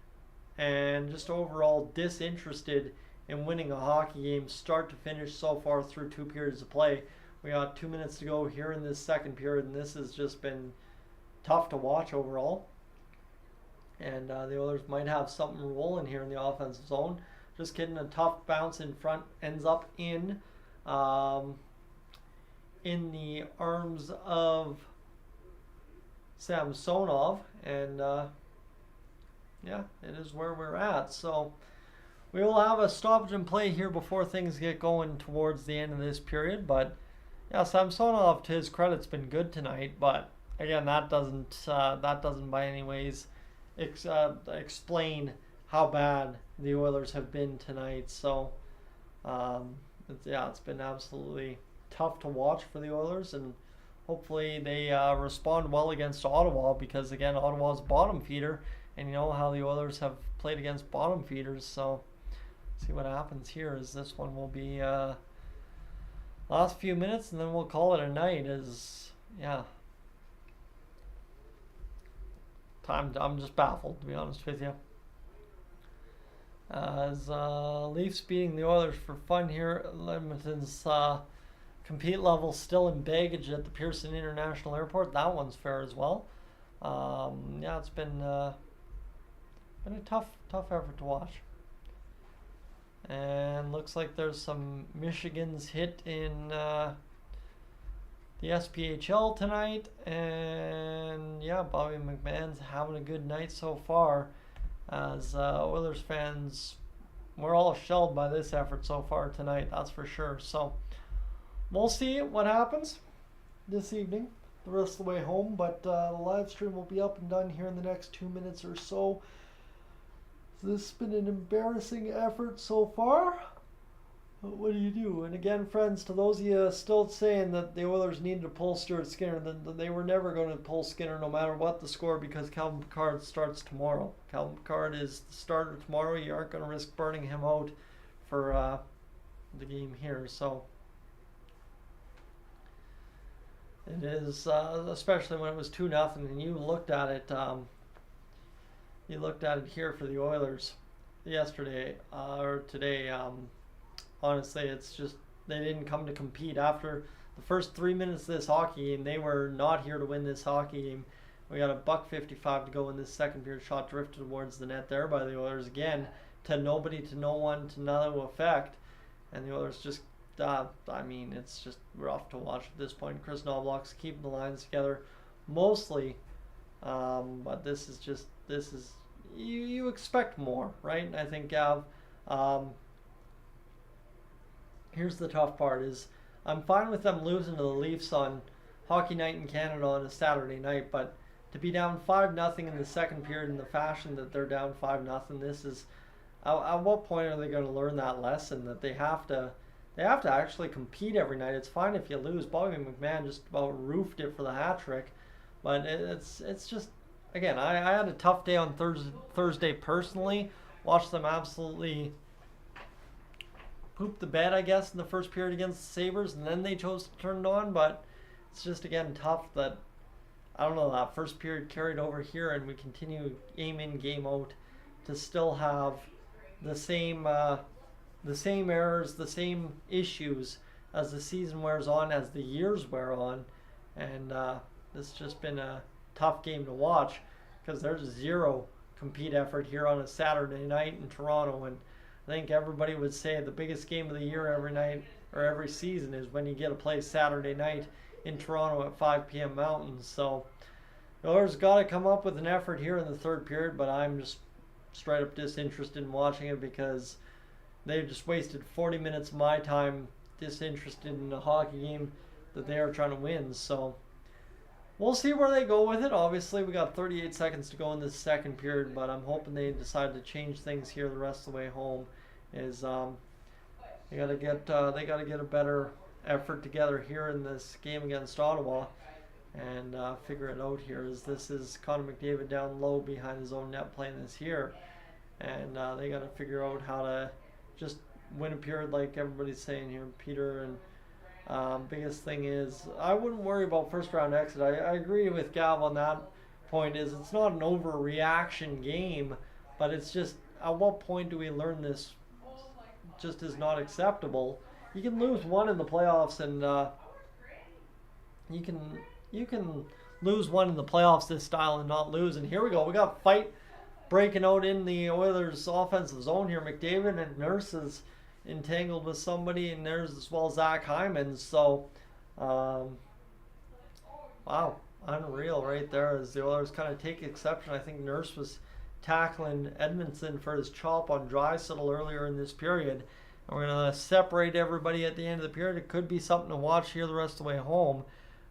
and just overall disinterested in winning a hockey game start to finish so far through 2 periods of play. We got 2 minutes to go here in this second period, and this has just been tough to watch overall. And the Oilers might have something rolling here in the offensive zone. just getting a tough bounce in front, ends up in the arms of Samsonov, and yeah, it is where we're at. So we will have a stoppage in play here before things get going towards the end of this period. But yeah, Samsonov, to his credit, has been good tonight. But again, that doesn't by any ways explain how bad the Oilers have been tonight. So it's been absolutely tough to watch for the Oilers, and hopefully they respond well against Ottawa, because again, Ottawa's a bottom feeder, and you know how the Oilers have played against bottom feeders. So see what happens here. As this one will be last few minutes, and then we'll call it a night. I'm just baffled, to be honest with you. As Leafs beating the Oilers for fun here. Edmonton's compete level still in baggage at the Pearson International Airport. That one's fair as well. It's been a tough effort to watch. And looks like there's some Michigans hit in the SPHL tonight. And yeah, Bobby McMahon's having a good night so far. As Oilers fans, we're all shelled by this effort so far tonight, that's for sure. So we'll see what happens this evening, the rest of the way home. But the live stream will be up and done here in the next 2 minutes or so. This has been an embarrassing effort so far. But what do you do? And again, friends, to those of you still saying that the Oilers needed to pull Stuart Skinner, that they were never going to pull Skinner no matter what the score, because Calvin Pickard starts tomorrow. Calvin Pickard is the starter tomorrow. You aren't going to risk burning him out for the game here. So it is, especially when it was 2-0, and you looked at it. You looked at it here for the Oilers yesterday or today. Honestly, it's just they didn't come to compete. After the first 3 minutes of this hockey game, they were not here to win this hockey game. We got a $1:55 to go in this second period. Shot drifted towards the net there by the Oilers again, to nobody, to no one, to no effect. And the Oilers just, it's just rough to watch at this point. Chris Knobloch's keeping the lines together mostly, but this is you expect more, right? And I think, Gav, here's the tough part is I'm fine with them losing to the Leafs on Hockey Night in Canada on a Saturday night, but to be down 5-0 in the second period in the fashion that they're down 5-0, this is, at what point are they going to learn that lesson that they have to actually compete every night? It's fine if you lose. Bobby McMahon just about roofed it for the hat trick, but it's just, again, I had a tough day on Thursday personally. Watched them absolutely pooped the bed, I guess, in the first period against the Sabres, and then they chose to turn it on. But it's just, again, tough that, I don't know, that first period carried over here, and we continue game in, game out to still have the same errors, the same issues as the season wears on, as the years wear on. And this has just been a tough game to watch, because there's zero compete effort here on a Saturday night in Toronto. And I think everybody would say the biggest game of the year every night or every season is when you get to play Saturday night in Toronto at 5 p.m. Mountain. So the Oilers got to come up with an effort here in the third period, but I'm just straight up disinterested in watching it, because they just wasted 40 minutes of my time disinterested in a hockey game that they are trying to win. So we'll see where they go with it. Obviously, we got 38 seconds to go in this second period, but I'm hoping they decide to change things here the rest of the way home. Is they got to get a better effort together here in this game against Ottawa, and figure it out here. As this is Connor McDavid down low behind his own net playing this here, and they got to figure out how to just win a period, like everybody's saying here, Peter. And biggest thing is, I wouldn't worry about first round exit. I agree with Gav on that point. Is it's not an overreaction game, but it's just, at what point do we learn this just is not acceptable? You can lose one in the playoffs, and you can lose one in the playoffs this style and not lose. And here we go. We got fight breaking out in the Oilers offensive zone here. McDavid and Nurse is entangled with somebody, and there's as well Zack Hyman. So, wow, unreal right there as the Oilers kind of take exception. I think Nurse was tackling Edmonton for his chop on Draisaitl earlier in this period. And we're going to separate everybody at the end of the period. It could be something to watch here the rest of the way home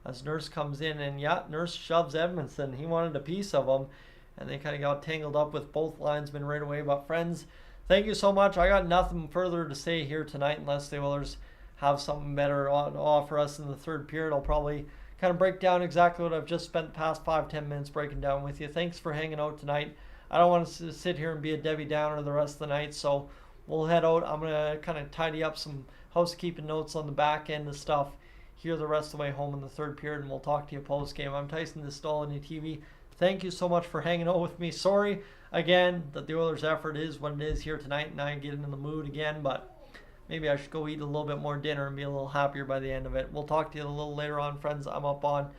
as Nurse comes in. And yeah, Nurse shoves Edmonton. He wanted a piece of him. And they kind of got tangled up with both linesmen right away. But friends, thank you so much. I got nothing further to say here tonight unless the Oilers have something better to offer us in the third period. I'll probably kind of break down exactly what I've just spent the past 5-10 minutes breaking down with you. Thanks for hanging out tonight. I don't want to sit here and be a Debbie Downer the rest of the night, so we'll head out. I'm going to kind of tidy up some housekeeping notes on the back end of stuff here the rest of the way home in the third period, and we'll talk to you post-game. I'm Tyson, this is Dolynny TV. Thank you so much for hanging out with me. Sorry, again, that the Oilers' effort is what it is here tonight, and I get in the mood again, but maybe I should go eat a little bit more dinner and be a little happier by the end of it. We'll talk to you a little later on, friends. I'm up on